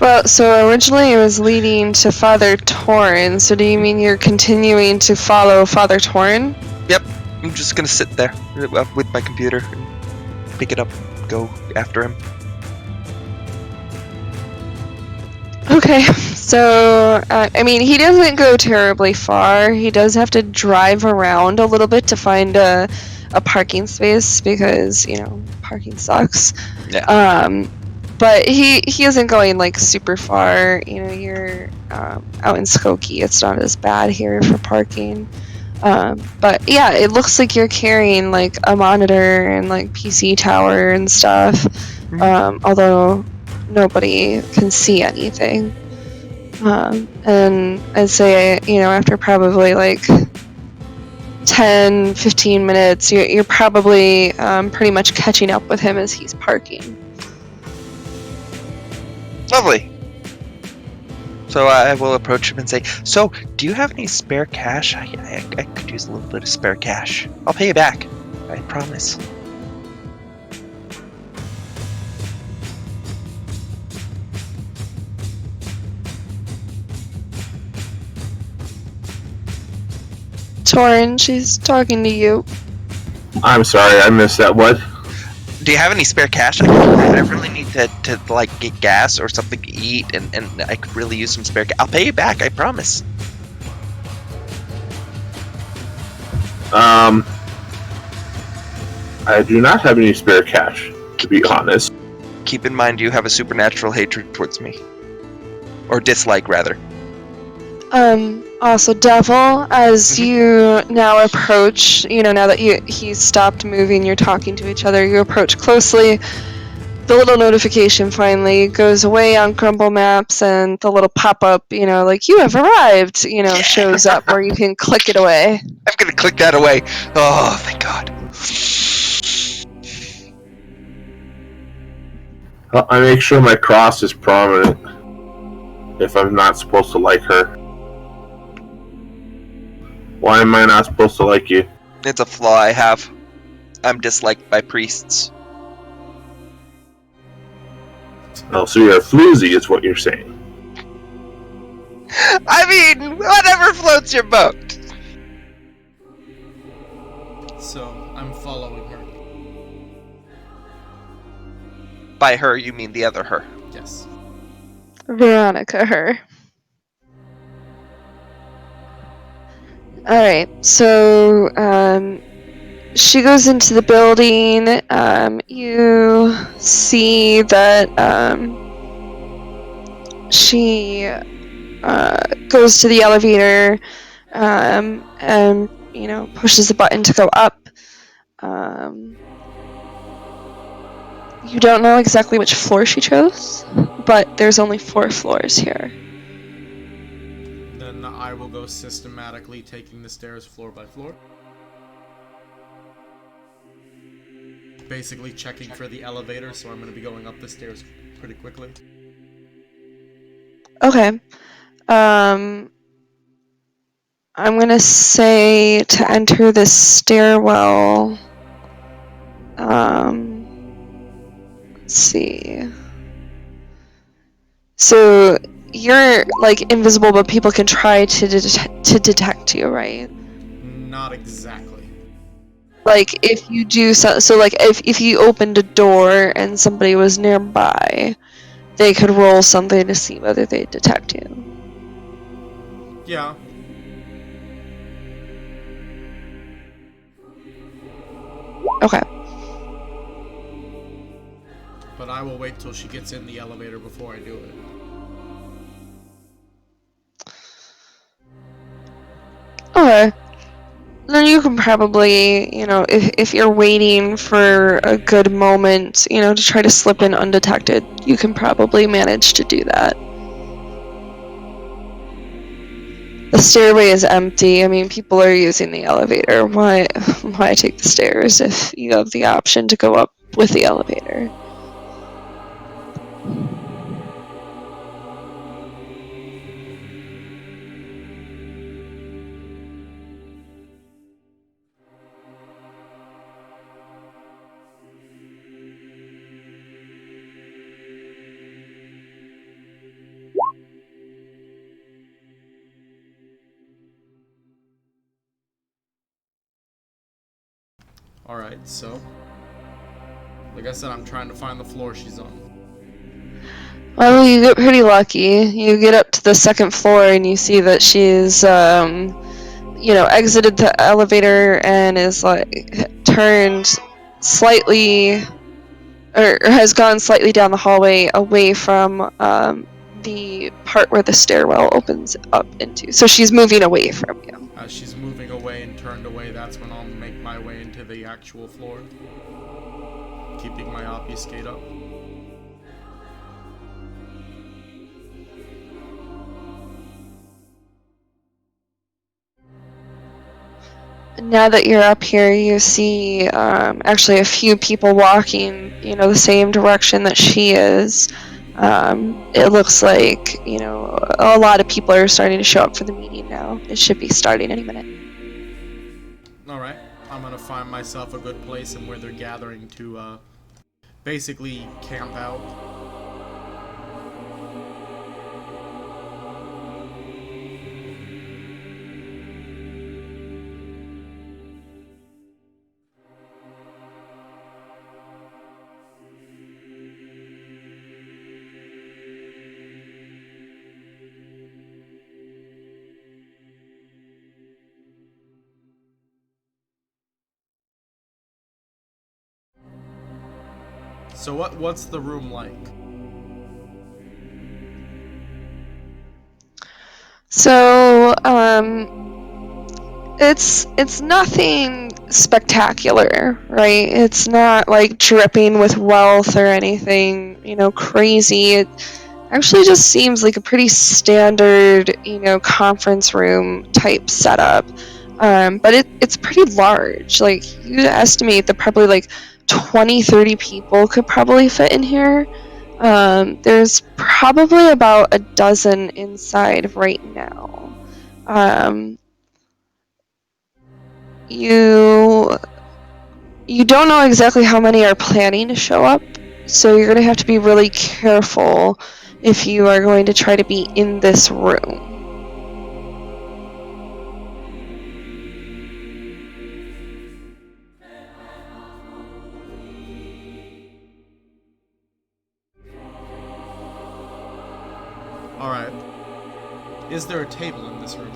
Well, so originally it was leading to Father Torn, so do you mean you're continuing to follow Father Torn? Yep, I'm just gonna sit there with my computer and pick it up, go after him. Okay, so, he doesn't go terribly far. He does have to drive around a little bit to find a parking space because, parking sucks. Yeah. But he isn't going, super far. You're out in Skokie. It's not as bad here for parking. But, yeah, it looks like you're carrying, a monitor and, PC tower and stuff. Although nobody can see anything. And I'd say, after probably, 10, 15 minutes, you're probably pretty much catching up with him as he's parking. Lovely. So I will approach him and say, "So, do you have any spare cash? I could use a little bit of spare cash. I'll pay you back. I promise." Torrin, she's talking to you. I'm sorry, I missed that. What? Do you have any spare cash? I really need to like get gas or something to eat, and I could really use some spare cash. I'll pay you back, I promise. I do not have any spare cash, to be honest. Keep in mind you have a supernatural hatred towards me. Or dislike, rather. Also, Devil, as you now approach, now that he stopped moving, you're talking to each other, you approach closely. The little notification finally goes away on Grumble Maps, and the little pop-up, like, you have arrived, shows up where you can click it away. I'm gonna click that away. Oh, thank God. I make sure my cross is prominent if I'm not supposed to like her. Why am I not supposed to like you? It's a flaw I have. I'm disliked by priests. Oh, so you're a floozy, is what you're saying. I mean, whatever floats your boat. So, I'm following her. By her, you mean the other her. Yes. Veronica, her. Alright, so, she goes into the building. You see that, she, goes to the elevator, and, pushes the button to go up. You don't know exactly which floor she chose, but there's only 4 floors here. Then I will go systematically taking the stairs floor by floor. Basically checking for the elevator, so I'm going to be going up the stairs pretty quickly. Okay. I'm gonna say to enter this stairwell. Let's see. So you're like invisible, but people can try to detect you, right? Not exactly. Like if you do so like if you opened a door and somebody was nearby, they could roll something to see whether they detect you. Yeah. Okay. But I will wait till she gets in the elevator before I do it. Okay. Then you can probably, if you're waiting for a good moment, to try to slip in undetected, you can probably manage to do that. The stairway is empty. I mean, people are using the elevator. Why take the stairs if you have the option to go up with the elevator? Alright, so... Like I said, I'm trying to find the floor she's on. Well, you get pretty lucky. You get up to the 2nd floor and you see that she's, exited the elevator and is turned slightly, or has gone slightly down the hallway away from the part where the stairwell opens up into. So she's moving away from you. As she's moving away and turned away, that's when I'll make my way into the actual floor. Keeping my obfuscate up. Now that you're up here, you see actually a few people walking, the same direction that she is. It looks like, a lot of people are starting to show up for the meeting now. It should be starting any minute. Alright, I'm gonna find myself a good place and where they're gathering to, basically camp out. So what's the room like? So, it's nothing spectacular, right? It's not like dripping with wealth or anything, crazy. It actually just seems like a pretty standard, conference room type setup. But it's pretty large. Like, you estimate that probably like 20, 30 people could probably fit in here. There's probably about a dozen inside right now. You you don't know exactly how many are planning to show up, so you're going to have to be really careful if you are going to try to be in this room. Alright. Is there a table in this room?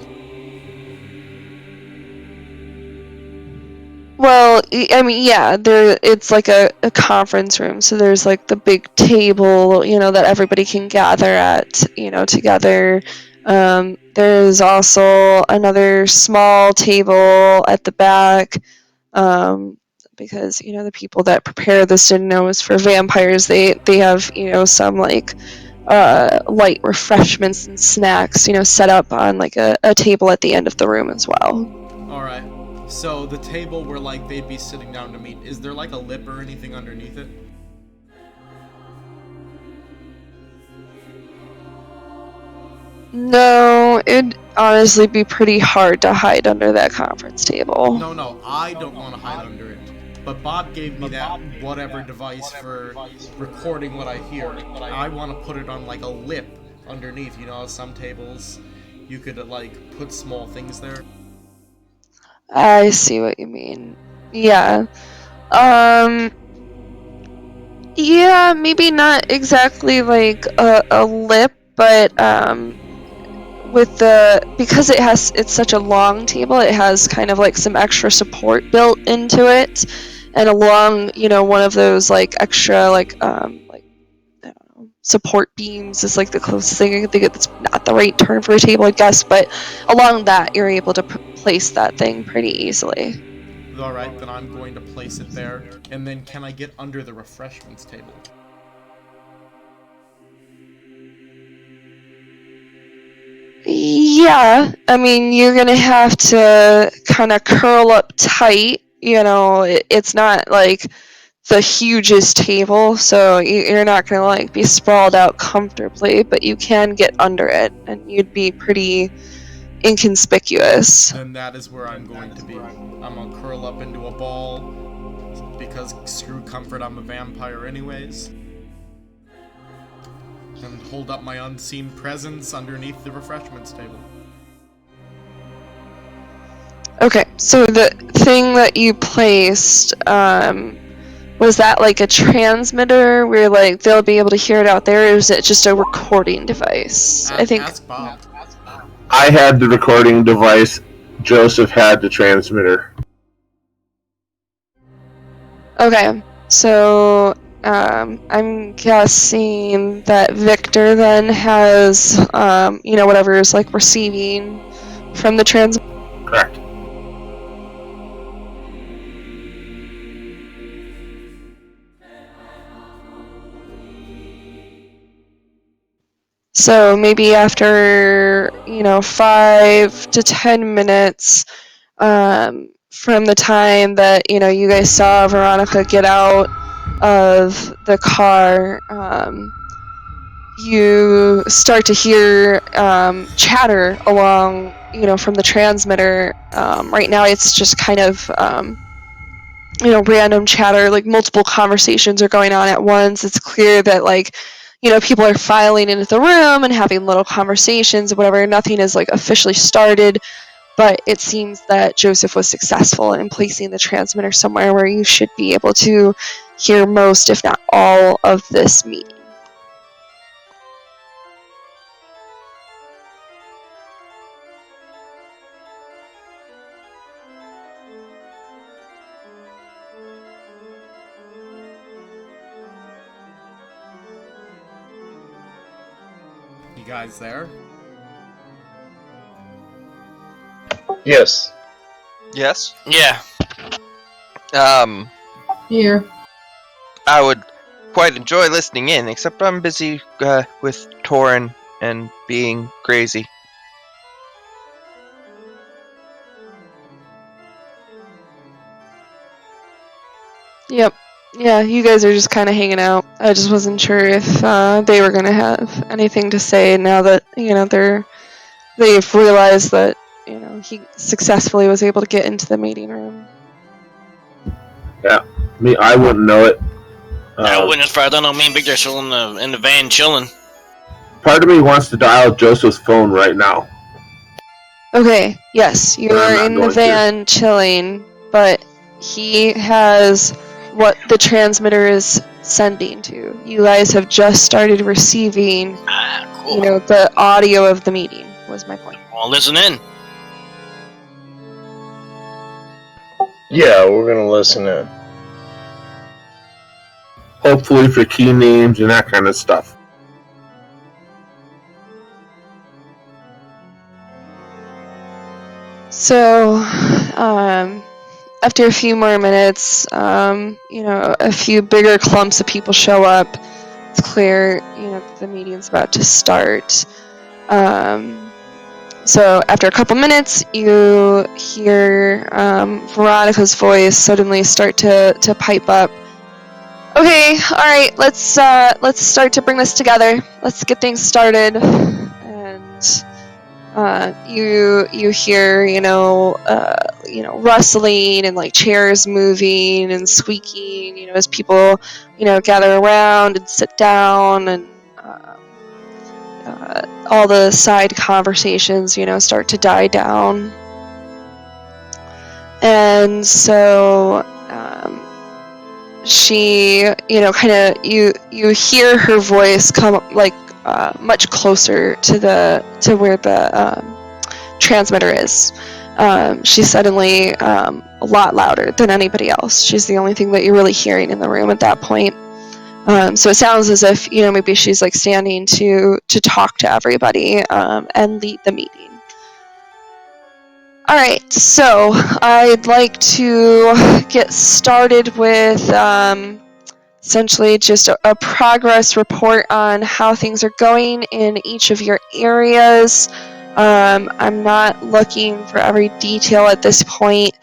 Well, I mean, yeah, it's like a conference room, so there's like the big table, that everybody can gather at, together. There's also another small table at the back, because, the people that prepare this didn't know it was for vampires. They have, some like light refreshments and snacks, set up on like a table at the end of the room as well. Alright. So the table where like they'd be sitting down to meet, is there like a lip or anything underneath it? No, it'd honestly be pretty hard to hide under that conference table. No, I don't want to hide under it. But Bob gave me that whatever device for recording what I hear. I want to put it on like a lip underneath, some tables you could like put small things there. I see what you mean. Yeah. Yeah, maybe not exactly like a lip, but because it's such a long table, it has kind of like some extra support built into it, and along one of those like extra like I don't know, support beams is like the closest thing I can think of. That's not the right term for a table, I guess, but along that you're able to place that thing pretty easily. Alright, then I'm going to place it there. And then can I get under the refreshments table? Yeah, I mean, you're gonna have to kind of curl up tight. It's not like the hugest table, so you're not gonna like be sprawled out comfortably, but you can get under it, and you'd be pretty inconspicuous. Then that is where I'm going to be. I'm gonna curl up into a ball, because screw comfort, I'm a vampire anyways. And hold up my unseen presence underneath the refreshments table. Okay, so the thing that you placed, was that like a transmitter where like they'll be able to hear it out there, or is it just a recording device? I think. Ask Bob. I had the recording device. Joseph had the transmitter. Okay, so I'm guessing that Victor then has, whatever is like receiving from the trans. Correct. So maybe after 5 to 10 minutes from the time that you guys saw Veronica get out of the car, you start to hear chatter along from the transmitter. Right now it's just kind of random chatter, like multiple conversations are going on at once. It's clear that like people are filing into the room and having little conversations or whatever. Nothing is like officially started, but it seems that Joseph was successful in placing the transmitter somewhere where you should be able to hear most, if not all, of this meeting. You guys there? Yes. Yes. Yeah. Here. I would quite enjoy listening in, except I'm busy with Torin and being crazy. Yep. Yeah, you guys are just kind of hanging out. I just wasn't sure if they were gonna have anything to say now that they've realized that he successfully was able to get into the meeting room. I wouldn't know it. I wouldn't as far as I know. Me and Victor are still in the van chilling. Part of me wants to dial Joseph's phone right now. Okay. Yes, you But I'm are not in the going to. van chilling, but he has what the transmitter is sending to. You guys have just started receiving, Cool. the audio of the meeting. Was my point. Well, listen in. Yeah, we're gonna listen in. Hopefully for key names and that kind of stuff. So, after a few more minutes, a few bigger clumps of people show up. It's clear, that the meeting's about to start. So after a couple minutes, you hear Veronica's voice suddenly start to pipe up. Okay, all right, let's start to bring this together. Let's get things started. And you hear rustling and like chairs moving and squeaking, as people gather around and sit down, and all the side conversations start to die down. And so she you hear her voice come like much closer to where the transmitter is. She's suddenly a lot louder than anybody else. She's the only thing that you're really hearing in the room at that point. So it sounds as if maybe she's like standing to talk to everybody and lead the meeting. All right, so I'd like to get started with essentially just a progress report on how things are going in each of your areas. I'm not looking for every detail at this point.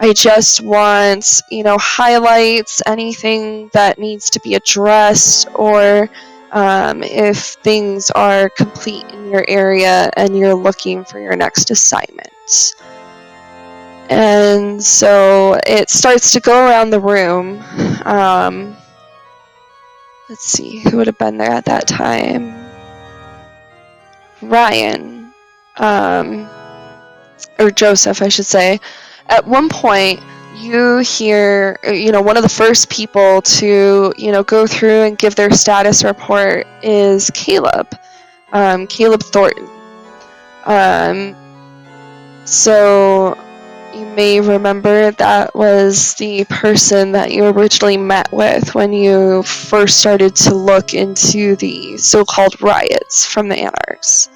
I just want, highlights, anything that needs to be addressed, or if things are complete in your area and you're looking for your next assignment. And so it starts to go around the room. Let's see, who would have been there at that time? Ryan. Or Joseph, I should say. At one point, you hear, one of the first people to, go through and give their status report is Caleb. Caleb Thornton. So you may remember that was the person that you originally met with when you first started to look into the so-called riots from the Anarchs.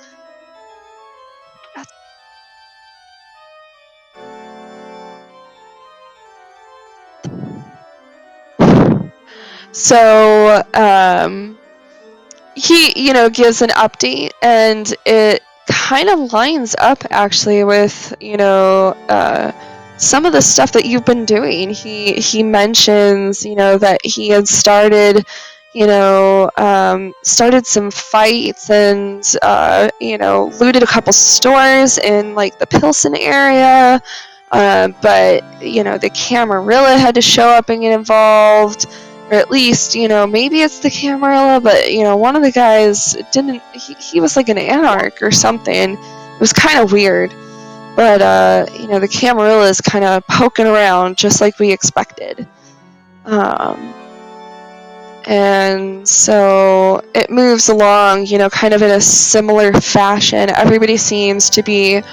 So he gives an update, and it kind of lines up actually with some of the stuff that you've been doing. He mentions that he had started some fights and looted a couple stores in like the Pilsen area, but the Camarilla had to show up and get involved. Or at least, maybe it's the Camarilla, but, one of the guys didn't, he was like an anarch or something. It was kind of weird. But, the Camarilla is kind of poking around just like we expected. And so it moves along, kind of in a similar fashion. Everybody seems to be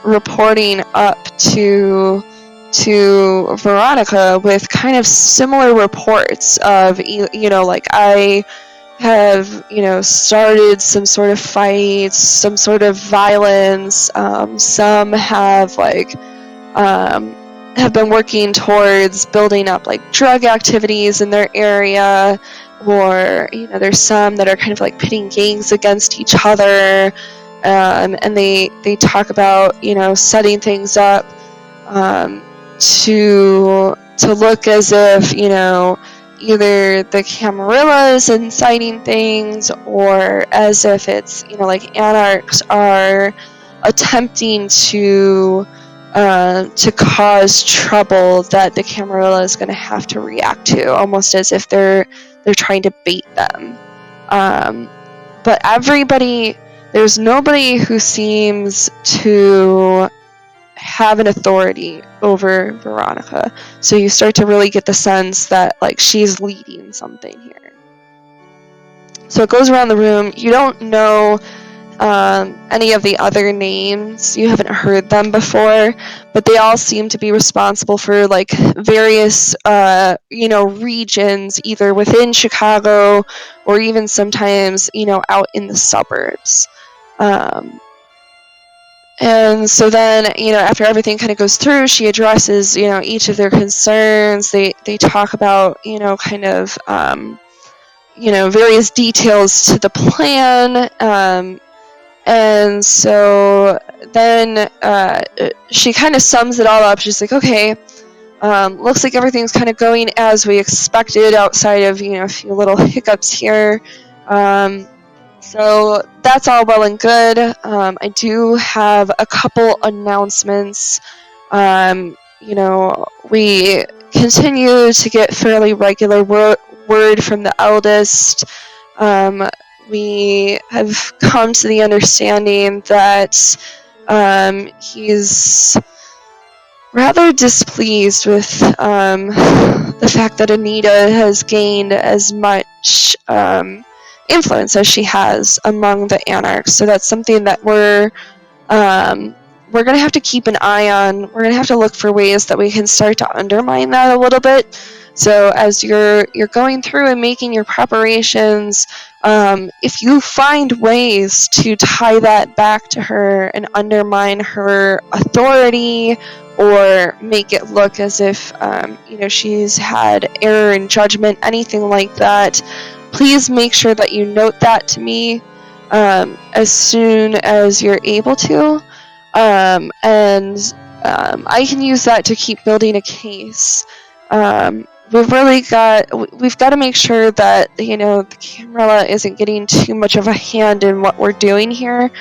reporting up to Veronica with kind of similar reports of, like, I have, started some sort of fights, some sort of violence. Some have have been working towards building up like drug activities in their area, or there's some that are kind of like pitting gangs against each other, and they talk about setting things up to look as if either the Camarilla is inciting things, or as if it's like Anarchs are attempting to cause trouble that the Camarilla is going to have to react to, almost as if they're trying to bait them. But there's nobody who seems to have an authority over Veronica. So you start to really get the sense that like she's leading something here. So it goes around the room. You don't know any of the other names. You haven't heard them before, but they all seem to be responsible for like various regions, either within Chicago or even sometimes out in the suburbs. And so then, after everything kind of goes through, she addresses, each of their concerns. They talk about, various details to the plan. And so then she kind of sums it all up. She's like, okay, looks like everything's kind of going as we expected, outside of, a few little hiccups here. So that's all well and good. I do have a couple announcements. We continue to get fairly regular word from the eldest. We have come to the understanding that he's rather displeased with the fact that Anita has gained as much influence as she has among the Anarchs. So that's something that we're going to have to keep an eye on. We're going to have to look for ways that we can start to undermine that a little bit. So as you're going through and making your preparations, if you find ways to tie that back to her and undermine her authority, or make it look as if she's had error in judgment, anything like that, please make sure that you note that to me as soon as you're able to, and I can use that to keep building a case. We've got to make sure that the Camarilla isn't getting too much of a hand in what we're doing here.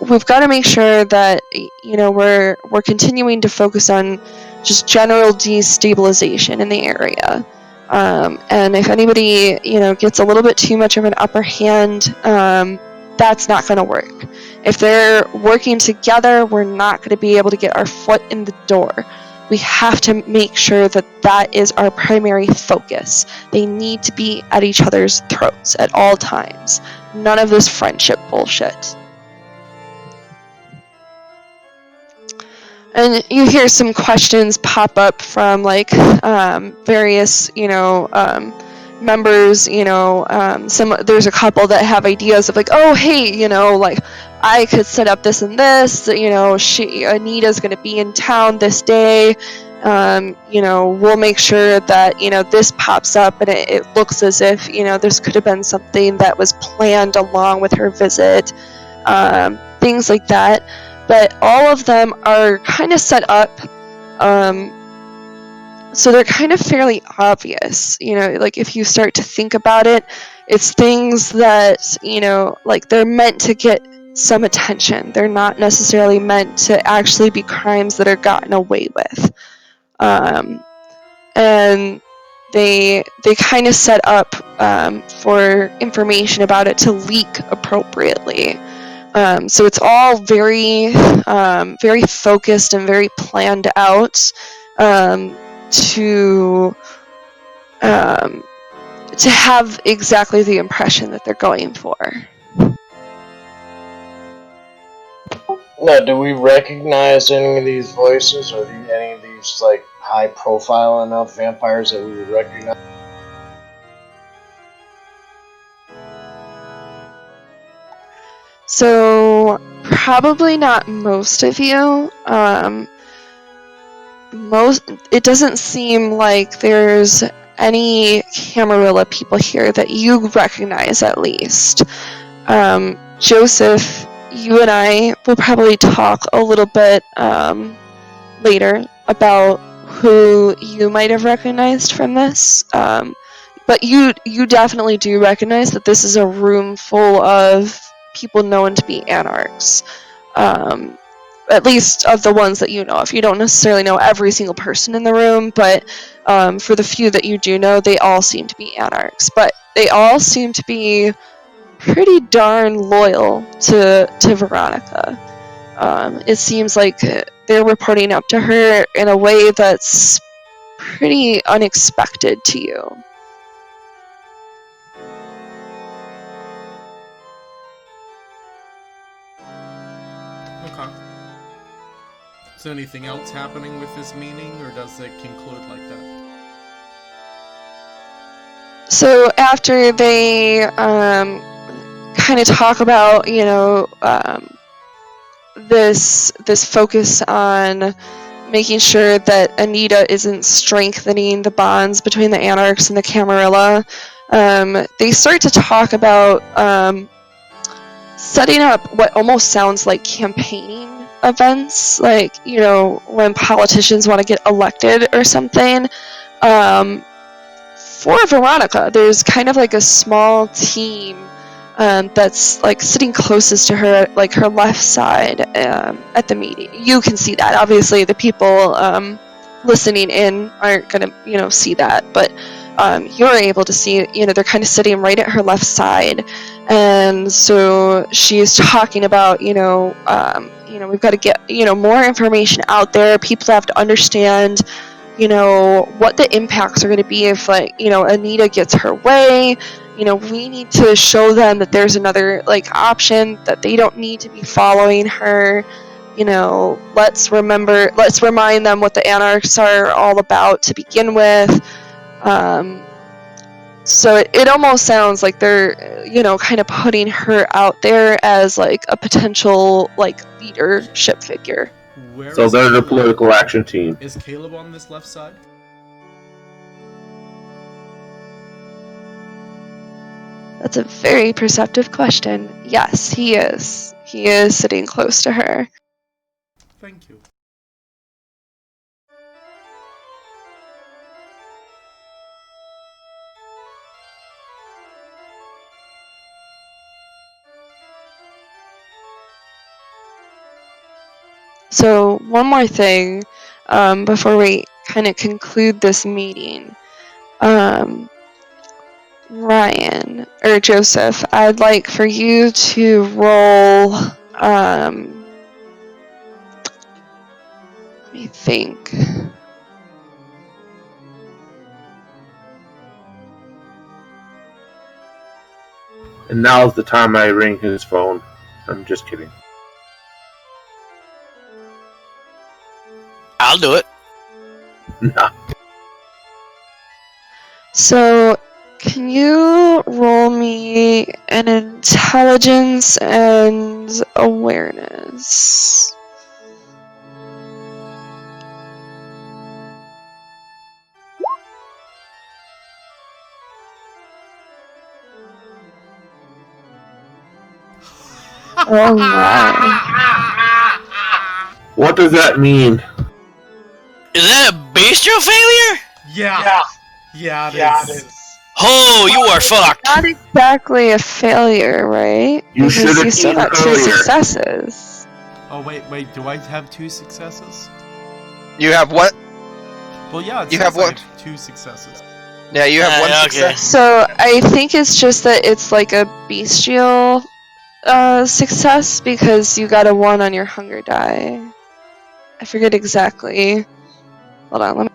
We've got to make sure that we're continuing to focus on just general destabilization in the area. And if anybody gets a little bit too much of an upper hand, that's not going to work. If they're working together, we're not going to be able to get our foot in the door. We have to make sure that that is our primary focus. They need to be at each other's throats at all times. None of this friendship bullshit. And you hear some questions pop up from various members. There's a couple that have ideas of oh hey, I could set up this and this. Anita's going to be in town this day. We'll make sure that this pops up and it looks as if this could have been something that was planned along with her visit. Things like that. But all of them are kind of set up, so they're kind of fairly obvious. If you start to think about it, it's things that, they're meant to get some attention. They're not necessarily meant to actually be crimes that are gotten away with. And they kind of set up for information about it to leak appropriately. So it's all very, very focused and very planned out to have exactly the impression that they're going for. Now, do we recognize any of these voices, or any of these high-profile enough vampires that we would recognize? So probably not most of you. It doesn't seem like there's any Camarilla people here that you recognize, at least. Joseph, you and I will probably talk a little bit later about who you might have recognized from this. But you definitely do recognize that this is a room full of people known to be anarchs. At least of the ones that you know of. You don't necessarily know every single person in the room, but for the few that you do know, they all seem to be anarchs. But they all seem to be pretty darn loyal to Veronica. It seems like they're reporting up to her in a way that's pretty unexpected to you. Okay. Is there anything else happening with this meeting, or does it conclude like that? So after they kind of talk about, this focus on making sure that Anita isn't strengthening the bonds between the Anarchs and the Camarilla, they start to talk about setting up what almost sounds like campaigning events, like, when politicians want to get elected or something. For Veronica, there's kind of like a small team that's like sitting closest to her, like her left side at the meeting. You can see that. Obviously, the people listening in aren't gonna, see that, but you're able to see, they're kind of sitting right at her left side, and so she's talking about, we've got to get, more information out there. People have to understand, what the impacts are going to be if, Anita gets her way. We need to show them that there's another, option, that they don't need to be following her. Let's remind them what the Anarchs are all about to begin with. So it almost sounds like they're, kind of putting her out there as, a potential, leadership figure. So they're the political action team. Is Caleb on this left side? That's a very perceptive question. Yes, he is. He is sitting close to her. Thank you. So, one more thing before we kind of conclude this meeting. Ryan, or Joseph, I'd like for you to roll, let me think. And now's the time I ring his phone. I'm just kidding. I'll do it. Nah. So, can you roll me an intelligence and awareness? Oh my. What does that mean? Is that a bestial failure? Yeah. Yeah, it is. Oh, you are fucked. Not exactly a failure, right? You should have you still got 2 earlier. successes. Oh, wait, do I have 2 successes? You have what? Well, yeah, it You says have I what? 2 successes. Yeah, you have one okay. success. So I think it's just that it's like a bestial success because you got a 1 on your hunger die. I forget exactly. Hold on, let me.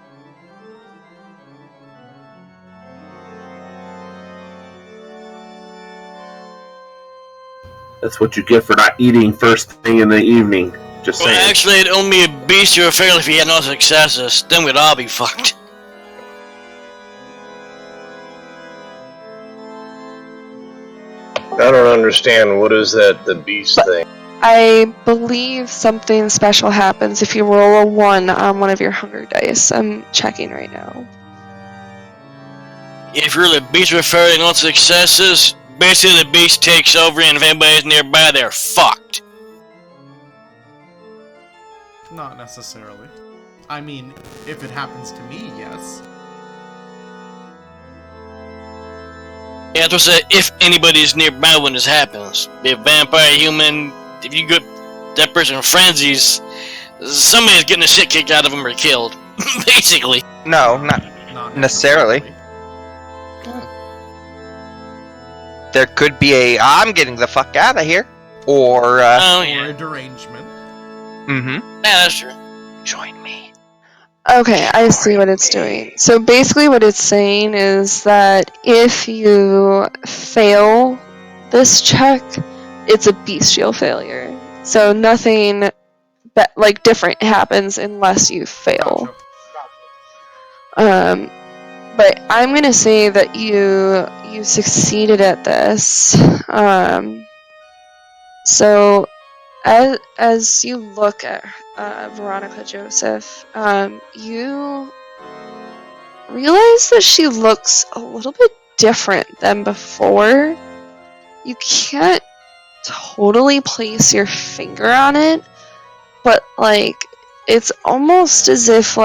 That's what you get for not eating first thing in the evening. Just Well, saying. actually, it'd only be a bestial failure if he had no successes. Then we'd all be fucked. I don't understand. What is that, the beast thing? I believe something special happens if you roll a 1 on one of your hunger dice. I'm checking right now. If you're the beast with fairly no successes, basically the beast takes over, and if anybody's nearby, they're fucked. Not necessarily. I mean, if it happens to me, yes. Yeah, that's what I said, if anybody's nearby when this happens. Be a vampire, human, if you get that person frenzies, somebody's getting the shit kicked out of them or killed. Basically. No, not Not necessarily. There could be a I'm getting the fuck out of here, or Oh, Or yeah. a derangement. mm-hmm. Yeah, that's true. Join me. Okay, I see what it's doing. So basically what it's saying is that if you fail this check, it's a bestial failure. So nothing different happens unless you fail. Gotcha. But I'm gonna say that you succeeded at this. So as you look at Veronica Joseph, you realize that she looks a little bit different than before. You can't totally place your finger on it, but it's almost as if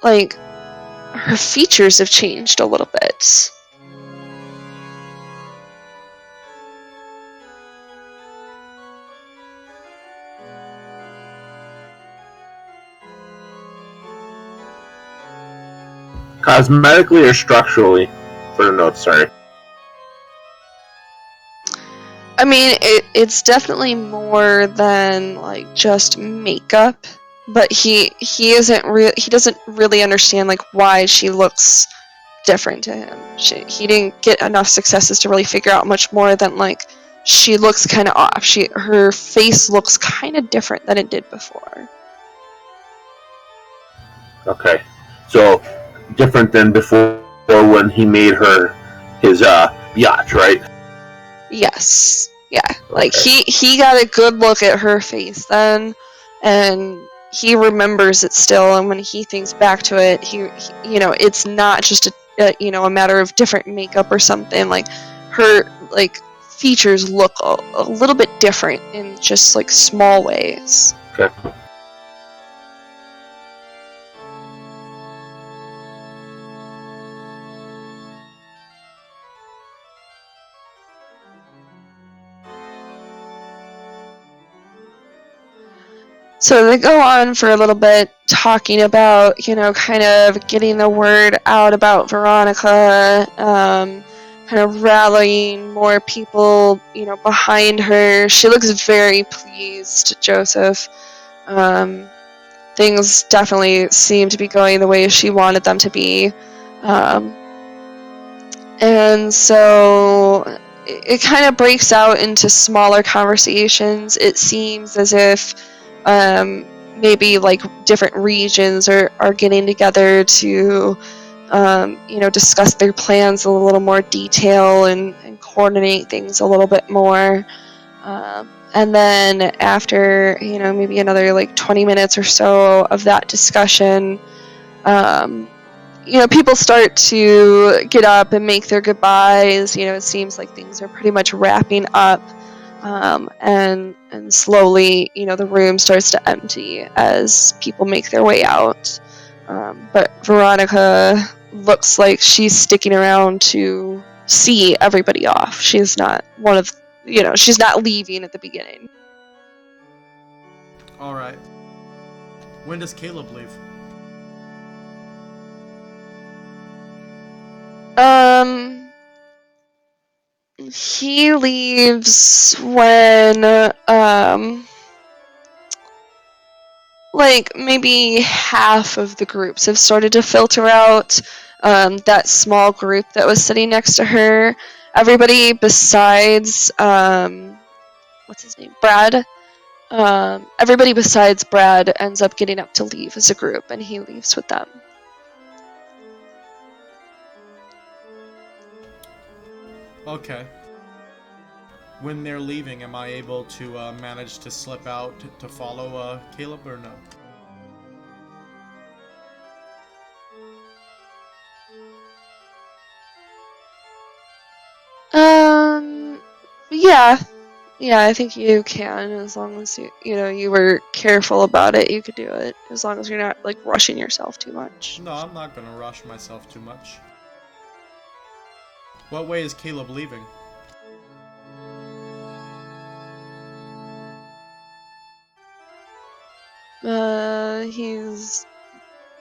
her features have changed a little bit. Cosmetically or structurally? For the notes, sorry. I mean, it's definitely more than just makeup, but he doesn't really understand why she looks different to him. He didn't get enough successes to really figure out much more than she looks kind of off. Her face looks kind of different than it did before. Okay. So, different than before when he made her his biatch, right? Yes. Yeah. Okay. He got a good look at her face then, and he remembers it still, and when he thinks back to it, he it's not just a matter of different makeup or something. Her features look a little bit different in just small ways. Okay. So they go on for a little bit, talking about, kind of getting the word out about Veronica, kind of rallying more people, behind her. She looks very pleased, Joseph. Things definitely seem to be going the way she wanted them to be. And so it kind of breaks out into smaller conversations. It seems as if maybe different regions are getting together to discuss their plans in a little more detail and coordinate things a little bit more. And then after maybe another 20 minutes or so of that discussion, people start to get up and make their goodbyes. It seems like things are pretty much wrapping up. And slowly, the room starts to empty as people make their way out. But Veronica looks like she's sticking around to see everybody off. She's not she's not leaving at the beginning. Alright. When does Caleb leave? He leaves when, maybe half of the groups have started to filter out. That small group that was sitting next to her, everybody besides, what's his name? Brad. Everybody besides Brad ends up getting up to leave as a group, and he leaves with them. Okay. When they're leaving, am I able to manage to slip out to follow Caleb or no? Yeah. Yeah, I think you can, as long as you were careful about it, you could do it. As long as you're not, like, rushing yourself too much. No, I'm not gonna rush myself too much. What way is Caleb leaving? He's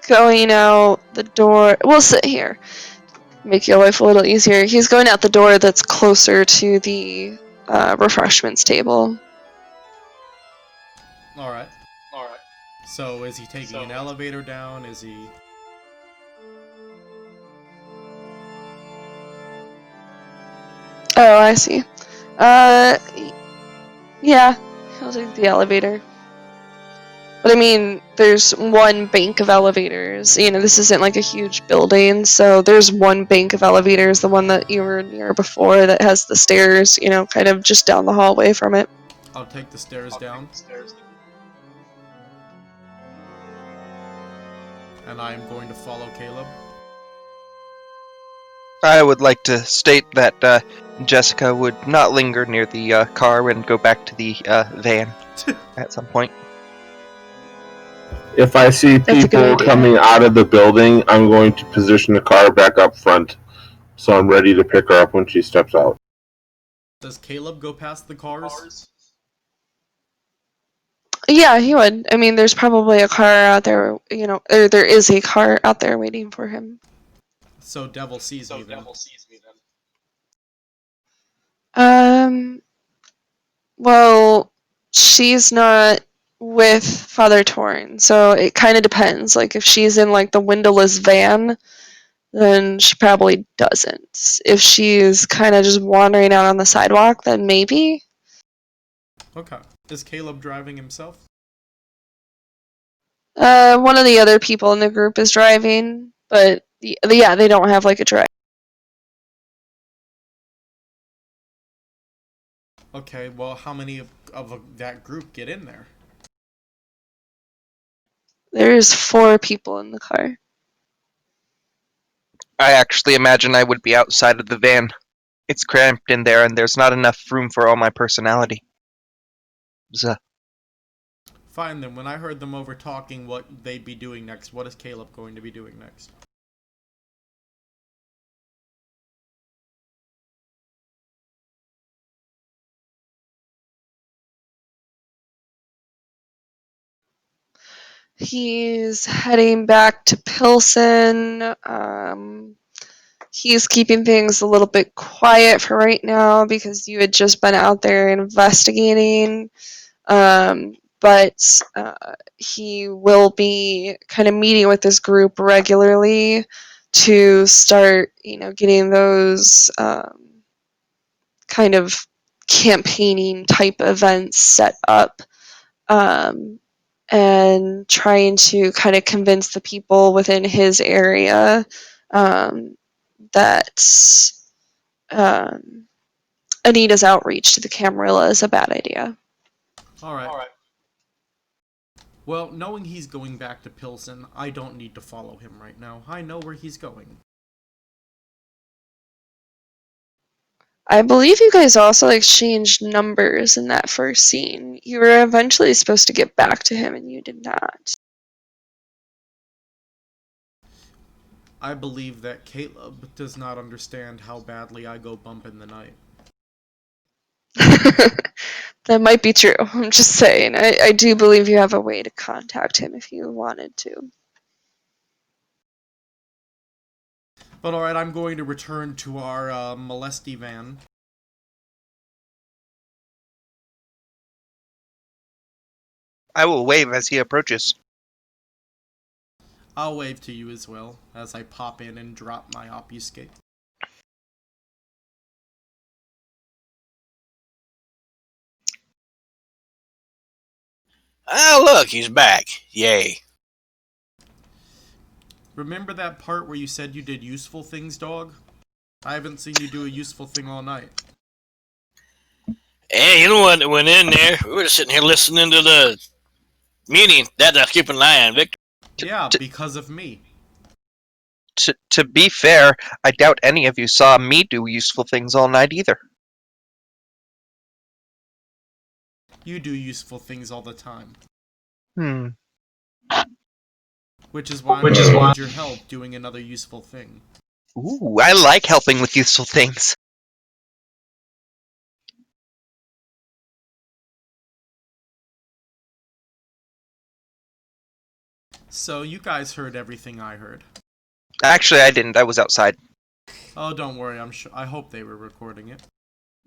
going out the door. We'll sit here. Make your life a little easier. He's going out the door that's closer to the refreshments table. Alright. So is he taking an elevator down? Is he... Oh, I see. Yeah, he'll take the elevator. But I mean, there's one bank of elevators. This isn't like a huge building, so there's one bank of elevators, the one that you were near before, that has the stairs, kind of just down the hallway from it. I'll take the stairs down. And I am going to follow Caleb. I would like to state that Jessica would not linger near the car and go back to the van at some point. If I see That's a good people idea. coming out of the building, I'm going to position the car back up front, so I'm ready to pick her up when she steps out. Does Caleb go past the cars? Yeah, he would. I mean, there's probably a car out there, or there is a car out there waiting for him. So Devil sees me then. Well, she's not with Father Torn, so it kind of depends. Like, if she's in, like, the windowless van, then she probably doesn't. If she's kind of just wandering out on the sidewalk, then maybe. Okay. Is Caleb driving himself? One of the other people in the group is driving, but yeah, they don't have, like, a driver. Okay, well, how many of that group get in there? There's 4 people in the car. I actually imagine I would be outside of the van. It's cramped in there, and there's not enough room for all my personality. Fine then, when I heard them over talking what they'd be doing next, what is Caleb going to be doing next? He's heading back to Pilsen. He's keeping things a little bit quiet for right now because you had just been out there investigating. But he will be kind of meeting with this group regularly to start, getting those kind of campaigning type events set up. And trying to kind of convince the people within his area that Anita's outreach to the Camarilla is a bad idea. Alright. Well, knowing he's going back to Pilsen, I don't need to follow him right now. I know where he's going. I believe you guys also exchanged numbers in that first scene. You were eventually supposed to get back to him, and you did not. I believe that Caleb does not understand how badly I go bump in the night. That might be true. I'm just saying. I do believe you have a way to contact him if you wanted to. But alright, I'm going to return to our molesty van. I will wave as he approaches. I'll wave to you as well, as I pop in and drop my obfuscate. Ah, look, he's back. Yay. Remember that part where you said you did useful things, dog? I haven't seen you do a useful thing all night. Hey, you know what went in there? We were just sitting here listening to the meeting. That's keeping an eye on Victor. Yeah, because of me. To be fair, I doubt any of you saw me do useful things all night either. You do useful things all the time. Which is why I need your help doing another useful thing. Ooh, I like helping with useful things. So, you guys heard everything I heard. Actually, I didn't. I was outside. Oh, don't worry. I hope they were recording it.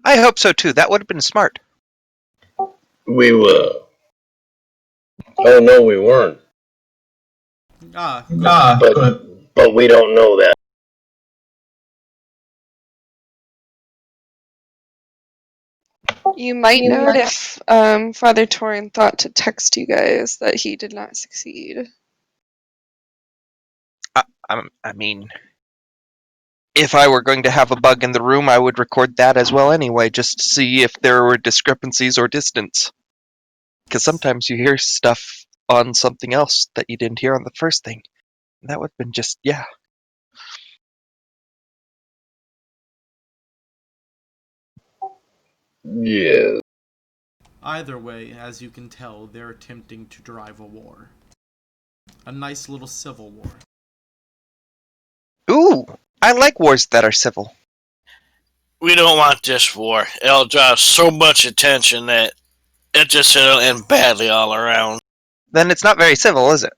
I hope so too. That would have been smart. We were. Oh no, we weren't. But we don't know that. You might note if Father Torin thought to text you guys that he did not succeed. I mean, if I were going to have a bug in the room, I would record that as well anyway, just to see if there were discrepancies or distance. Because sometimes you hear stuff on something else that you didn't hear on the first thing. That would have been just, yeah. Yeah. Either way, as you can tell, they're attempting to drive a war. A nice little civil war. Ooh, I like wars that are civil. We don't want this war. It'll draw so much attention that it'll end badly all around. Then it's not very civil, is it?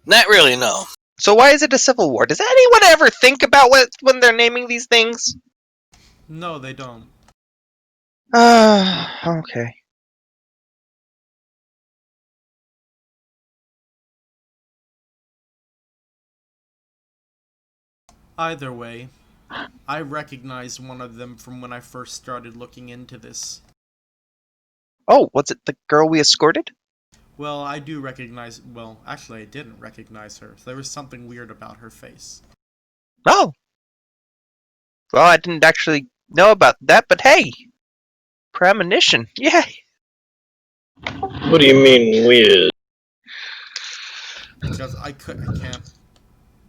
Not really, no. So why is it a civil war? Does anyone ever think about when they're naming these things? No, they don't. Okay. Either way, I recognized one of them from when I first started looking into this. Oh, was it the girl we escorted? Well, I do recognize... Well, actually, I didn't recognize her. There was something weird about her face. Oh. Well, I didn't actually know about that, but hey! Premonition. Yay! What do you mean weird? Because I can't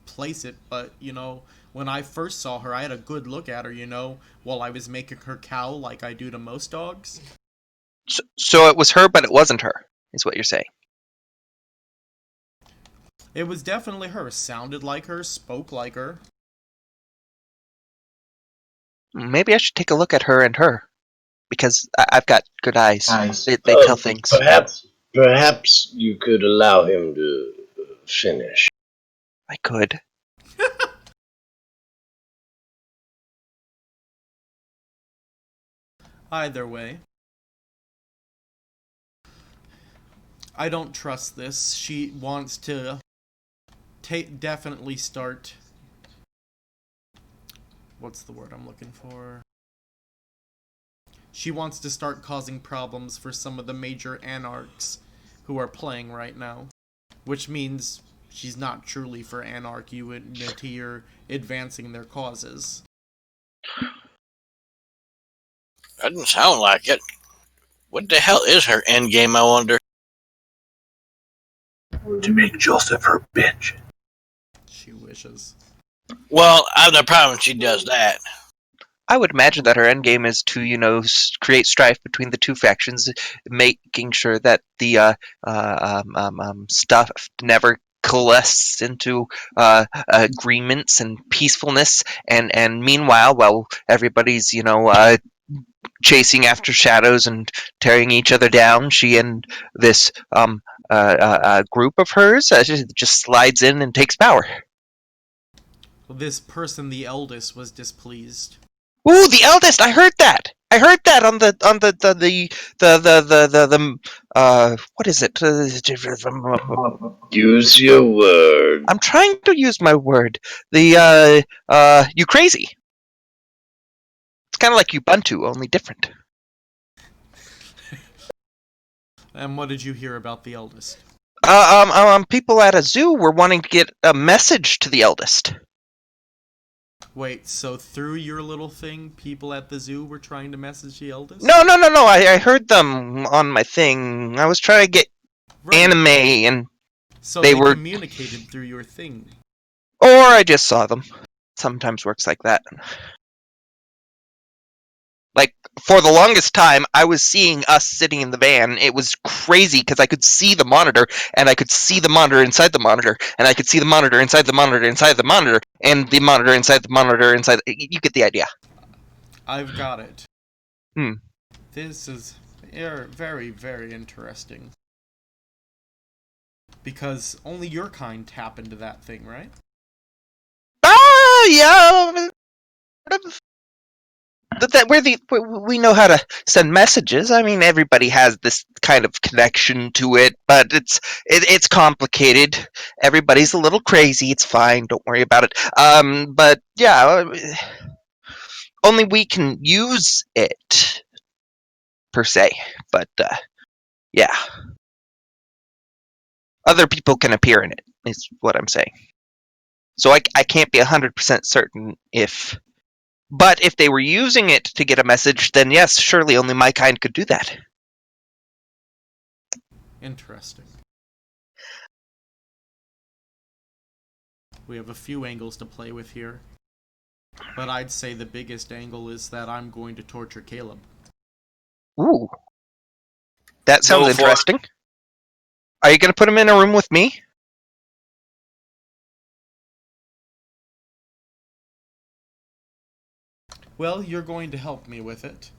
place it, but, you know, when I first saw her, I had a good look at her, you know, while I was making her cow like I do to most dogs. So it was her, but it wasn't her, is what you're saying. It was definitely her. Sounded like her, spoke like her. Maybe I should take a look at her and her. Because I've got good eyes. They tell things. Perhaps you could allow him to finish. I could. Either way, I don't trust this. She wants to definitely start... What's the word I'm looking for? She wants to start causing problems for some of the major anarchs who are playing right now. Which means she's not truly for anarch unity or advancing their causes. That doesn't sound like it. What the hell is her endgame, I wonder? To make Joseph her bitch. She wishes. Well, I have no problem if she does that. I would imagine that her endgame is to, you know, create strife between the two factions, making sure that the stuff never coalesces into agreements and peacefulness. And meanwhile, while everybody's, you know, chasing after shadows and tearing each other down, she and this group of hers just slides in and takes power. This person, the eldest, was displeased. Ooh, the eldest! I heard that. I heard that on the what is it? Use your word. I'm trying to use my word. The you crazy. It's kind of like Ubuntu, only different. And what did you hear about the eldest? People at a zoo were wanting to get a message to the eldest. Wait, so through your little thing, people at the zoo were trying to message the eldest? No. I heard them on my thing. I was trying to get Right. anime, and So they they were- communicated through your thing. or I just saw them. Sometimes works like that. Like, for the longest time, I was seeing us sitting in the van. It was crazy because I could see the monitor, and I could see the monitor inside the monitor, and I could see the monitor inside the monitor inside the monitor, and the monitor inside the monitor inside. You get the idea. I've got it. Hmm. This is very, very interesting. Because only your kind tap into that thing, right? Yeah. We know how to send messages. I mean, everybody has this kind of connection to it, but it's complicated. Everybody's a little crazy. It's fine. Don't worry about it. But yeah, only we can use it per se. But yeah, other people can appear in it. Is what I'm saying. So I can't be 100% certain if. But if they were using it to get a message, then yes, surely only my kind could do that. Interesting. We have a few angles to play with here. But I'd say the biggest angle is that I'm going to torture Caleb. Ooh. That sounds Go for it. interesting. Are you going to put him in a room with me? Well, you're going to help me with it.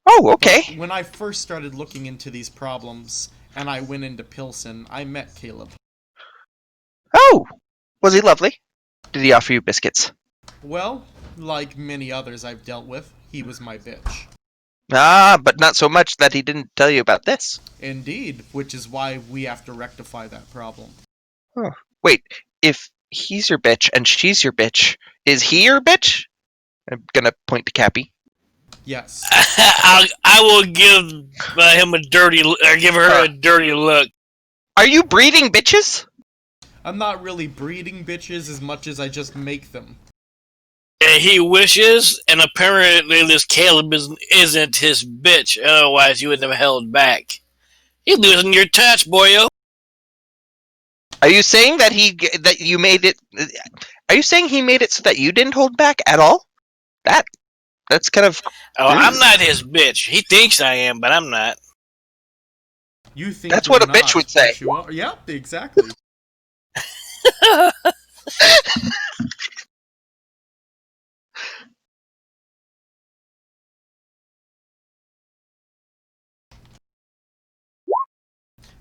Oh, okay. But when I first started looking into these problems, and I went into Pilsen, I met Caleb. Oh, was he lovely? Did he offer you biscuits? Well, like many others I've dealt with, he was my bitch. Ah, but not so much that he didn't tell you about this. Indeed, which is why we have to rectify that problem. Wait, if he's your bitch and she's your bitch, is he your bitch? I'm gonna point to Cappy. Yes. I will give him a dirty, or give her a dirty look. Are you breeding bitches? I'm not really breeding bitches as much as I just make them. He wishes, and apparently this Caleb isn't his bitch. Otherwise, you wouldn't have held back. He's losing your touch, boyo. Are you saying that you made it? Are you saying he made it so that you didn't hold back at all? That's kind of. Oh, I'm not his bitch. He thinks I am, but I'm not. You think That's you're what a bitch not, would say. but you are. Yep, exactly.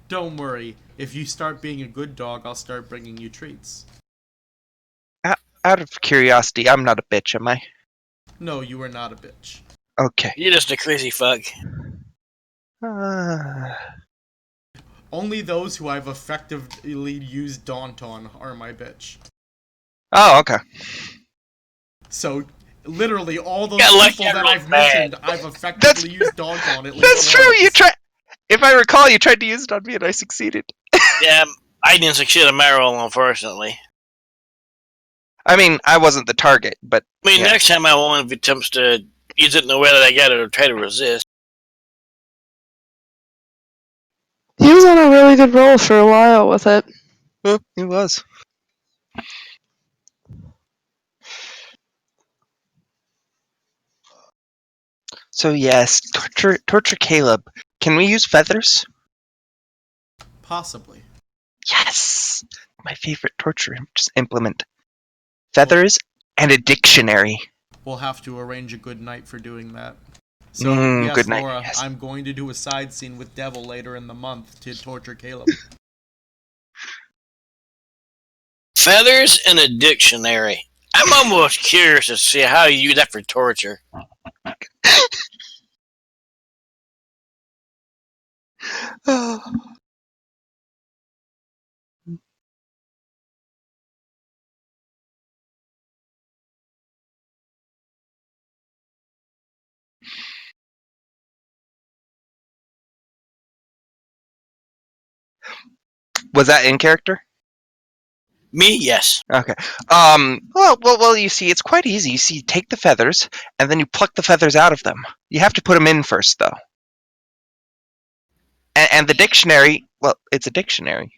Don't worry. If you start being a good dog, I'll start bringing you treats. Out of curiosity, I'm not a bitch, am I? No, you are not a bitch. Okay. You're just a crazy fuck. Only those who I've effectively used Daunt on are my bitch. Oh, okay. So, literally, all those Yeah, like people that every I've man. mentioned, I've effectively used Daunt on at least That's true. once. You try. If I recall, you tried to use it on me, and I succeeded. Yeah, I didn't succeed on my roll, unfortunately. I mean, I wasn't the target, but I mean, yeah. next time I won't attempt to use it in the way that I got it or try to resist. He was on a really good roll for a while with it. Well, he was. So yes, torture Caleb. Can we use feathers? Possibly. Yes, my favorite torture implement. Feathers and a dictionary. We'll have to arrange a good night for doing that. So, yes, good night, Laura, yes. I'm going to do a side scene with Devil later in the month to torture Caleb. Feathers and a dictionary. I'm almost curious to see how you use that for torture. Was that in character? Me, yes. Okay. Well, you see, it's quite easy. You see, you take the feathers, and then you pluck the feathers out of them. You have to put them in first, though. And the dictionary, well, it's a dictionary.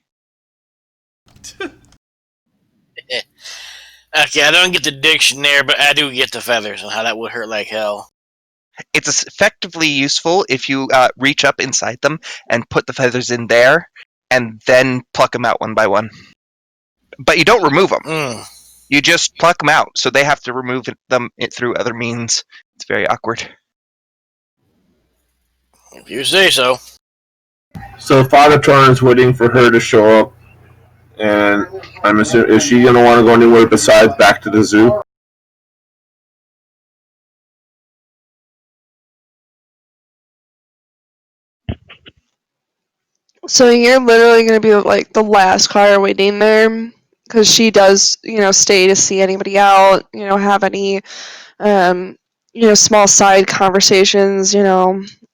Okay, I don't get the dictionary, but I do get the feathers and how that would hurt like hell. It's effectively useful if you reach up inside them and put the feathers in there, and then pluck them out one by one. But you don't remove them. Mm. You just pluck them out, so they have to remove them through other means. It's very awkward. If you say so. So Father Torn is waiting for her to show up, and I'm assuming, is she gonna want to go anywhere besides back to the zoo? So you're literally going to be like the last car waiting there, because she does, stay to see anybody out, have any, small side conversations,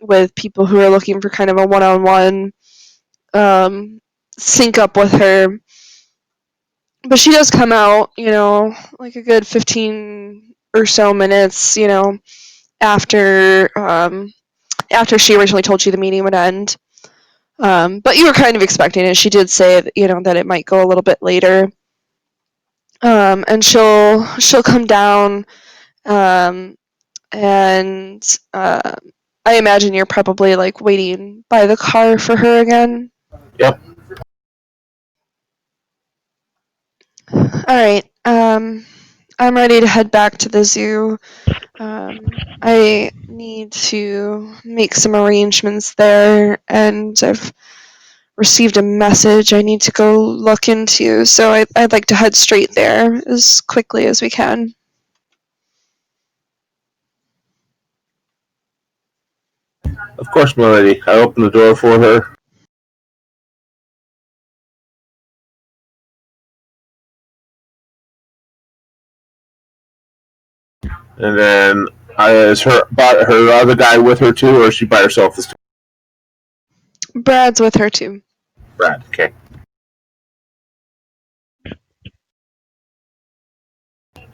with people who are looking for kind of a one-on-one sync up with her. But she does come out, like a good 15 or so minutes, after she originally told you the meeting would end. But you were kind of expecting it. She did say, that it might go a little bit later. And she'll come down, and I imagine you're probably like waiting by the car for her again. Yep. All right. I'm ready to head back to the zoo. I need to make some arrangements there, and I've received a message I need to go look into, so I'd like to head straight there as quickly as we can. Of course, my lady. I open the door for her. And then, is her other guy with her too, or is she by herself this time? Brad's with her too. Brad, okay.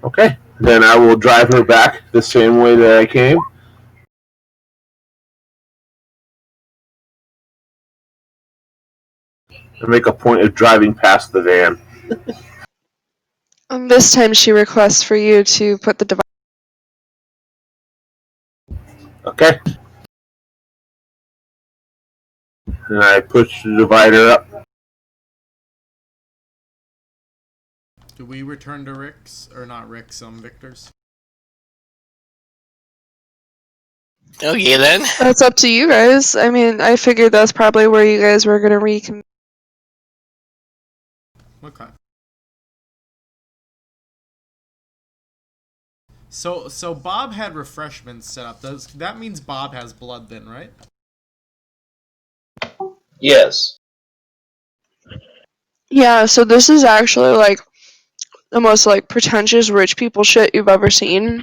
Okay, then I will drive her back the same way that I came. And make a point of driving past the van. This time she requests for you to put the device. Okay. And I push the divider up. Do we return to Rick's? Or not Rick's, Victor's? Okay then. That's up to you guys. I mean, I figured that's probably where you guys were going to reconvene. Okay. So Bob had refreshments set up. That means Bob has blood then, right? Yes. Yeah, so this is actually like the most like pretentious rich people shit you've ever seen,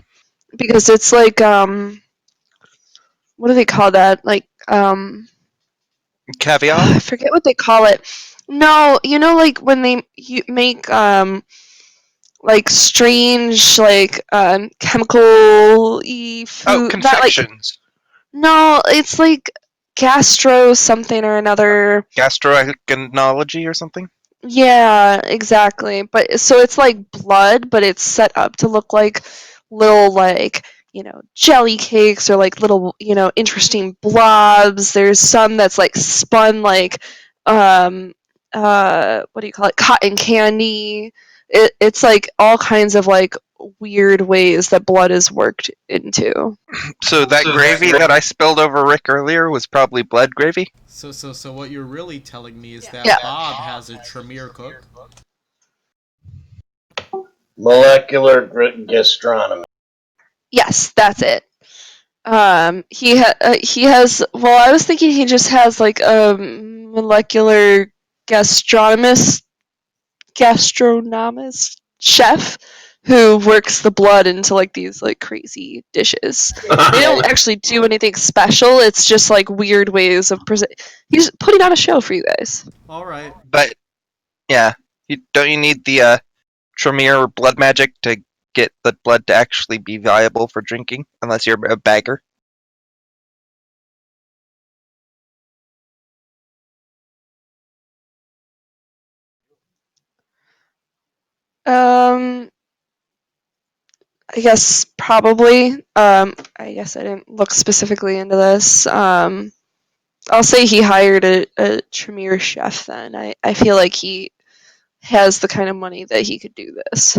because it's like what do they call that? Like Caviar? I forget what they call it. No, like when they make like strange like chemical-y food. Oh, confections. No, it's like gastro something or another. Gastroenterology or something? Yeah, exactly. But so it's like blood, but it's set up to look like little like, jelly cakes or like little, interesting blobs. There's some that's like spun like what do you call it? Cotton candy. It's like all kinds of like weird ways that blood is worked into. So that gravy that I spilled over Rick earlier was probably blood gravy? So what you're really telling me is that Yeah. Bob has a Tremere cook. Molecular gastronomy. Yes, that's it. He has. Well, I was thinking he just has like a molecular gastronomist chef who works the blood into like these like crazy dishes. They don't actually do anything special. It's just like weird ways of he's putting on a show for you guys. All right. But, yeah. Don't you need the Tremere blood magic to get the blood to actually be viable for drinking? Unless you're a bagger. I guess probably. I guess I didn't look specifically into this. I'll say he hired a Tremere chef then. I feel like he has the kind of money that he could do this.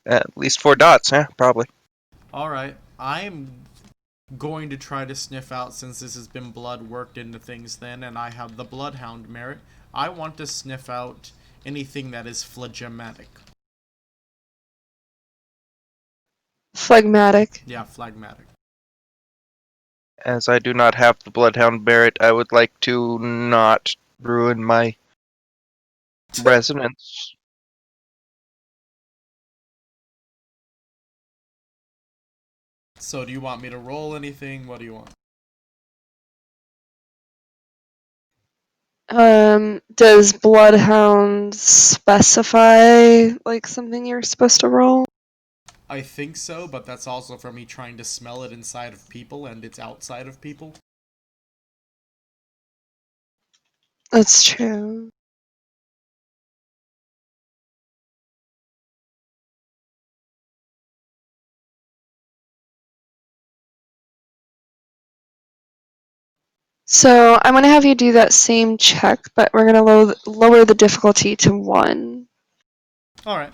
At least 4 dots, yeah, probably. Alright, I'm going to try to sniff out, since this has been blood worked into things then, and I have the Bloodhound merit, I want to sniff out anything that is phlegmatic. Phlegmatic. Yeah, phlegmatic. As I do not have the Bloodhound merit, I would like to not ruin my resonance. So do you want me to roll anything? What do you want? Does Bloodhound specify like something you're supposed to roll? I think so, but that's also from me trying to smell it inside of people, and it's outside of people. That's true. So I'm gonna have you do that same check, but we're gonna lower the difficulty to 1. Alright.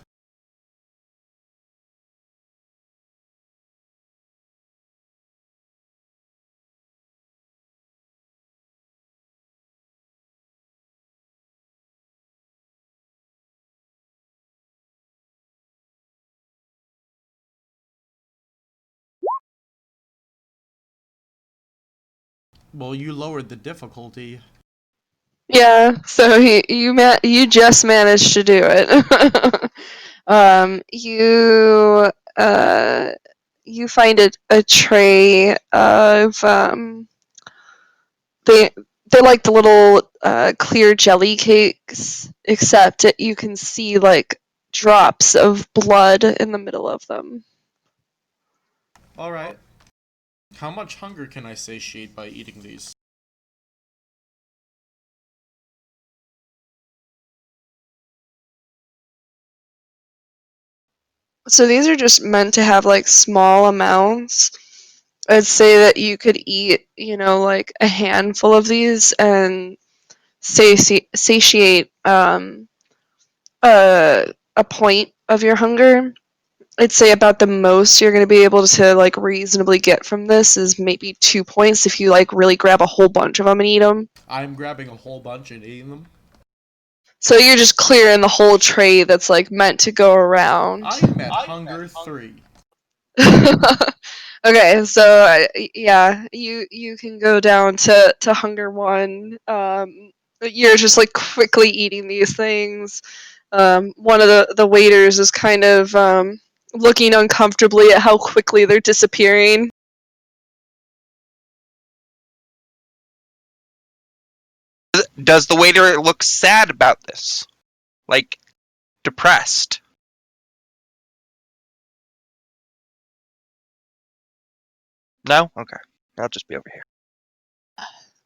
Well, you lowered the difficulty. Yeah, so you just managed to do it. You find a tray of they're like the little clear jelly cakes, except you can see like drops of blood in the middle of them. Alright. How much hunger can I satiate by eating these? So these are just meant to have like small amounts. I'd say that you could eat, like a handful of these and satiate a point of your hunger. I'd say about the most you're going to be able to like reasonably get from this is maybe 2 points if you like really grab a whole bunch of them and eat them. I'm grabbing a whole bunch and eating them. So you're just clearing the whole tray that's like meant to go around. I'm at hunger 3. Okay, so yeah, you can go down to hunger 1. You're just like quickly eating these things. One of the waiters is kind of looking uncomfortably at how quickly they're disappearing. Does the waiter look sad about this? Like, depressed? No? Okay. I'll just be over here.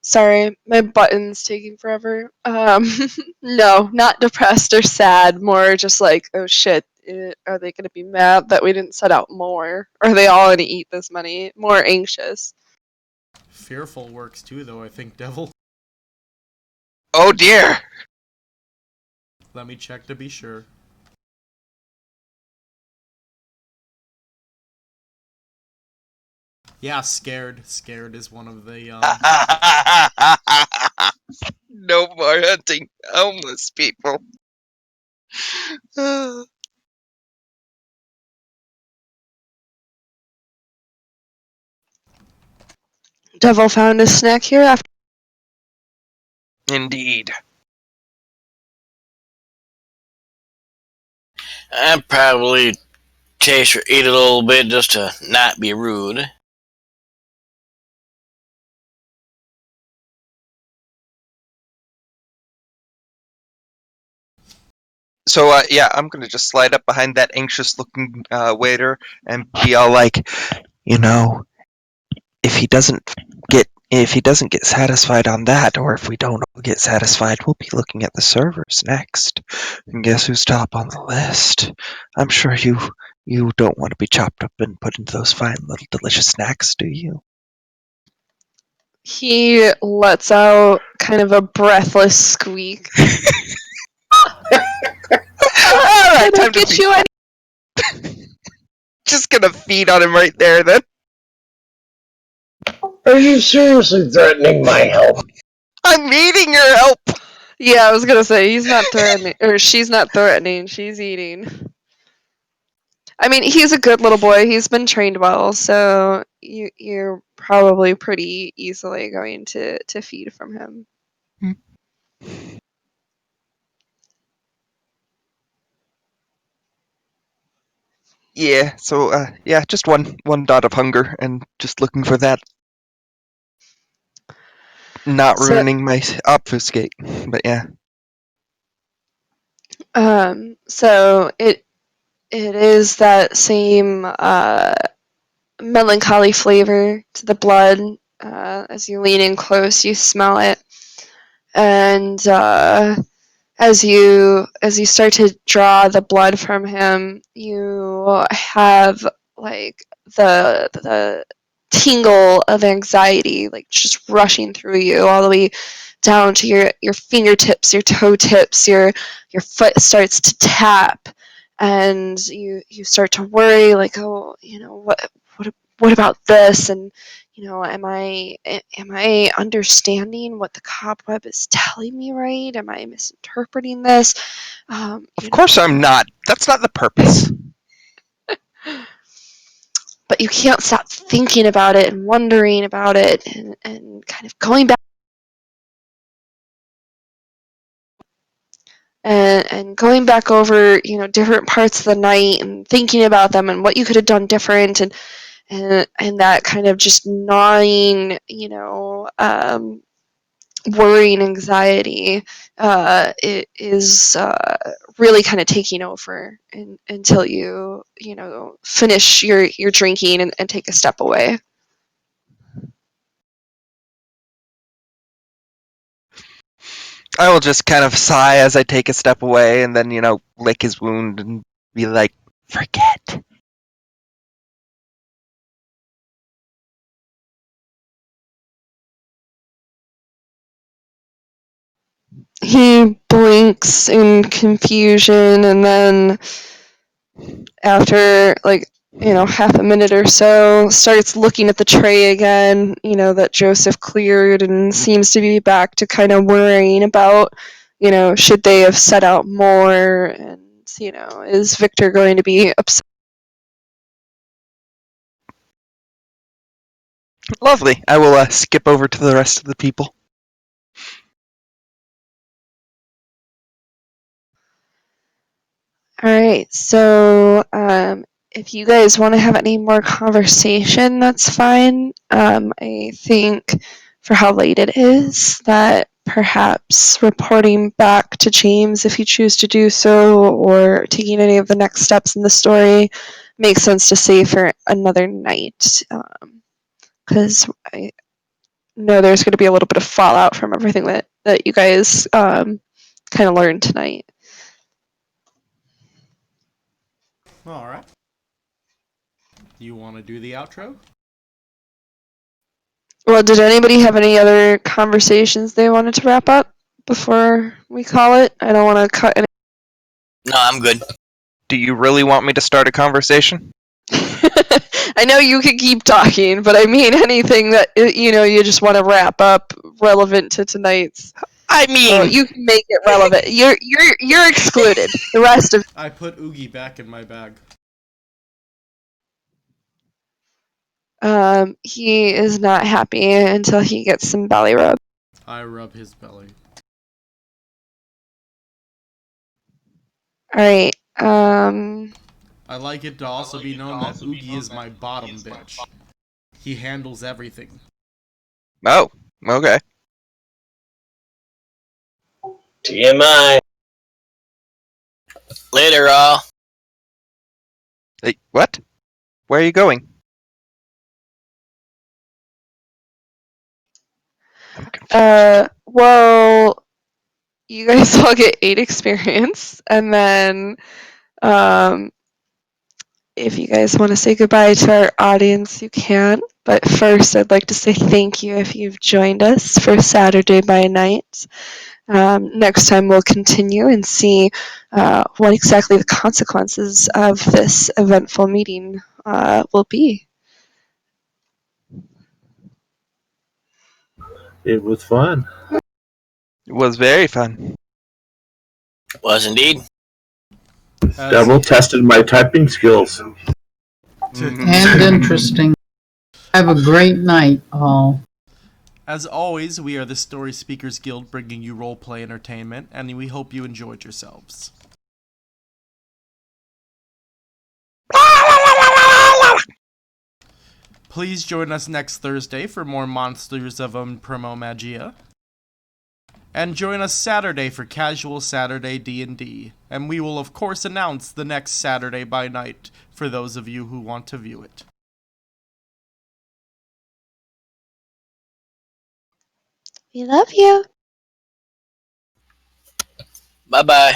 Sorry, my button's taking forever. No, not depressed or sad. More just like, oh shit, are they gonna be mad that we didn't set out more? Are they all gonna eat this money? More anxious. Fearful works too, though, I think, Devil. Oh dear! Let me check to be sure. Yeah, scared. Scared is one of the, No more hunting homeless people. Devil found a snack here after. Indeed. I'd probably taste or eat a little bit just to not be rude. So yeah, I'm gonna just slide up behind that anxious-looking waiter and be all like, you know, if he doesn't get satisfied on that, or if we don't all get satisfied, we'll be looking at the servers next. And guess who's top on the list? I'm sure you don't want to be chopped up and put into those fine little delicious snacks, do you? He lets out kind of a breathless squeak. Alright, Can I time to get feed. you any? Just gonna feed on him right there then. Are you seriously threatening my help? I'm eating your help! Yeah, I was gonna say he's not threatening, or she's not threatening. She's eating. I mean, he's a good little boy. He's been trained well, so you're probably pretty easily going to feed from him. Yeah, so yeah, just one dot of hunger and just looking for that. Not So, ruining my obfuscate, but yeah. so it is that same melancholy flavor to the blood. As you lean in close, you smell it, and as you start to draw the blood from him, you have like the tingle of anxiety like just rushing through you all the way down to your fingertips, your toe tips, your foot starts to tap, and you start to worry like, oh, what about this, and am I understanding what the cobweb is telling me right? Am I misinterpreting this? Of course I'm not. That's not the purpose. But you can't stop thinking about it and wondering about it, and kind of going back and going back over different parts of the night and thinking about them and what you could have done different, and that kind of just gnawing worrying anxiety it is really kind of taking over until you finish your drinking and take a step away. I will just kind of sigh as I take a step away and then, lick his wound and be like, forget. He blinks in confusion, and then after half a minute or so starts looking at the tray again, that Joseph cleared, and seems to be back to kind of worrying about should they have set out more, and is Victor going to be upset? Lovely. I will skip over to the rest of the people. All right, so if you guys want to have any more conversation, that's fine. I think for how late it is, that perhaps reporting back to James, if you choose to do so, or taking any of the next steps in the story, makes sense to save for another night. Because I know there's going to be a little bit of fallout from everything that you guys kind of learned tonight. All right. You want to do the outro? Well, did anybody have any other conversations they wanted to wrap up before we call it? I don't want to cut any. No, I'm good. Do you really want me to start a conversation? I know you can keep talking, but I mean anything that you just want to wrap up relevant to tonight's. I mean, You can make it relevant. You're excluded. The rest of. I put Oogie back in my bag. He is not happy until he gets some belly rub. I rub his belly. All right. I like it to also be known that Oogie is my bottom bitch. He handles everything. oh, okay. TMI. Later, all. Hey, what? Where are you going? I'm confused. Well, you guys all get 8 experience, and then if you guys want to say goodbye to our audience, you can. But first, I'd like to say thank you if you've joined us for Saturday by Night. Next time, we'll continue and see what exactly the consequences of this eventful meeting will be. It was fun. It was very fun. Was indeed. As, Devil tested my typing skills. And interesting. Have a great night, all. as always, we are the Story Speakers Guild bringing you roleplay entertainment, and we hope you enjoyed yourselves. Please join us next Thursday for more Monsters of Promo Magia. And join us Saturday for Casual Saturday D&D. And we will of course announce the next Saturday by Night for those of you who want to view it. We love you. Bye bye.